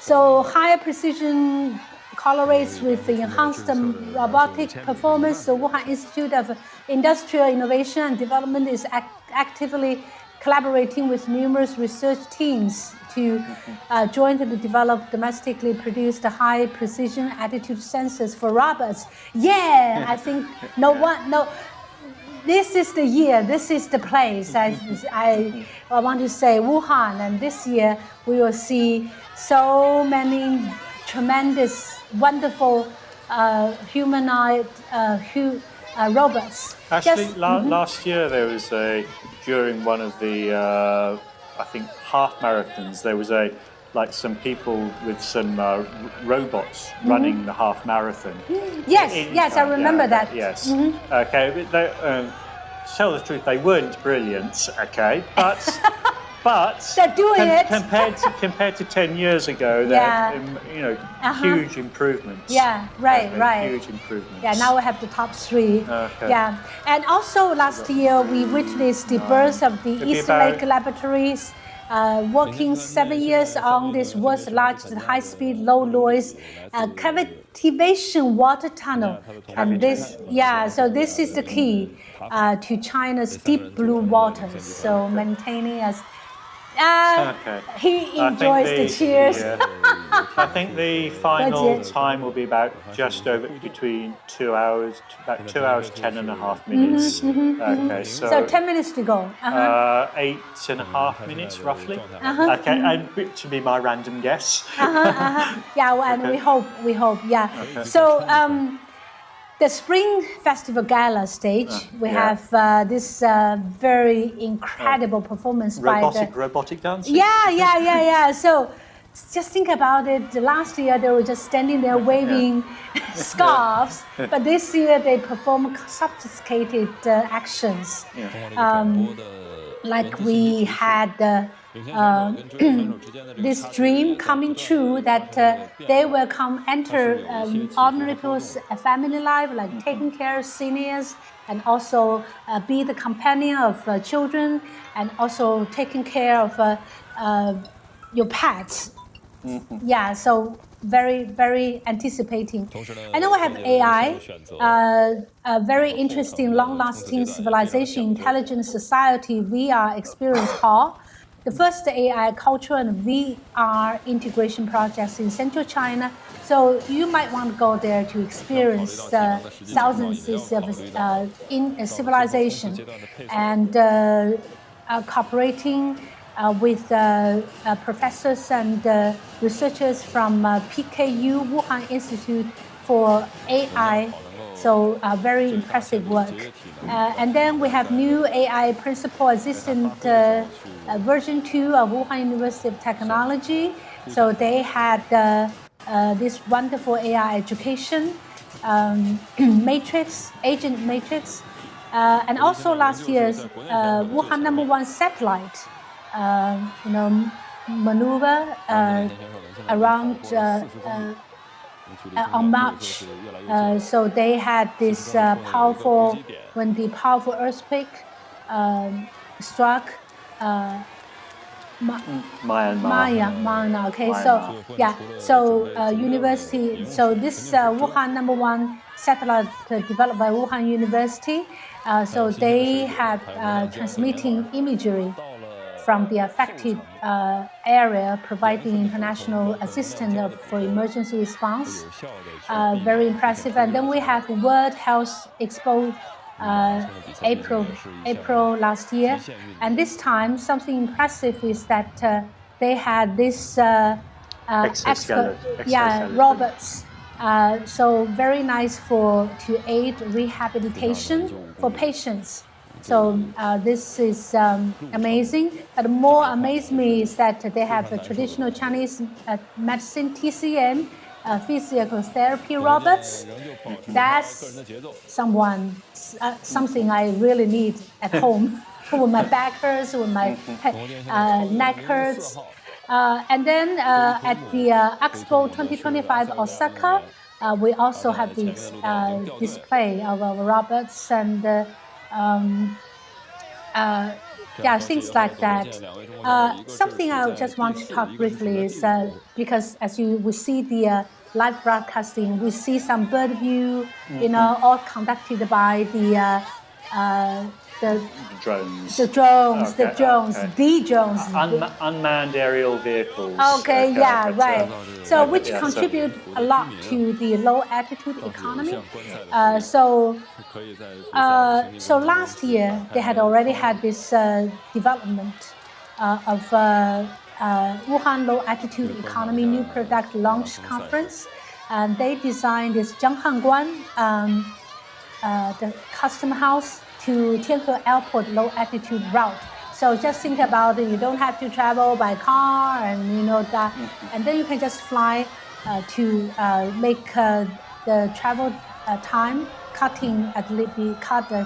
So higher precision correlates with the enhanced robotic performance. So Wuhan Institute of Industrial Innovation and Development is actively collaborating with numerous research teams to jointly develop domestically produced high-precision attitude sensors for robots. Yeah, I think this is the year, this is the place. I want to say Wuhan, and this year we will see so many tremendous, wonderful humanoid robots. Actually, last year there was during one of the I think half marathons, there was some people with some robots running the half marathon. Yes, I remember that. Yes. Okay, but tell the truth, they weren't brilliant. Okay, but But they're doing it. Compared to 10 years ago, huge improvements. Yeah, right. Huge improvements. Yeah, now we have the top 3. Okay. Yeah, and also last year we witnessed the birth of the East Lake Laboratories, working 7 years on this world's largest high-speed, low-noise cavitation water tunnel. And this, so this is the key to China's deep blue waters. So maintaining as he enjoys the cheers. I think the final time will be about just over between 2 hours, about 2 hours 10.5 minutes. Okay, so 10 minutes to go. 8.5 minutes roughly. Okay, and to be my random guess. Yeah, and we hope. Yeah. Okay. So the Spring Festival Gala stage, we have this very incredible performance by the robotic dancing. Yeah. So just think about it. Last year they were just standing there waving scarves, but this year they perform sophisticated actions. Like we had this dream coming true that they will enter ordinary people's family life, like taking care of seniors, and also be the companion of children, and also taking care of your pets. Yeah, so very, very anticipating. And then we have AI, a very interesting, long-lasting civilization, intelligent society VR experience hall. The first AI cultural and VR integration projects in central China. So you might want to go there to experience thousands of in civilization, and cooperating with professors and researchers from PKU Wuhan Institute for AI. So very impressive work. And then we have new AI principal assistant version 2 of Wuhan University of Technology. So they had this wonderful AI education matrix, agent matrix. And also last year's Wuhan #1 satellite, maneuver around on March. So they had this powerful, when the powerful earthquake struck Myanmar. Okay, so university. So this Wuhan #1 satellite developed by Wuhan University. So they have transmitting imagery from the affected area, providing international assistance for emergency response. Very impressive. And then we have World Health Expo April last year. And this time, something impressive is that they had this robots. So very nice to aid rehabilitation for patients. So this is amazing. But more amazed me is that they have a traditional Chinese medicine TCM, physical therapy robots. That's something I really need at home. When my back hurts, when my neck hurts. And then at the Expo 2025 Osaka, we also have this display of our robots and things like that. Something I just want to talk briefly is because as we see the live broadcasting, we see some bird view, all conducted by the drones. The drones. Unmanned aerial vehicles. Okay, right. So which contribute a lot to the low altitude economy. So last year they had already had this development of Wuhan Low Altitude Economy New Product Launch Conference, and they designed this Zhanghanguan, the custom house to Tianhe Airport low altitude route. So just think about it, you don't have to travel by car and that, and then you can just fly to make the travel time cutting at least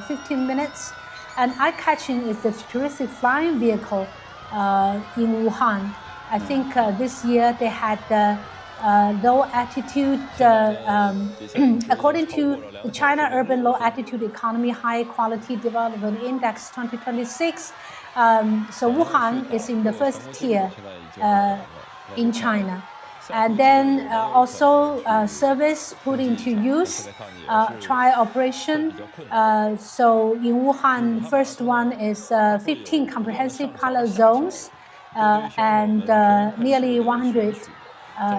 15 minutes. And eye-catching is the futuristic flying vehicle in Wuhan. I think this year they had low altitude, according to the China Urban Low Altitude Economy High Quality Development Index 2026. So Wuhan is in the first tier in China. And then also service put into use, trial operation. So in Wuhan, first one is 15 comprehensive pilot zones and nearly 100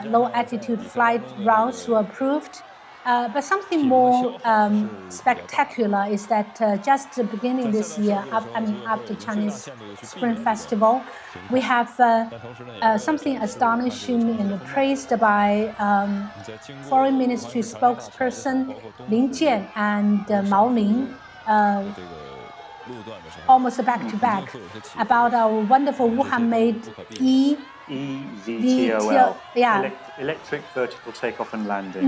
low altitude flight routes were approved. But something more spectacular is that just the beginning this year, after Chinese Spring Festival, we have something astonishing and praised by Foreign Ministry spokesperson Lin Jian and Mao Ning, almost back to back, about our wonderful Wuhan-made EVTOL, electric vertical takeoff and landing.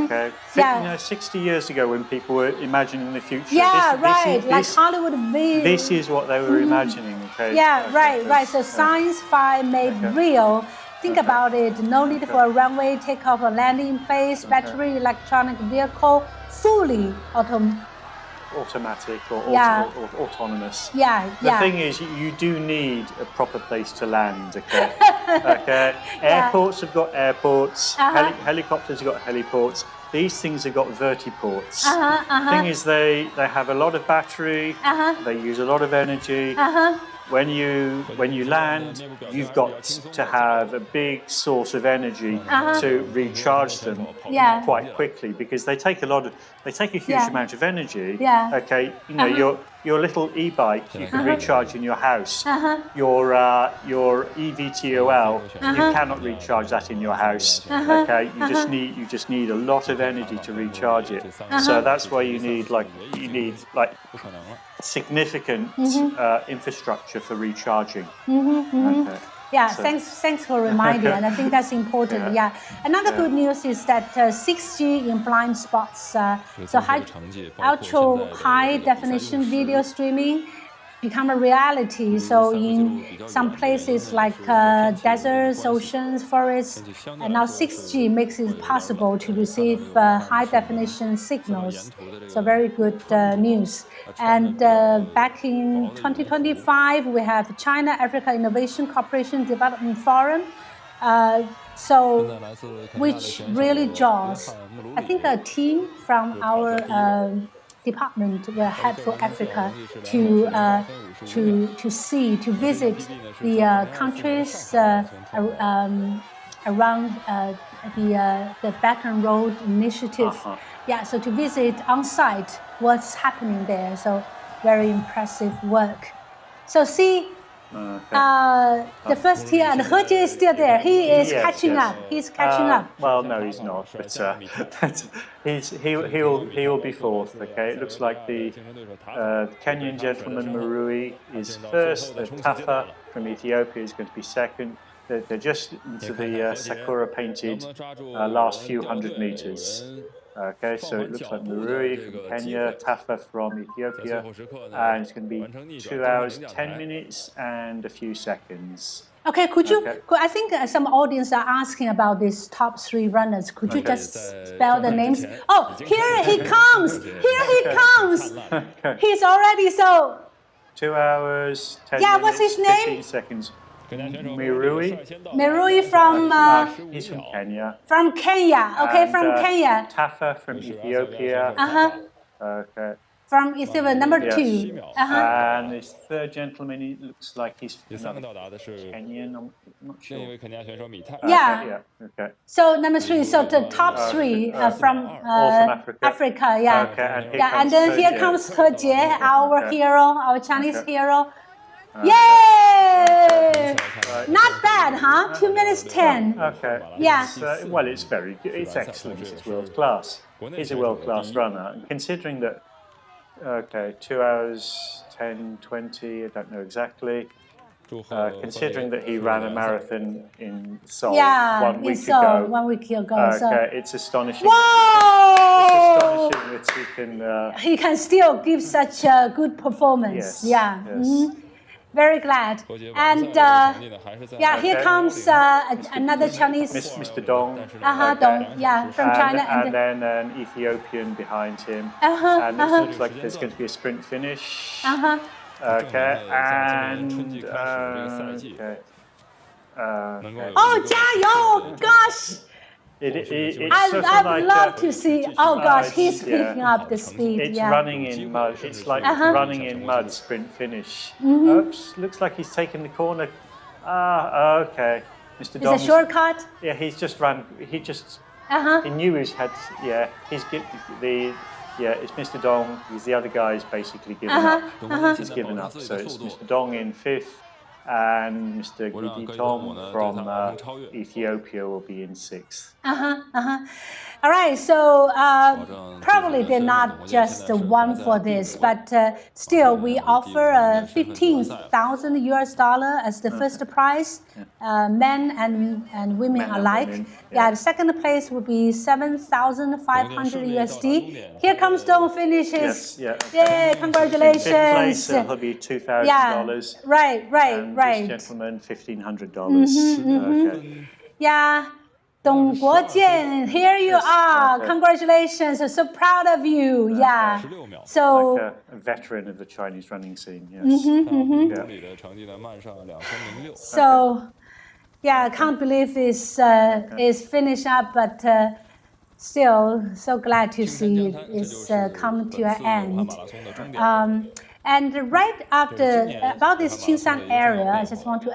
Okay, you know, 60 years ago when people were imagining the future, like Hollywood view. This is what they were imagining. Okay. Right. So science-fi made real. Think about it. No need for a runway, takeoff or landing in place. Battery electronic vehicle, fully automatic or autonomous. The thing is, you do need a proper place to land. Okay. Okay. Airports have got airports. Helicopters have got heliports. These things have got vertiports. The thing is, they have a lot of battery. They use a lot of energy. When you land, you've got to have a big source of energy to recharge them quite quickly, because they take a huge amount of energy. Okay, you know, your little e-bike you can recharge in your house. Your EVTOL you cannot recharge that in your house. Okay, you just need a lot of energy to recharge it. So that's why you need significant infrastructure for recharging. Okay. Thanks for reminding, and I think that's important. Another good news is that 6G in blind spots, so ultra high definition video streaming become a reality. So in some places like deserts, oceans, forests, and now 6G makes it possible to receive high definition signals. So very good news. And back in 2025, we have China Africa Innovation Cooperation Development Forum. Which really draws, I think, a team from our department were helpful Africa to visit the countries around the Belt and Road Initiative. So to visit on site what's happening there. So very impressive work. So see. The first tier, and He Jie is still there. He is catching up. He's catching up. Well, no, he's not. But he'll be fourth. Okay, it looks like the Kenyan gentleman Marui is first. The Tafa from Ethiopia is going to be second. They're just into the sakura painted last few hundred meters. Okay, so it looks like Marui from Kenya, Tafa from Ethiopia, and it's going to be 2 hours, 10 minutes, and a few seconds. Okay, I think some audience are asking about these top three runners. Could you just spell the names? Oh, here he comes! Here he comes! He's already 2 hours, 10 minutes, what's his name? 15 seconds. Marui. Marui from... he's from Kenya. From Kenya, okay, from Kenya. Tafa from Ethiopia. Okay. From Ethiopia, number 2. And this third gentleman, he looks like he's Kenyan, I'm not sure. Okay. So number 3, so the top 3 from Africa. Okay, and then here comes He Jie, our hero, our Chinese hero. Yay! Not bad, huh? 2 minutes 10. Okay. Well, it's very good. It's excellent. It's world class. He's a world class runner. And considering that, 2 hours, 10, 20, I don't know exactly. Considering that he ran a marathon in Seoul 1 week ago. 1 week ago. Okay, it's astonishing. Whoa! It's astonishing that he can still give such a good performance. Yes. Mm-hmm. Very glad. And yeah, here comes another Chinese. Mr. Dong. Dong. Yeah, from China. And then an Ethiopian behind him. And it looks like there's going to be a sprint finish. Okay. And okay. Oh, 加油! Gosh! I'd love to see. Oh gosh, he's picking up the speed. It's running in mud. It's like running in mud. Sprint finish. Oops! Looks like he's taken the corner. Okay. Mr. Dong. It's a shortcut. Yeah, he's just run. He just. He knew he had. Yeah, he's the. Yeah, it's Mr. Dong. He's the other guy's basically given up. He's given up. So it's Mr. Dong in 5th. And Mr. Giditom from Ethiopia will be in 6th. All right, so probably they're not just one for this, but still we offer $15,000 as the first prize, men and women alike. Yeah, the second place would be $7,500. Here comes Dong finishes. Yay, congratulations. In 5th place, it'll be $2,000. Yeah, right. This gentleman, $1,500. Okay. Yeah. Dong Guojian, here you are. Congratulations. I'm so proud of you. Yeah. So like a veteran of the Chinese running scene, yes. So yeah, I can't believe it's finished up, but still so glad to see it's come to an end. And right after, about this Qingshan area, I just want to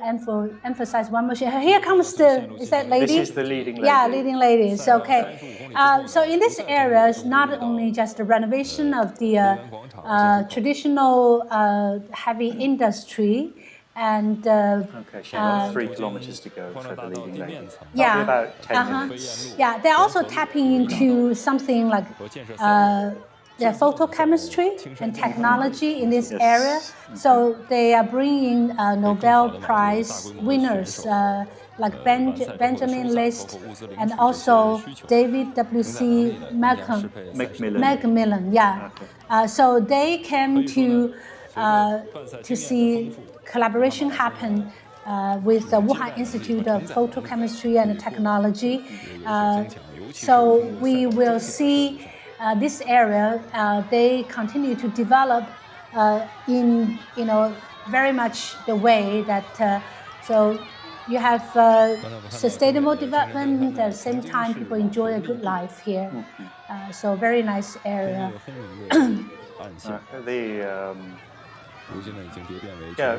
emphasize one more thing. Here comes is that lady? This is the leading lady. Yeah, leading lady. So, okay. So in this area, it's not only just the renovation of the traditional heavy industry, and okay, she's got 3 kilometers to go for the leading lady. Yeah, about 10 minutes. Yeah, they're also tapping into something like the photochemistry and technology in this area. So they are bringing Nobel Prize winners like Benjamin List and also David W.C. Macmillan. Yeah. So they came to see collaboration happen with the Wuhan Institute of Photochemistry and Technology. So we will see this area, they continue to develop in very much the way that so you have sustainable development at the same time people enjoy a good life here. So very nice area. Yeah,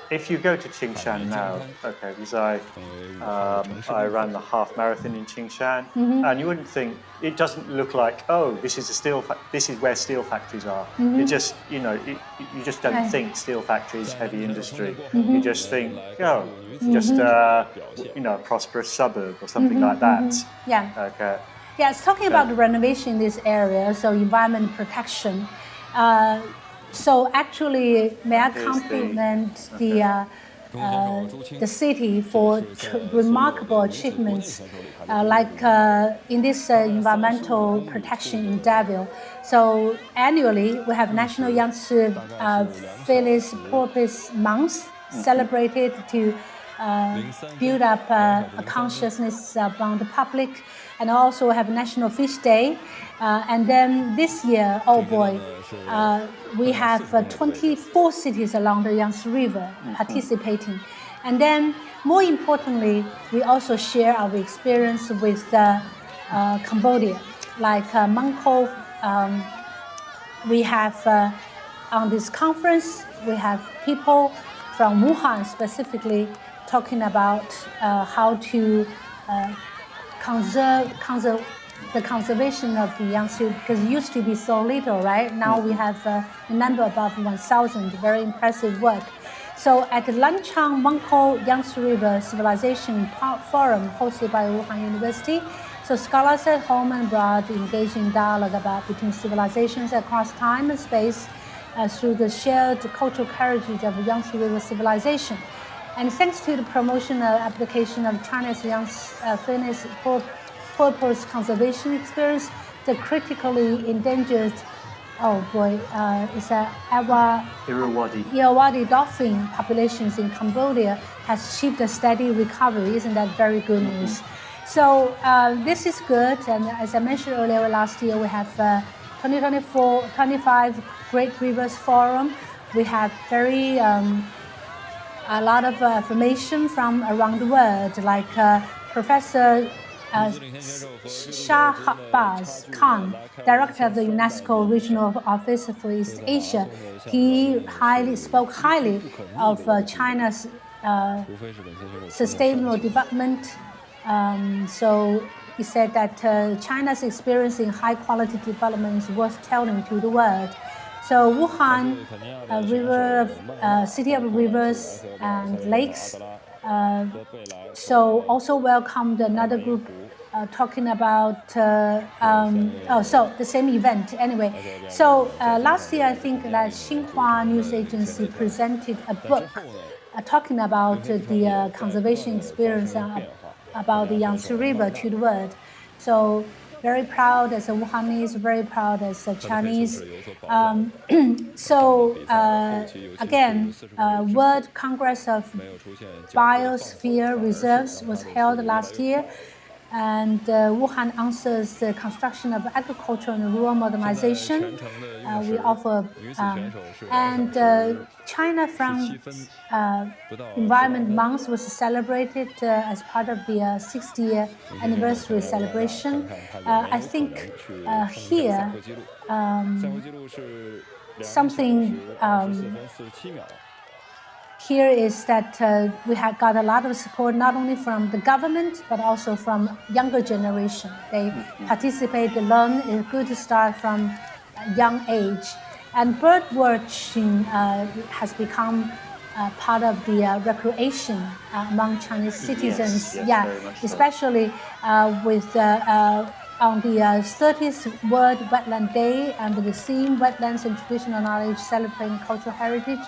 if you go to Qingshan now, okay, because I ran the half marathon in Qingshan, and you wouldn't think, it doesn't look like, oh, this is where steel factories are. It just, you just don't think steel factories, heavy industry. You just think, oh, just a prosperous suburb or something like that. Yeah. Okay. Yeah, it's talking about the renovation in this area, so environment protection. So actually, may I compliment the city for remarkable achievements, like in this environmental protection in Davao. So annually, we have National Yangtze Philanthropist Month celebrated to build up a consciousness among the public, and also have National Fish Day. And then this year, oh boy, we have 24 cities along the Yangtze River participating. And then, more importantly, we also share our experience with Cambodia. Like Mongkol, we have on this conference, we have people from Wuhan specifically talking about how to conserve the conservation of the Yangtze, because it used to be so little, right? Now we have a number above 1,000, very impressive work. So at the Lanchang Mongkol Yangtze River Civilization Forum hosted by Wuhan University, so scholars at home and abroad engage in dialogue between civilizations across time and space through the shared cultural heritage of Yangtze River civilization. And thanks to the promotional application of China's Yangtze purpose conservation experience, the critically endangered oh boy, it's a Irrawaddy dolphin populations in Cambodia has achieved a steady recovery. Isn't that very good news? So this is good, and as I mentioned earlier, last year we have 25 Great Rivers Forum. We have a lot of information from around the world, like Professor Shahbaz Khan, director of the UNESCO Regional Office for East Asia. He spoke highly of China's sustainable development. So he said that China's experience in high-quality development is worth telling to the world. So Wuhan, city of rivers and lakes. So also welcomed another group talking about so the same event anyway. So last year I think that Xinhua news agency presented a book talking about the conservation experience about the Yangtze River to the world. So very proud as a Wuhanese, very proud as a Chinese. Again, World Congress of Biosphere Reserves was held last year, and Wuhan answers the construction of agriculture and rural modernization. We offer, and China from Environment Month was celebrated as part of the 60th anniversary celebration. I think here something here is that we have got a lot of support not only from the government but also from younger generation. They participate, they learn a good start from a young age. And bird watching has become part of the recreation among Chinese citizens. Yes, especially with on the 30th World Wetland Day and the theme Wetlands and Traditional Knowledge celebrating cultural heritage.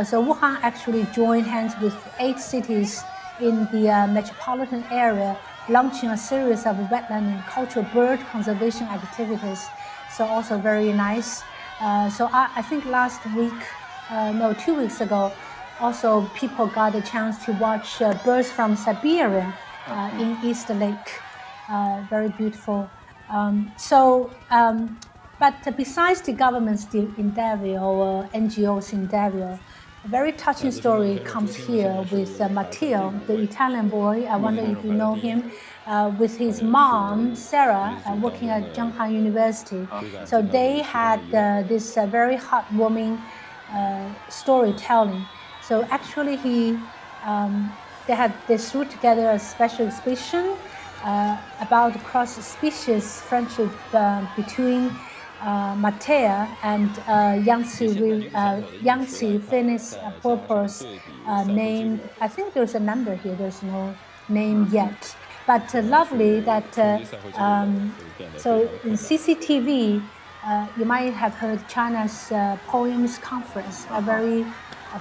So Wuhan actually joined hands with 8 cities in the metropolitan area, launching a series of wetland and cultural bird conservation activities. So also very nice. So I think last week, 2 weeks ago, also people got a chance to watch birds from Siberia in East Lake. Very beautiful. But besides the government's endeavor or NGOs' endeavor, a very touching story comes here with Matteo, the Italian boy. I wonder if you know him, with his mom, Sarah, working at Zhenghan University. So they had this very heartwarming storytelling. So actually they threw together a special exhibition about cross-species friendship between Matea and Yangtze Finnish porpoise named, I think there's a number here, there's no name yet. But lovely that, so in CCTV, you might have heard China's Poems Conference, a very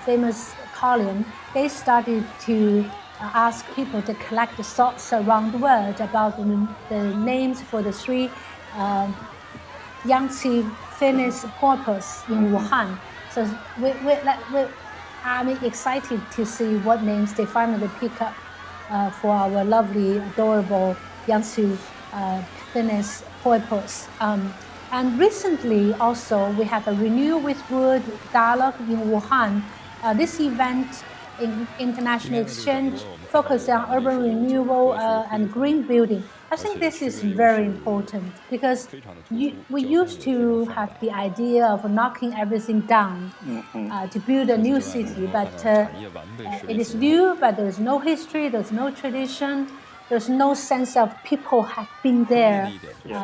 famous column. They started to ask people to collect the thoughts around the world about the names for the 3 Yangtze Finnish porpoise in Wuhan. So I'm excited to see what names they finally pick up for our lovely, adorable Yangtze Finnish porpoise. And recently also we have a Renew with Wood dialogue in Wuhan. This event in international exchange focused on urban renewal and green building. I think this is very important because we used to have the idea of knocking everything down to build a new city, but it is new, but there is no history, there's no tradition, there's no sense of people have been there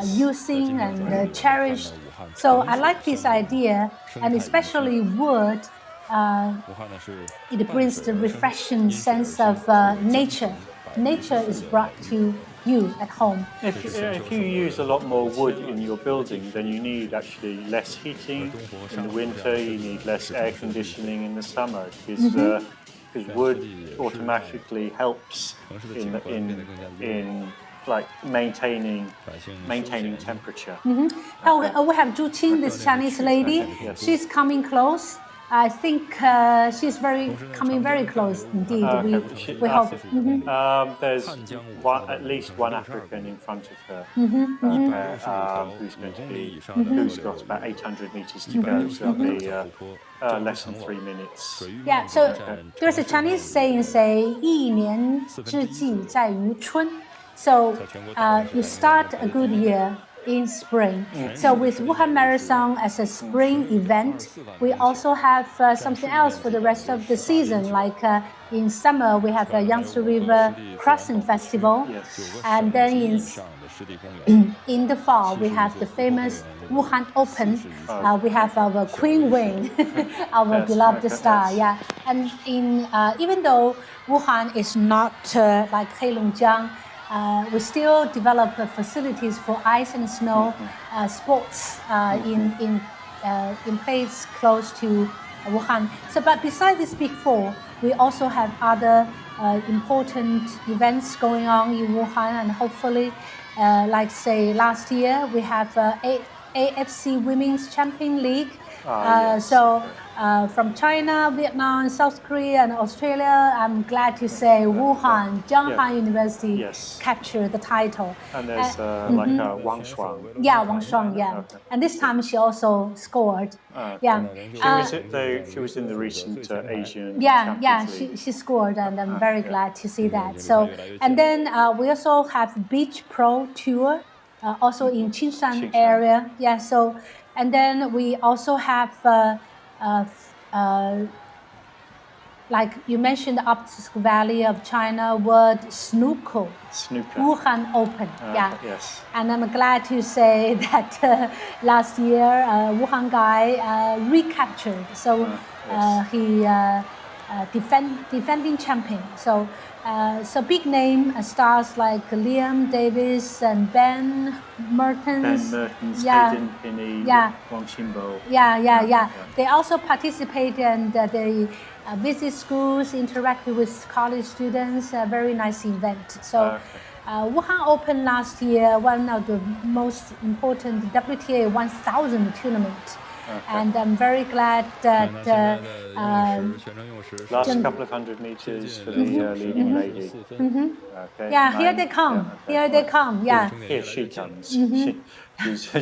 using and cherished. So I like this idea, and especially wood. It brings the refreshing sense of nature. Nature is brought to you at home. If you use a lot more wood in your building, then you need actually less heating in the winter, you need less air conditioning in the summer, because wood automatically helps in like maintaining temperature. Oh, we have Zhu Qing, this Chinese lady. Yes. She's coming close. I think she's coming very close indeed. We hope. There's at least one African in front of her who's going to be who's got about 800 meters to go, so it'll be less than 3 minutes. Yeah, so there's a Chinese saying, say, 一年之计在于春. So you start a good year in spring. So with Wuhan Marathon as a spring event, we also have something else for the rest of the season. Like in summer, we have the Yangtze River Crossing Festival. And then in the fall, we have the famous Wuhan Open. We have our Queen Wing, our beloved star. Yeah, and even though Wuhan is not like Heilongjiang, we still develop facilities for ice and snow sports in place close to Wuhan. So, but besides this big four, we also have other important events going on in Wuhan, and hopefully, like say last year, we have AFC Women's Champion League. So from China, Vietnam, South Korea, and Australia, I'm glad to say Wuhan, Zhanghan University captured the title. And there's Wang Shuang. Yeah, Wang Shuang, yeah. Okay. And this time she also scored. She was in the recent Asian Champions League. She scored, and I'm very glad to see that. So, and then we also have Beach Pro Tour, also in Qingshan area. Yeah, so, and then we also have like you mentioned, the Optical Valley of China World Snooker. Wuhan Open. Yes. And I'm glad to say that last year Wuhan guy recaptured. So he defending champion. So big name stars like Liam Davis and Ben Mertens. Hayden Pinney, Wang Qinbo. Yeah. They also participate and they visit schools, interact with college students. A very nice event. So Wuhan Open last year, one of the most important WTA 1000 tournament. And I'm very glad that last couple of 100 meters for the leading lady. Yeah, here they come. Here they come. Yeah. Here she comes.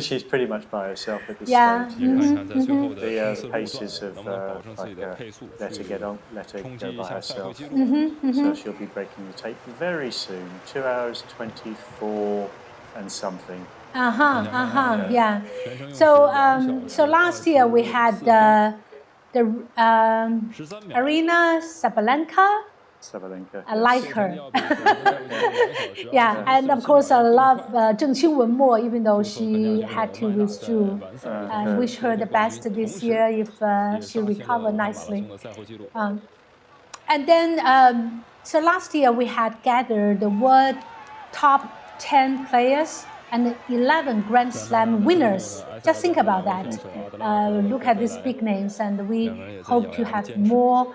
She's pretty much by herself at this stage. The paces have let her go by herself. So she'll be breaking the tape very soon. 2 hours 24 and something. Yeah. So last year we had the Arena Sabalenka. I like her. Yeah, and of course I love Zheng Qingwen even though she had to withdraw. I wish her the best this year if she recover nicely. And then, so last year we had gathered the world top 10 players and 11 Grand Slam winners. Just think about that. Look at these big names, and we hope to have more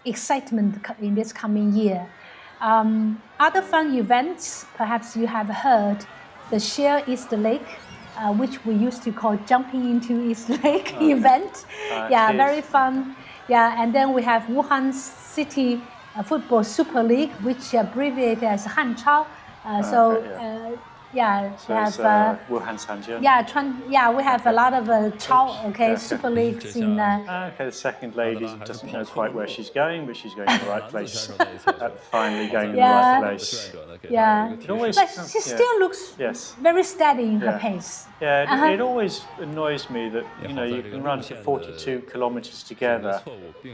excitement in this coming year. Other fun events, perhaps you have heard the Share East Lake, which we used to call Jumping into East Lake event. Very fun. Yeah, and then we have Wuhan City Football Super League, which abbreviated as Hanchao. We have Wuhan Sanjian. We have a lot of Chao, super leagues in. The second lady doesn't know quite where she's going, but she's going to the right place. Finally going in the right place. Yeah, but she still looks very steady in her pace. Yeah, it always annoys me that you can run for 42 kilometers together,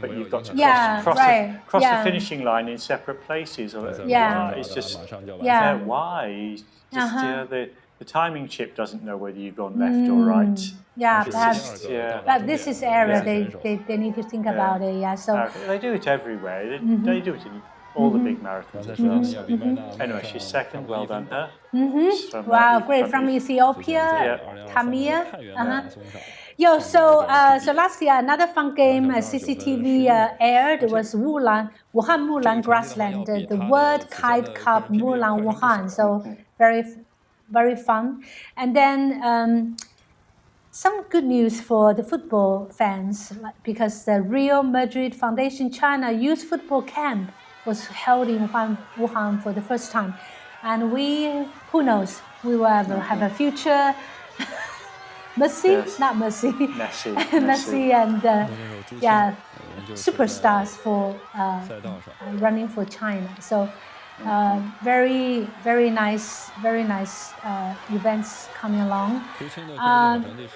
but you've got to cross the finishing line in separate places. It's just why? The timing chip doesn't know whether you've gone left or right. Yeah, perhaps. But this is area they need to think about it. Yeah, so they do it everywhere. They do it in all the big marathons as well. Anyway, she's second. Well done her. Wow, great. From Ethiopia, Tamia. Yo, so last year another fun game CCTV aired was Wuhan Mulan Grassland, the World Kite Cup Mulan Wuhan. So very fun. And then some good news for the football fans, because the Real Madrid Foundation China Youth Football Camp was held in Wuhan for the first time. And who knows, we will have a future Messi, yes. not Messi, Messi and superstars for running for China. So very nice events coming along.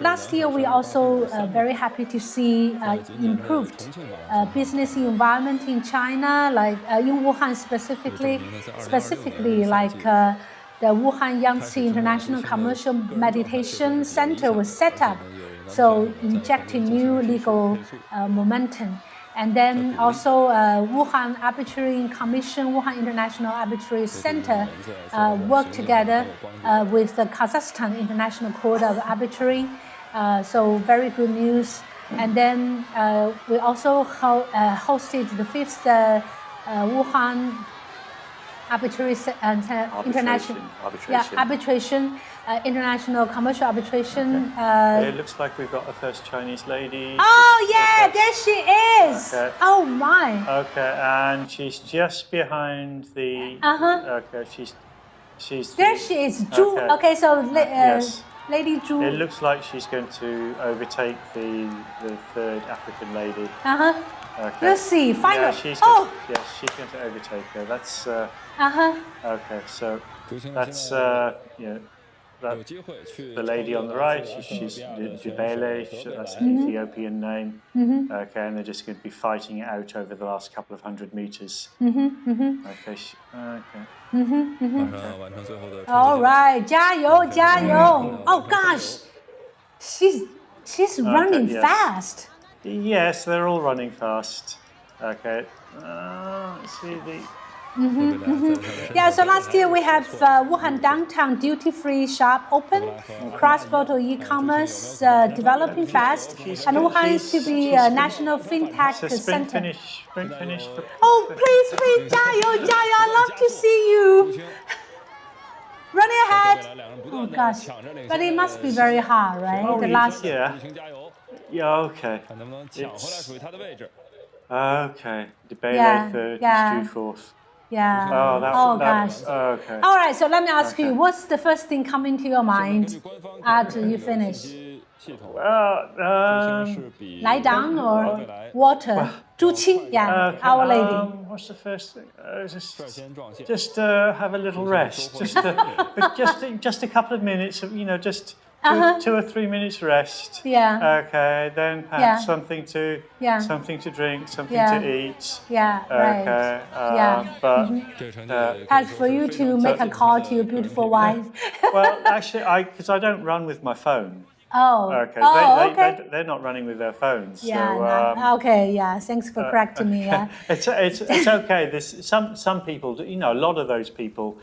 Last year we also very happy to see improved business environment in China, like in Wuhan specifically like the Wuhan Yangtze International Commercial Meditation Center was set up, so injecting new legal momentum. And then also Wuhan Arbitrary Commission, Wuhan International Arbitrary Center worked together with the Kazakhstan International Court of Arbitrary. So very good news. And then we also hosted the 5th Wuhan International Commercial Arbitration. It looks like we've got the first Chinese lady. Oh yeah, there she is. Okay. Oh my. Okay, and she's just behind the. Okay, she's. There she is, Zhu. Okay, so yes. Lady Zhu. It looks like she's going to overtake the third African lady. Okay. We'll see. Final. Yeah, she's going to overtake her. That's. Okay, so that's the lady on the right. She's Dubele. That's an Ethiopian name. Okay, and they're just going to be fighting it out over the last couple of 100 meters. Okay. All right, 加油, 加油. Oh gosh, she's running fast. Yes, they're all running fast. Okay. Let's see the. Yeah, so last year we have Wuhan downtown duty-free shop open, cross-border e-commerce developing fast, and Wuhan is to be a national fintech center. Sprint finish. Oh, please, 加油, 加油! I love to see you. Running ahead. Oh gosh, but it must be very hard, right? Oh, the last. Yeah. Okay. Okay. The Bailey third, Stu fourth. Yeah. Gosh. Okay. All right. So let me ask you, what's the first thing coming to your mind after you finish? Well, Lie down or water? 朱青, Our Lady. What's the first thing? Just have a little rest. Just a couple of minutes of just. 2 or 3 minutes rest. Yeah. Okay. Then perhaps something to drink, something to eat. Yeah. Okay. Right. But as for you to make a call to your beautiful wife. Well, actually, because I don't run with my phone. Oh. Okay. Okay. They're not running with their phones. Yeah. So, okay. Yeah. Thanks for correcting me. Yeah. It's okay. There's some people. A lot of those people.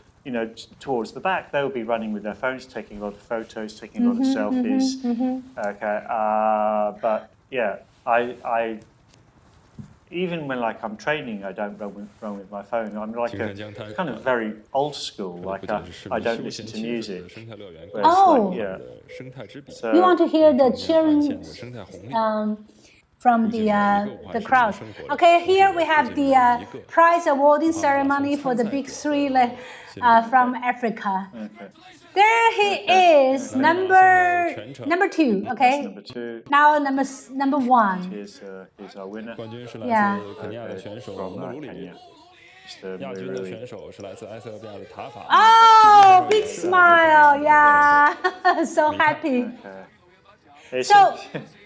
Towards the back, they'll be running with their phones, taking a lot of photos, taking a lot of selfies. Okay, but yeah, I even when I'm training, I don't run with my phone. I'm like kind of very old school. Like I don't listen to music. Oh, So, you want to hear the cheering from the crowd. Okay, here we have the prize awarding ceremony for the big three from Africa. okay. There he is, number 2. Okay. Number 2. Now number 1. Here's our winner. Yeah. From Kenya. Oh, big smile! Yeah, so happy. Okay.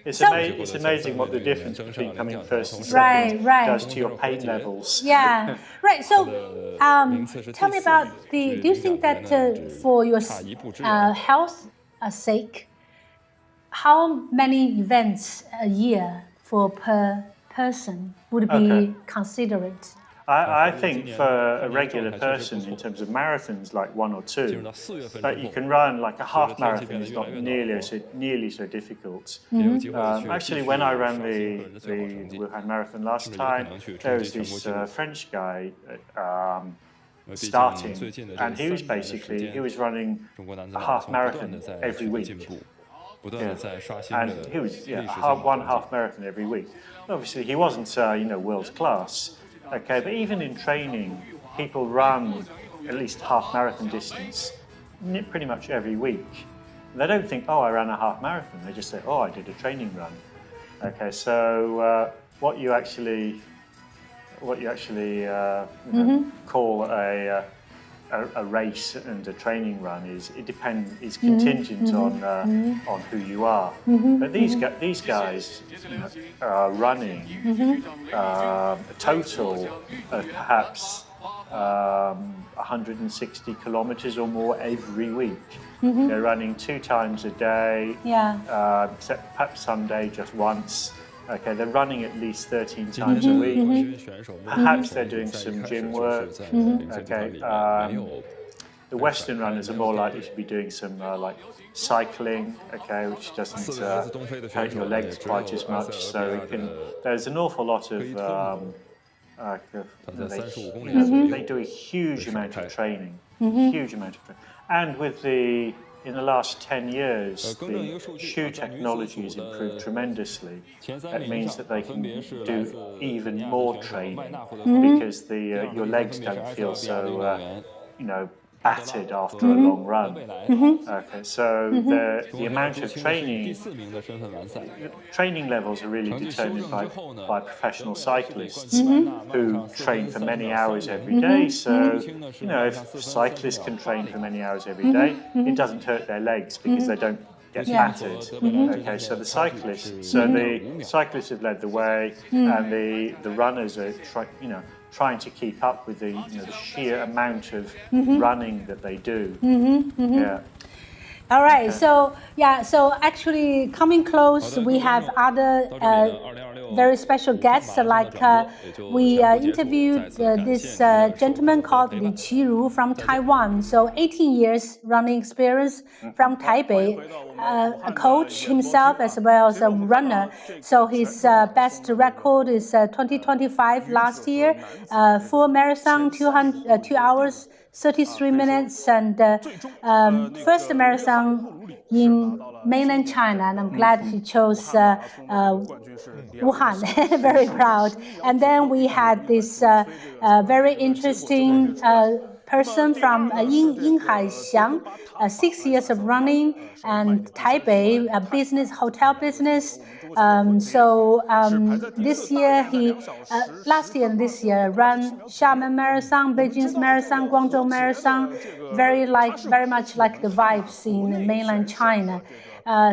It's amazing what the difference between coming first and second does to your pain levels. Yeah, right. So, tell me about do you think that for your health sake, how many events a year per person would be considered? I think for a regular person, in terms of marathons, like 1 or 2, that you can run like a half marathon is not nearly so difficult. Actually, when I ran the Wuhan Marathon last time, there was this French guy starting, and he was running a half marathon every week. Yeah. And he was one half marathon every week. Obviously, he wasn't world class. Okay, but even in training, people run at least half marathon distance pretty much every week. And they don't think, oh, I ran a half marathon. They just say, oh, I did a training run. Okay, so what you actually call a race and a training run is contingent on who you are. But these guys are running a total of perhaps 160 kilometers or more every week. They're running 2 times a day, except perhaps some day just once. Okay, they're running at least 13 times a week. Perhaps they're doing some gym work. Okay, the Western runners are more likely to be doing some like cycling. Okay, which doesn't hurt your legs quite as much. So there's an awful lot of they do a huge amount of training, and in the last 10 years, the shoe technology has improved tremendously. That means that they can do even more training because your legs don't feel so, battered after a long run. Okay, so the amount of training levels are really determined by professional cyclists who train for many hours every day. So, if cyclists can train for many hours every day, it doesn't hurt their legs because they don't get battered. Okay, so the cyclists have led the way, and the runners are trying to keep up with the sheer amount of running that they do. Yeah. All right. So actually coming close, we have other very special guests. Like we interviewed this gentleman called Li Qiru from Taiwan. So 18 years running experience from Taipei, a coach himself as well as a runner. So his best record is 2025 last year, full marathon, 2 hours, 33 minutes, and first marathon in mainland China, and I'm glad he chose Wuhan. Very proud. And then we had this very interesting person from Ying Haixiang, 6 years of running, and Taipei, a hotel business. This year last year and this year ran Xiamen Marathon, Beijing's Marathon, Guangzhou Marathon, very much like the vibes in mainland China.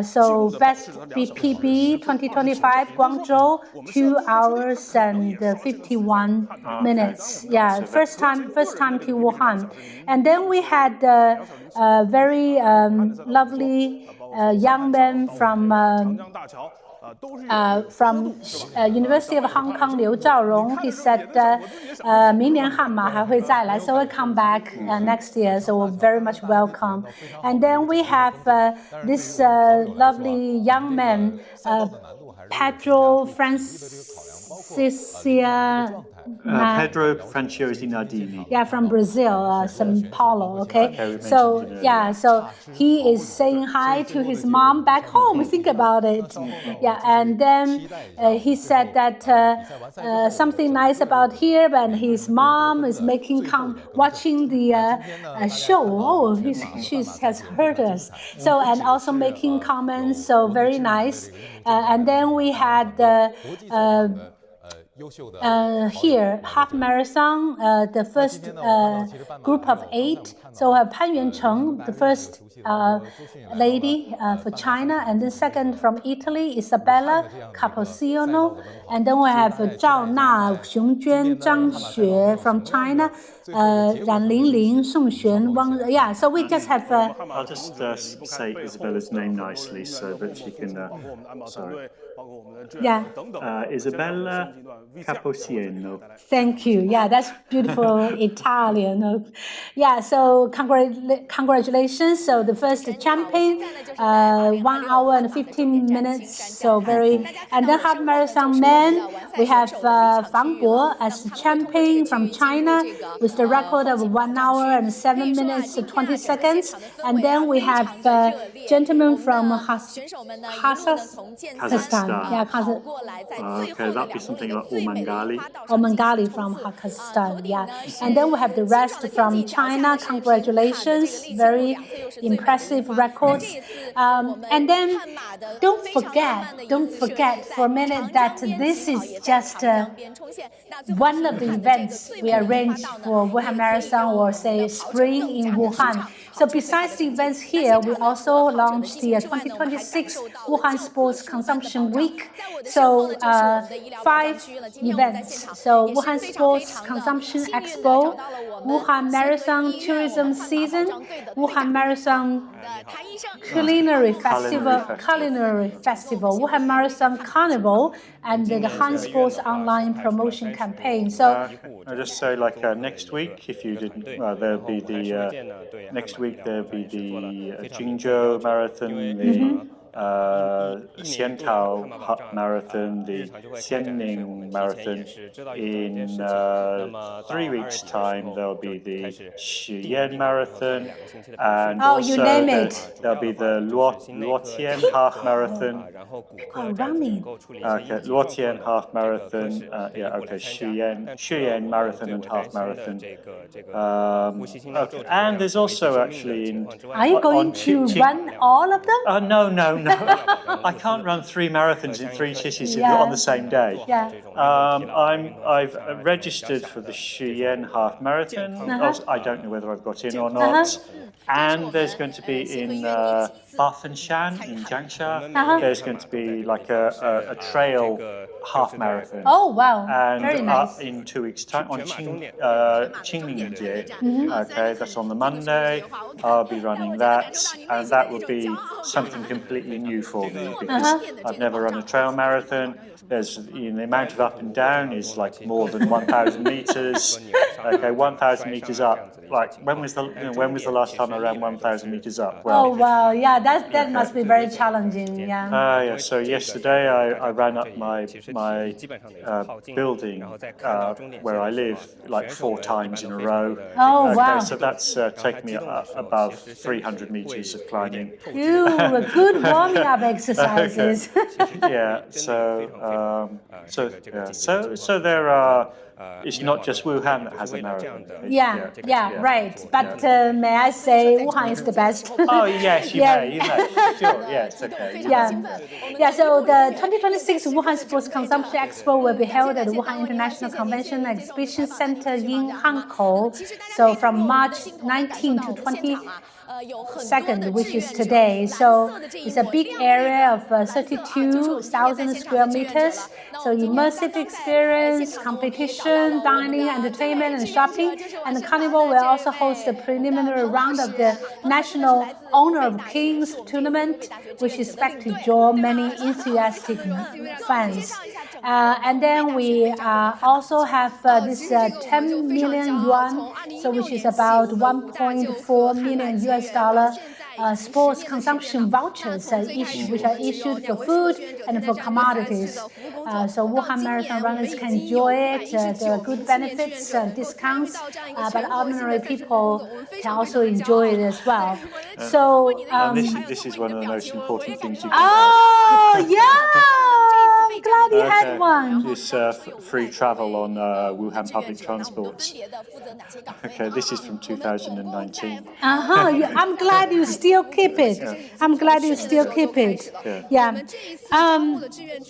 So best PB 2025 Guangzhou, 2 hours and 51 minutes. Yeah, first time to Wuhan. And then we had a very lovely young man from University of Hong Kong, Liu Zhaorong. He said 明年汉马还会再来, so we'll come back next year, so we're very much welcome. And then we have this lovely young man, Pedro Pedro Franciosi Nardini. Yeah, from Brazil, São Paulo. Okay, so he is saying hi to his mom back home. Think about it. Yeah, and then he said that something nice about here, but his mom is watching the show. Oh, she has heard us. So, and also making comments. So very nice. And then we had here, half marathon, the first group of 8. So Pan Yuancheng, the first lady for China, and then second from Italy, Isabella Capocciano, and then we have Zhao Na, Xiongjuan, Zhang Xue from China, 冉玲玲、宋璇、汪 yeah, so we just have I'll just say Isabella's name nicely so that she can sorry. Yeah. Isabella Capociano. Thank you. Yeah, that's beautiful Italian. Yeah, so congratulations. So the first champion, 1 hour and 15 minutes. So very, and then half marathon men, we have Fang Bo as champion from China with the record of 1 hour and 7 minutes 20 seconds. And then we have gentleman from Kazakhstan. Yeah, okay, that'd be something like Omangali. Omangali from Kazakhstan, yeah. And then we have the rest from China. Congratulations, very impressive records. And then don't forget for a minute that this is just one of the events we arranged for Wuhan Marathon or say spring in Wuhan. So besides the events here, we also launched the 2026 Wuhan Sports Consumption Week. So 5 events. So Wuhan Sports Consumption Expo, Wuhan Marathon Tourism Season, Wuhan Marathon Culinary Festival, Wuhan Marathon Carnival, and the Han Sports Online Promotion Campaign. So I'll just say, like next week, if you didn't, there'll be the next week there'll be the Jingzhou Marathon, the Xiantao Marathon, the Xianning Marathon. In 3 weeks' time, there'll be the Shiyan Marathon, and also there'll be the Luotian Half Marathon. running. Okay, Luotian Half Marathon. Yeah, okay, Shiyan Marathon and Half Marathon. Okay. And there's also actually Are you going to run all of them? No. I can't run 3 marathons in 3 cities on the same day. Yeah. I've registered for the Shiyan Half Marathon. I don't know whether I've got in or not. And there's going to be in Bathenshan in Jiangxia. There's going to be like a trail half marathon. Oh wow! And very nice. In 2 weeks' time on Qingmingjie. Okay, that's on the Monday. I'll be running that, and that will be something completely new for me because I've never run a trail marathon. There's the amount of up and down is like more than 1,000 meters. Okay, 1,000 meters up. Like when was the last time I ran 1,000 meters up? Well, oh wow! Yeah, that must be very challenging. Yeah. Yeah. So yesterday I ran up my building where I live like 4 times in a row. Oh wow! So that's taken me above 300 meters of climbing. Good warming up exercises. Yeah. So there are. It's not just Wuhan that has a marathon. Yeah, right. But may I say Wuhan is the best? Oh yes, you may. Sure, yes, okay. Yeah. So the 2026 Wuhan Sports Consumption Expo will be held at the Wuhan International Convention and Exhibition Center in Hankou. So from March 19 to 22nd, which is today. So it's a big area of 32,000 square meters. So immersive experience, competition, dining, entertainment, and shopping. And the carnival will also host the preliminary round of the National Honor of Kings tournament, which is expected to draw many enthusiastic fans. And then we also have this 10 million yuan, so which is about 1.4 million US dollar sports consumption vouchers which are issued for food and for commodities. So Wuhan Marathon runners can enjoy it. There are good benefits, discounts, but ordinary people can also enjoy it as well. So this is one of the most important things you can Oh, yeah! I'm glad you had one. This free travel on Wuhan public transport. Okay, this is from 2019. I'm glad you still keep it. I'm glad you still keep it. Yeah.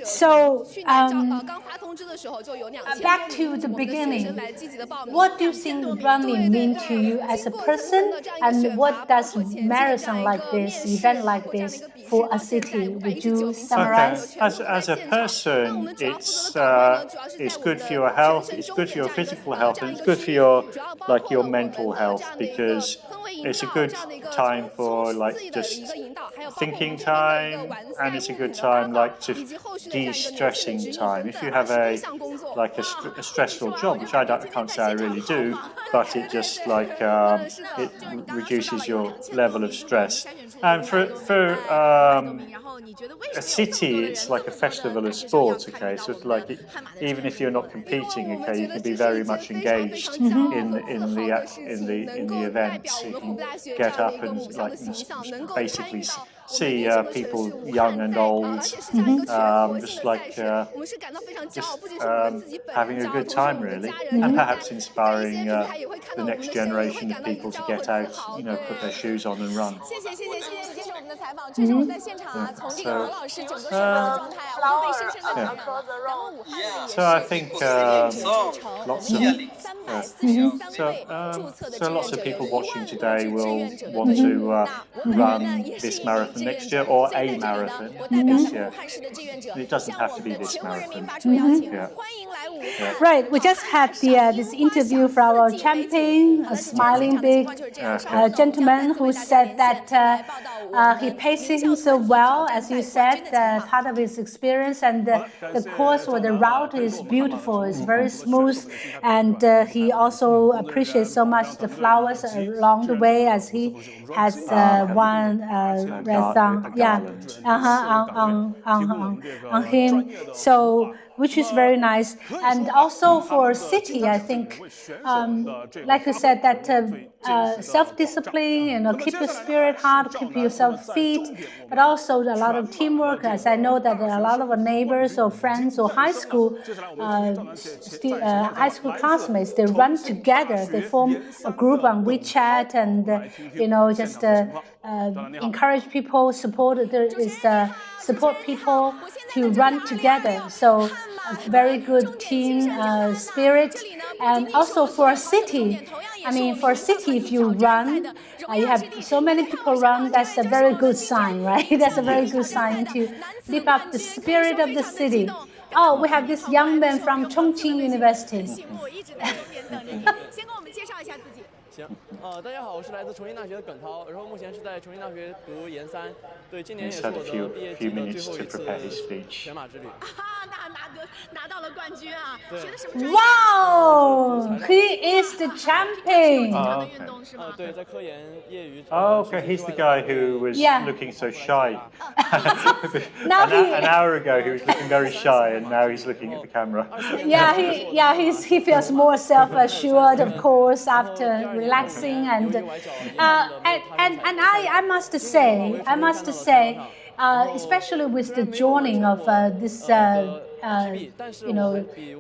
So back to the beginning. What do you think running mean to you as a person, and what does marathon like this, event like this, for a city? Would you summarize? As a person. person, it's good for your health, it's good for your physical health, and it's good for your mental health, because it's a good time for just thinking time, and it's a good time to de-stressing time. If you have a stressful job, which I can't say I really do, but it just it reduces your level of stress. And for a city, it's like a festival of sports. Okay, so it's even if you're not competing, okay, you can be very much engaged in the events. You can get up and basically see people young and old, having a good time, really, and perhaps inspiring the next generation of people to get out, put their shoes on and run. So I think lots of people watching today will want to run this marathon next year, or a marathon this year. It doesn't have to be this marathon. Right, we just had this interview from our champion, a smiling big gentleman who said that he paces himself well, as you said, part of his experience, and the course or the route is beautiful, it's very smooth, and he also appreciates so much the flowers along the way, as he has one on him. So, which is very nice. And also for city, I think, like you said, that self-discipline, keep your spirit hard, keep yourself fit, but also a lot of teamwork, as I know that a lot of our neighbors or friends or high school classmates, they run together, they form a group on WeChat, and, just encourage people, support people to run together. So a very good team spirit. And also for a city, if you run, you have so many people run, that's a very good sign, right? That's a very good sign to lift up the spirit of the city. Oh, we have this young man from Chongqing University. 行，大家好，我是来自重庆大学的耿涛，然后目前是在重庆大学读研3，对，今年也是我的毕业季的最后一次全马之旅。拿到了冠军啊！学的什么专业 Wow, he is the champion. Okay, he's the guy who was looking so shy. An hour ago, he was looking very shy, and now he's looking at the camera. He feels more self-assured, of course, after relaxing, and I must say, especially with the joining of this.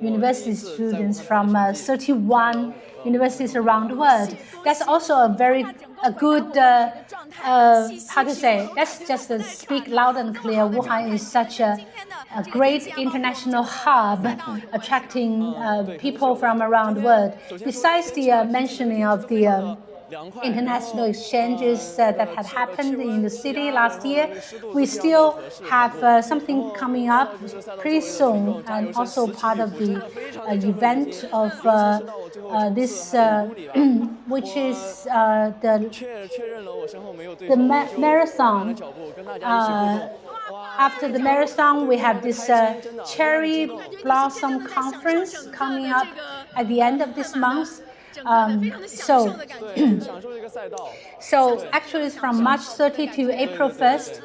University students from 31 universities around the world. That's also a good, how to say, let's just speak loud and clear. Wuhan is such a great international hub, attracting people from around the world. Besides the mentioning of the international exchanges that had happened in the city last year, we still have something coming up pretty soon, and also part of the event of this, which is the marathon. After the marathon, we have this cherry blossom conference coming up at the end of this month. So actually it's from March 30 to April 1st.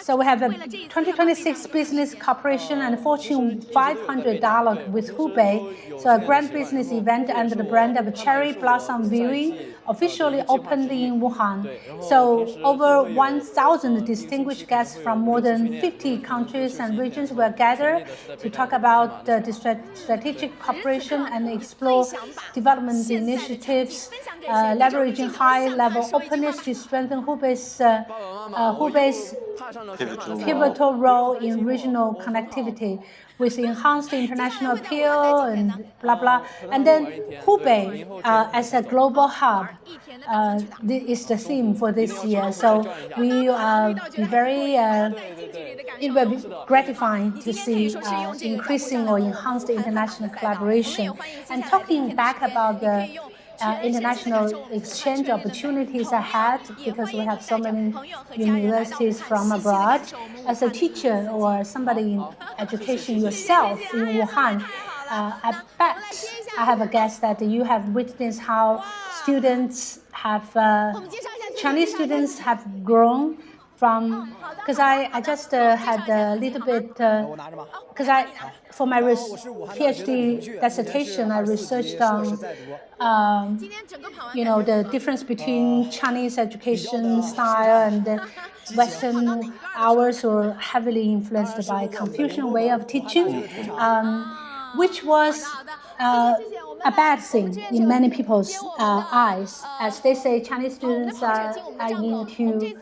So we have a 2026 Business Corporation and Fortune 500 dialogue with Hubei. So a grand business event under the brand of Cherry Blossom Viewing officially opened in Wuhan. So over 1,000 distinguished guests from more than 50 countries and regions were gathered to talk about the strategic cooperation and explore development initiatives, leveraging high-level openness to strengthen Hubei's pivotal role in regional connectivity with enhanced international appeal and blah blah. And then Hubei as a global hub. is the theme for this year. So we be very, it will be gratifying to see increasing or enhanced international collaboration. And talking back about the international exchange opportunities ahead, because we have so many universities from abroad. As a teacher or somebody in education yourself in Wuhan, I bet I have a guess that you have witnessed how students have, Chinese students have grown from, because I just had a little bit, because for my PhD dissertation, I researched on, the difference between Chinese education style and the Western. Ours were heavily influenced by Confucian way of teaching, which was a bad thing in many people's eyes. As they say, Chinese students are into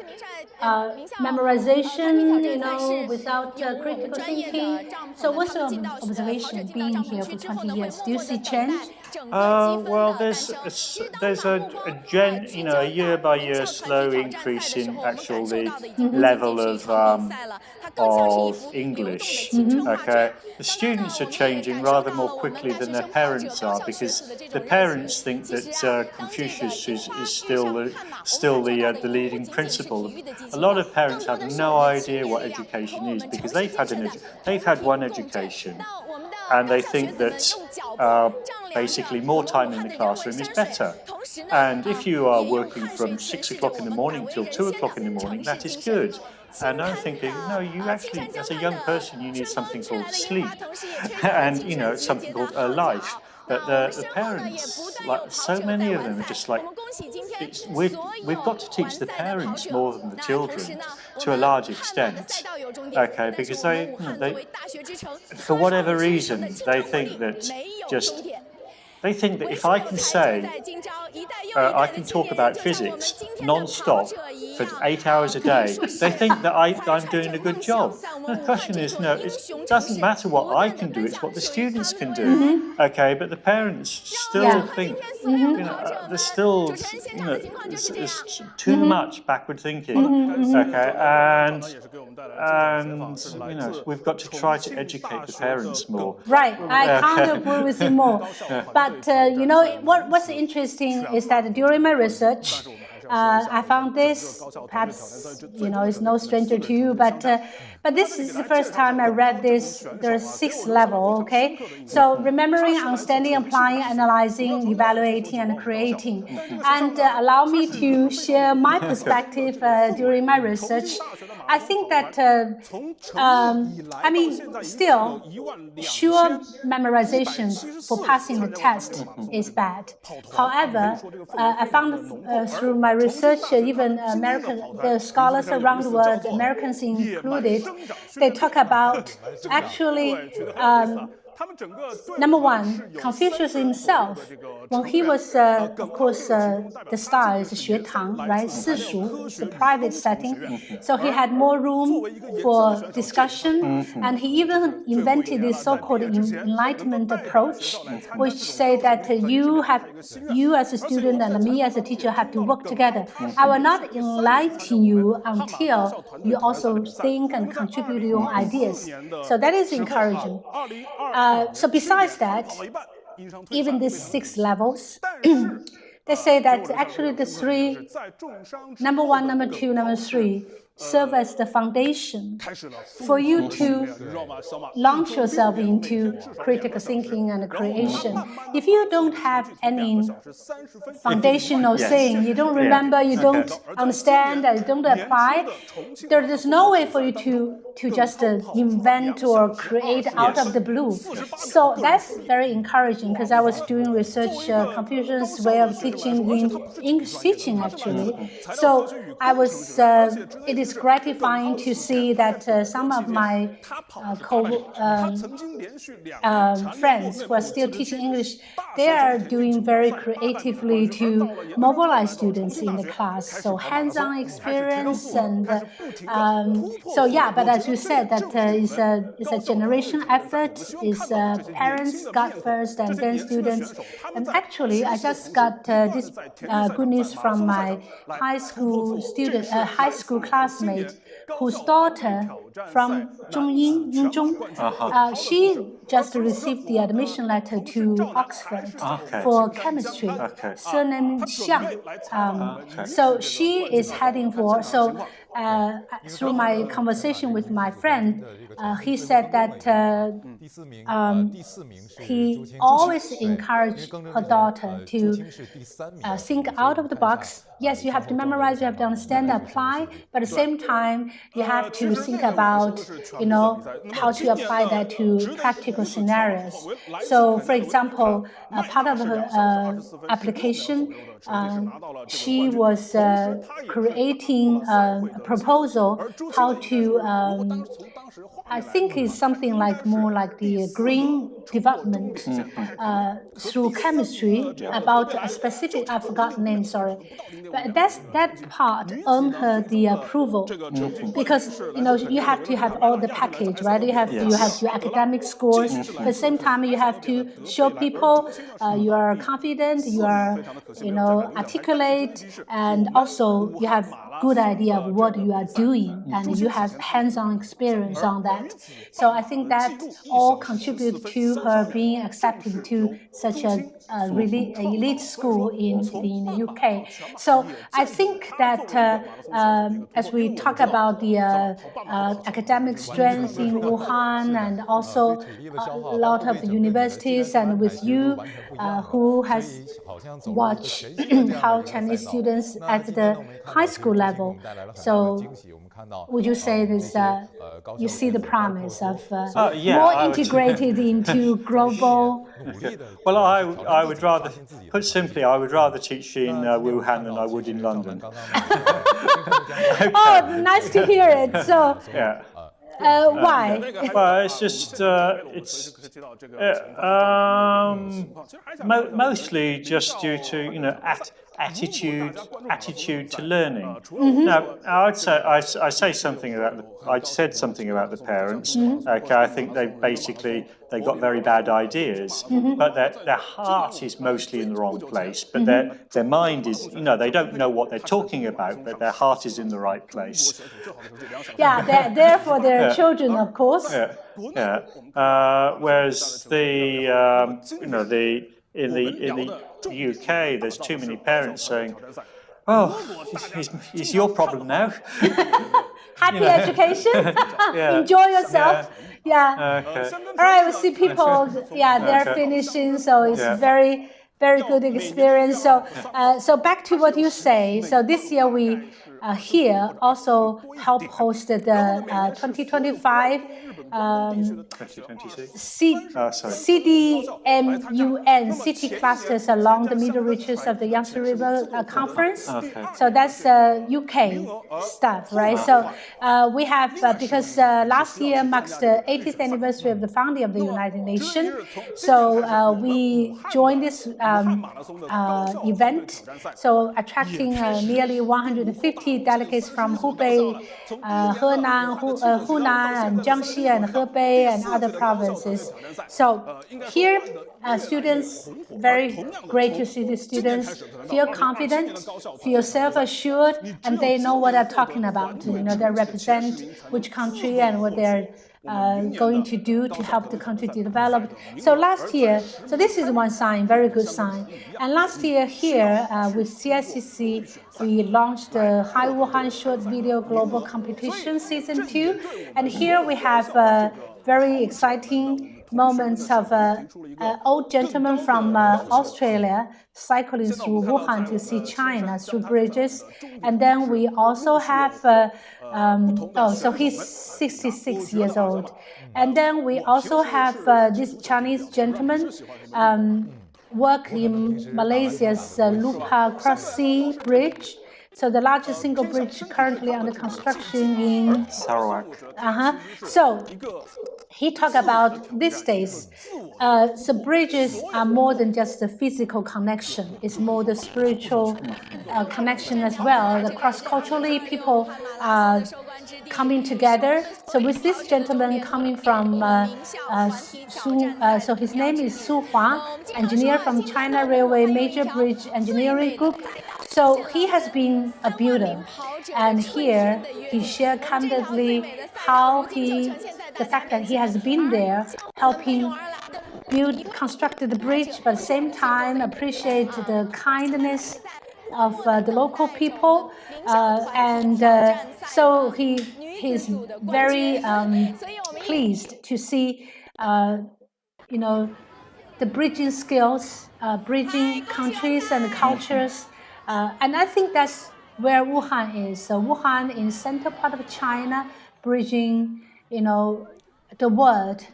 memorization, without critical thinking. So what's your observation being here for 20 years? Do you see change? Well, there's a year-by-year slow increase in the level of English. Okay, the students are changing rather more quickly than their parents are, because the parents think that Confucius is still the leading principle. A lot of parents have no idea what education is, because they've had one education, and they think that basically more time in the classroom is better. And if you are working from 6 o'clock in the morning till 2 o'clock in the morning, that is good. And I'm thinking, no, you actually, as a young person, you need something called sleep, and something called a life. But the parents, like so many of them, are just like, we've got to teach the parents more than the children, to a large extent. Okay, because they for whatever reason, they think that if I can say, I can talk about physics non-stop for 8 hours a day, they think that I'm doing a good job. And the question is, no, it doesn't matter what I can do, it's what the students can do. Okay, but the parents still think, there's still, there's too much backward thinking. Okay, and we've got to try to educate the parents more. Right, I can't agree with you more. But what's interesting is that during my research, I found this, perhaps, it's no stranger to you, but this is the first time I read this. There's 6 levels, okay? So remembering, understanding, applying, analyzing, evaluating, and creating. And allow me to share my perspective during my research. I think that, still, sure memorization for passing the test is bad. However, I found through my research, even the scholars around the world, Americans included, they talk about actually, number one, Confucius himself, when he was, of course, the style is 学堂, right? 私塾, it's a private setting. So he had more room for discussion, and he even invented this so-called enlightenment approach, which say that you as a student and me as a teacher have to work together. I will not enlighten you until you also think and contribute your own ideas. So that is encouraging. So besides that, even these 6 levels, they say that actually the 3, number 1, number 2, number 3, serve as the foundation for you to launch yourself into critical thinking and creation. If you don't have any foundational thing, you don't remember, you don't understand, you don't apply, there is no way for you to just invent or create out of the blue. So that's very encouraging, because I was doing research, Confucius' way of teaching in English teaching, actually. So I was, it is it's gratifying to see that some of my friends who are still teaching English, they are doing very creatively to mobilize students in the class. So hands-on experience and so yeah. But as you said, that is a generation effort. Is parents got first and then students. And actually, I just got this good news from my high school classmate whose daughter from Yingzhong, she just received the admission letter to Oxford for chemistry, surname Xiang. So she is heading for, through my conversation with my friend, he said that he always encouraged her daughter to think out of the box. Yes, you have to memorize, you have to understand, apply, but at the same time, you have to think about, how to apply that to practical scenarios. So, for example, part of her application, she was creating a proposal how to, I think it's something like more like the green development through chemistry about a specific, I forgot the name, sorry. But that part earned her the approval because you have to have all the package, right? You have your academic scores. At the same time, you have to show people you are confident, you are articulate, and also you have good idea of what you are doing, and you have hands-on experience on that. So I think that all contribute to her being accepted to such a really elite school in the UK. So I think that as we talk about the academic strength in Wuhan, and also a lot of universities, and with you who has watched how Chinese students at the high school level. So would you say this, you see the promise of more integrated into global? Well, I would rather, put simply, I would rather teach in Wuhan than I would in London. Okay. Oh, nice to hear it. So, yeah. Why? Well, it's just mostly just due to attitude to learning. Now, I said something about the parents. Okay, I think they got very bad ideas, but their heart is mostly in the wrong place. But their mind is, they don't know what they're talking about, but their heart is in the right place. Yeah, they're there for their children, of course. Yeah. Whereas in the UK, there's too many parents saying, "Oh, it's your problem now." Happy education. Enjoy yourself. Yeah. Okay. All right, we see people. Yeah, they're finishing, so it's very, very good experience. So back to what you say. So this year we here also help host the 2025 CDMUN City Clusters along the middle reaches of the Yangtze River Conference. So that's UK stuff, right? So we have, because last year marks the 80th anniversary of the founding of the United Nations. So we joined this event, so attracting nearly 150 delegates from Hubei, Hunan, and Jiangxi, and Hebei, and other provinces. So here, students, very great to see the students feel confident, feel self-assured, and they know what they're talking about. They represent which country and what they're going to do to help the country to develop. So last year, so this is one sign, very good sign. And last year here with CSCC, we launched the High Wuhan Short Video Global Competition Season 2. And here we have very exciting moments of an old gentleman from Australia cycling through Wuhan to see China through bridges. And then we also have, so he's 66 years old. And then we also have this Chinese gentleman work in Malaysia's Lupa Cross Sea Bridge So the largest single bridge currently under construction in Sarawak. So he talked about these days. So bridges are more than just the physical connection. It's more the spiritual connection as well. The cross-culturally, people are coming together. So with this gentleman coming from so his name is Su Hua, engineer from China Railway Major Bridge Engineering Group. So he has been a builder, and here he shared candidly how the fact that he has been there helping constructed the bridge, but at the same time appreciate the kindness of the local people, and so he's very pleased to see the bridging skills, bridging countries and cultures, and I think that's where Wuhan is. So Wuhan in center part of China, bridging the world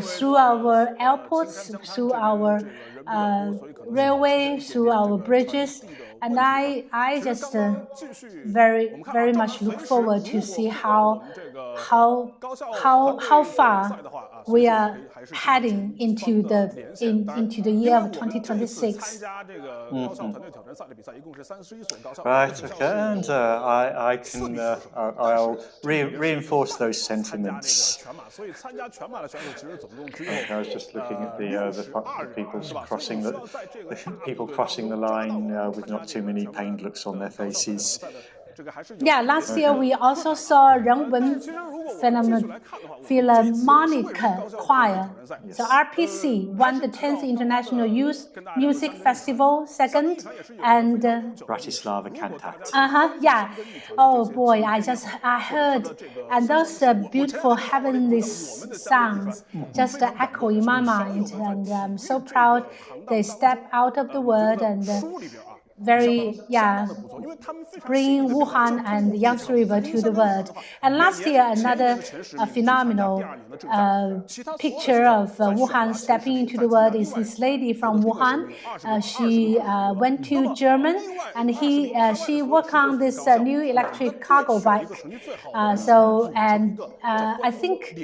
through our airports, through our railway, through our bridges, and I just very much look forward to see how far we are heading into the year of 2026. Right, okay, and I'll reinforce those sentiments. I was just looking at the people crossing the line with not too many pained looks on their faces. Yeah, last year we also saw Renwen Philharmonic Choir. So RPC won the 10th International Youth Music Festival second, and Bratislava Cantat. Yeah. Oh boy, I heard, and those beautiful heavenly sounds just echo in my mind, and I'm so proud they step out of the world and bringing Wuhan and the Yangtze River to the world. And last year, another phenomenal picture of Wuhan stepping into the world is this lady from Wuhan. She went to Germany, and she worked on this new electric cargo bike. I think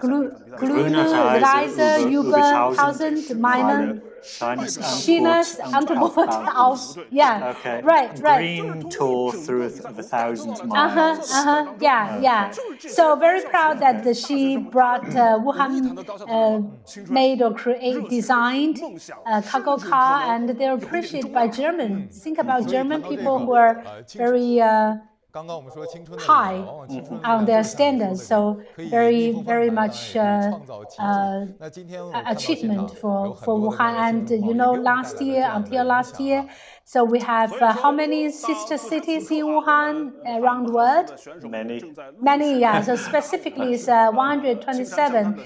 Grüne Reise über 1000 Meilen Chinas Angebot auf. Yeah, okay. Right. Green tour through the 1,000 miles. Yeah. So very proud that she brought Wuhan made or designed a cargo car, and they're appreciated by Germans. Think about German people who are very high on their standards, so very much achievement for Wuhan. And until last year, so we have how many sister cities in Wuhan around the world? Many, yeah. So specifically, it's 127,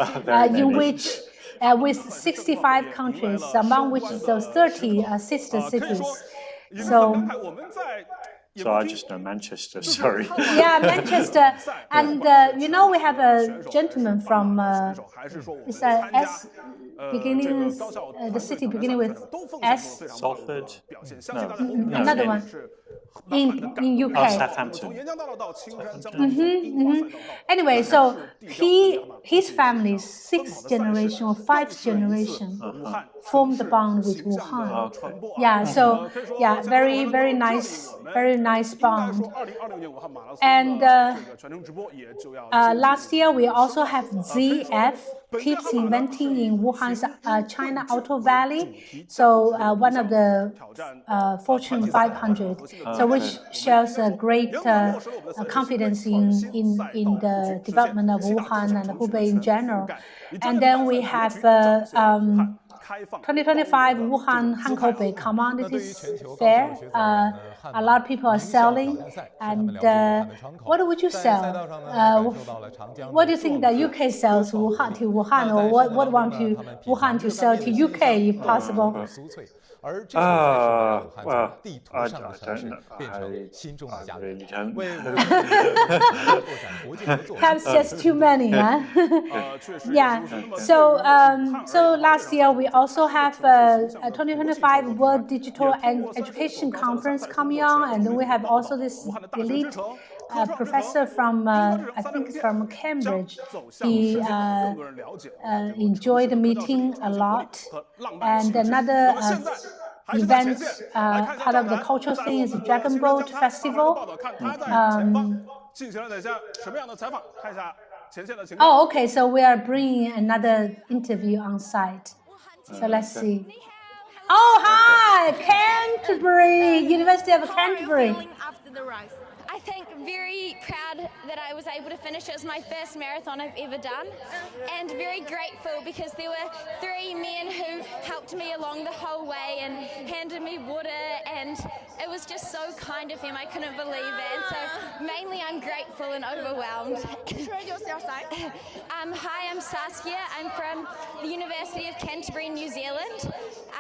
in which with 65 countries, among which those 30 are sister cities. So I just know Manchester, sorry. Yeah, Manchester. And, we have a gentleman from, it's S, beginning, the city beginning with S. Salford? No. Another one. In UK. Oh, Southampton. Anyway, so his family, 6th generation or 5th generation, formed the bond with Wuhan. Okay. Yeah, so very nice bond. And last year we also have ZF keeps inventing in Wuhan's China Auto Valley. So one of the Fortune 500. So which shows a great confidence in the development of Wuhan and Hubei in general. And then we have 2025 Wuhan Hankoubei Commodities Fair. A lot of people are selling. And what would you sell? What do you think that UK sells to Wuhan, or what want Wuhan to sell to UK if possible? 而这场赛事把武汉从地图上的城市变成心中的家园，为武汉拓展国际合作。Perhaps just too many, huh? Yeah. So last year we also have a 2025 World Digital and Education Conference coming on, and we have also this elite professor from I think from Cambridge. He enjoyed the meeting a lot, and another event, part of the cultural thing is the Dragon Boat Festival. Oh, okay. So we are bringing another interview on site. So let's see. Oh, hi, Canterbury, University of Canterbury. I think very proud that I was able to finish. It was my first marathon I've ever done, and very grateful because there were 3 men who helped me along the whole way and handed me water, and it was just so kind of them. I couldn't believe it. And so mainly I'm grateful and overwhelmed. Hi, I'm Saskia. I'm from the University of Canterbury, New Zealand.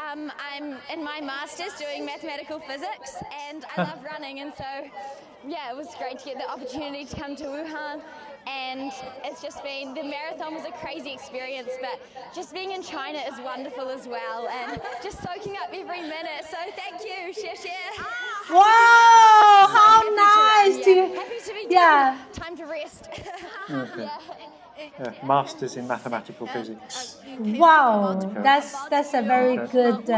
I'm in my master's doing mathematical physics, and I love running, and so yeah, it was great to get the opportunity to come to Wuhan, and it's just been, the marathon was a crazy experience, but just being in China is wonderful as well, and just soaking up every minute, so thank you, share. Wow, how nice happy to be done. Time to rest. Okay. Masters in mathematical physics. Wow, that's a very good.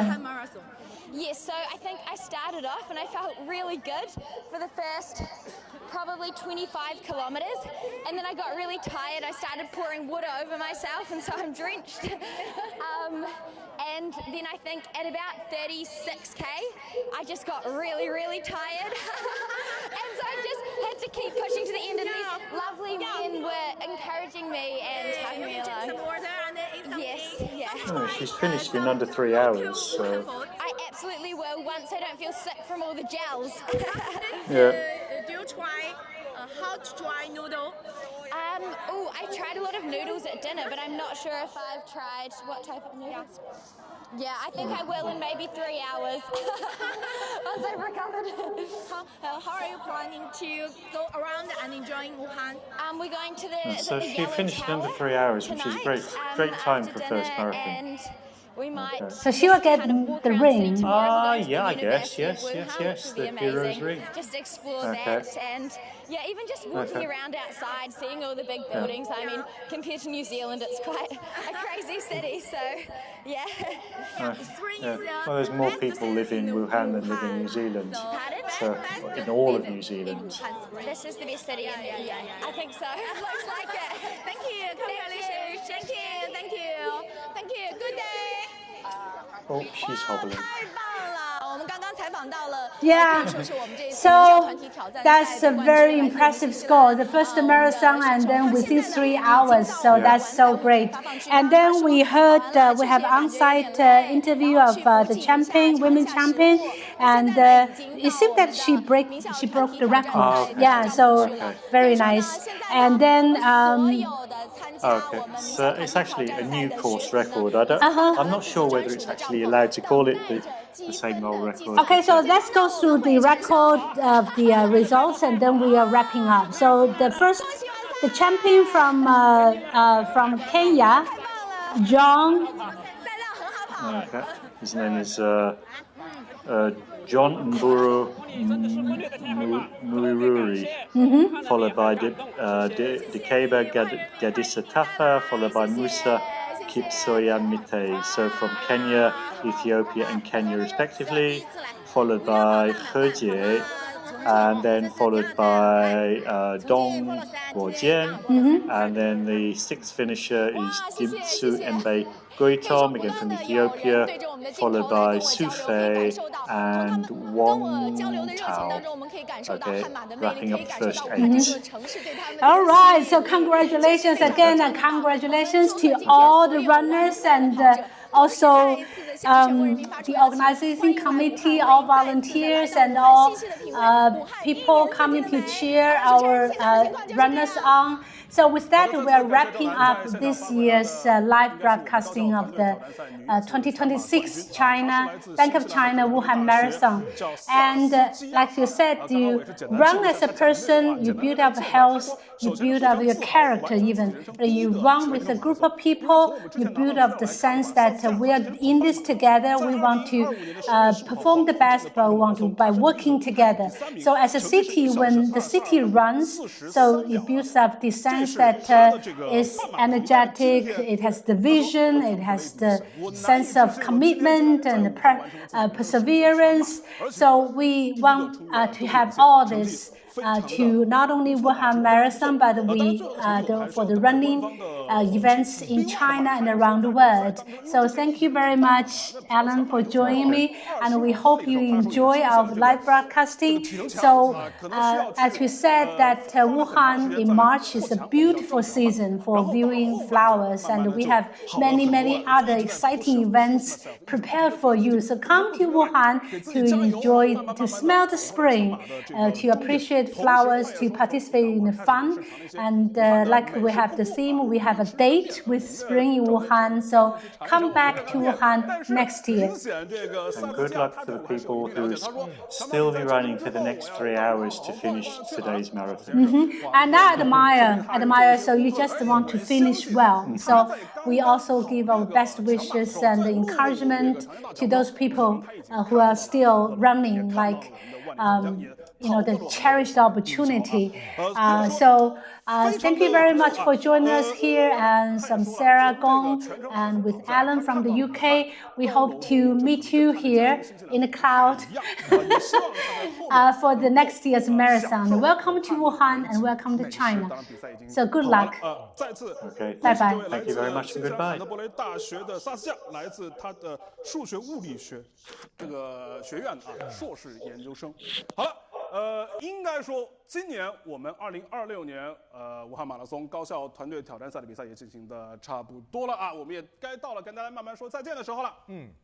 Yes, so I think I started off and I felt really good for the first probably 25 kilometers, and then I got really tired. I started pouring water over myself, and so I'm drenched. And then I think at about 36k, I just got really, really tired. And so I just had to keep pushing to the end, and these lovely men were encouraging me and telling me along. Yes. Oh, she's finished in under 3 hours, so. I absolutely will, once I don't feel sick from all the gels. Yeah. Do you try hot dry noodle? I tried a lot of noodles at dinner, but I'm not sure if I've tried what type of noodles. Yeah, I think I will in maybe 3 hours once I've recovered. How are you planning to go around and enjoying Wuhan? We're going to the So she finished in under 3 hours, which is a great time for first marathon. And we might. So she will get the ring. Yeah, I guess. Yes. The hero's ring. Just explore that, and yeah, even just walking around outside, seeing all the big buildings. I mean, compared to New Zealand, it's quite a crazy city. So, yeah. Well, there's more people live in Wuhan than live in New Zealand. So, in all of New Zealand. This is the best city. I think so. Looks like it. Thank you. Thank you. Good day. Oh, she's hobbling. Yeah, so that's a very impressive score. The first marathon, and then within 3 hours. So that's so great. And then we heard we have on-site interview of the champion, women champion, and it seemed that she broke the record. Oh, okay. Yeah, so very nice. And then. Okay, so it's actually a new course record. I'm not sure whether it's actually allowed to call it the same old record. Okay, so let's go through the record of the results, and then we are wrapping up. So the champion from Kenya, John. Okay, his name is John Mburu Muiruri, followed by Dikeba Gadisa Tafa, followed by Musa Kipsoyamite. So from Kenya, Ethiopia and Kenya respectively, followed by Hejie, and then followed by Dong Guojian, and then the sixth finisher is Dimtsu Mbe Goitom, again from Ethiopia, followed by Su Fei and Wong Tao. Okay, wrapping up the first 8. All right, so congratulations again, and congratulations to all the runners, and also the organizing committee, all volunteers, and all people coming to cheer our runners on. So with that, we are wrapping up this year's live broadcasting of the 2026 Bank of China Wuhan Marathon. And like you said, you run as a person, you build up health, you build up your character even. But you run with a group of people, you build up the sense that we are in this together. We want to perform the best, but we want to by working together. So as a city, when the city runs, so it builds up the sense that is energetic, it has the vision, it has the sense of commitment and perseverance. So we want to have all this to not only Wuhan Marathon, but for the running events in China and around the world. So thank you very much, Alan, for joining me, and we hope you enjoy our live broadcasting. So as we said, that Wuhan in March is a beautiful season for viewing flowers, and we have many other exciting events prepared for you. So come to Wuhan to enjoy, to smell the spring, to appreciate flowers, to participate in the fun. And like we have the theme, we have a date with spring in Wuhan. So come back to Wuhan next year. And good luck to the people who will still be running for the next 3 hours to finish today's marathon. And I admire, so you just want to finish well. So we also give our best wishes and encouragement to those people who are still running, like the cherished opportunity. So thank you very much for joining us here, and some Sarah Gong and with Alan from the UK. We hope to meet you here in the cloud for the next year's marathon. Welcome to Wuhan and welcome to China. So good luck. Okay, bye bye. Thank you very much and goodbye. 伯雷大学的萨斯亚来自他的数学物理学这个学院硕士研究生。好了，应该说今年我们2026年武汉马拉松高校团队挑战赛的比赛也进行的差不多了啊，我们也该到了跟大家慢慢说再见的时候了。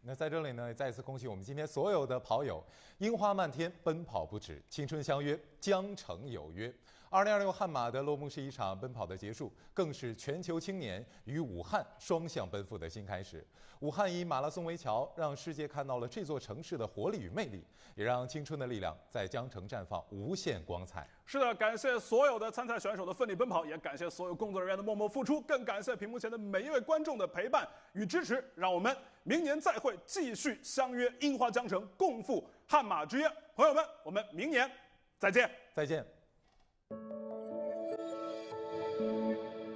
那在这里呢，再次恭喜我们今天所有的跑友，樱花漫天，奔跑不止，青春相约，江城有约。2026汉马的落幕是一场奔跑的结束，更是全球青年与武汉双向奔赴的新开始。武汉以马拉松为桥，让世界看到了这座城市的活力与魅力，也让青春的力量在江城绽放无限光彩。是的，感谢所有的参赛选手的奋力奔跑，也感谢所有工作人员的默默付出，更感谢屏幕前的每一位观众的陪伴与支持。让我们明年再会，继续相约樱花江城，共赴汉马之约。朋友们，我们明年再见。再见。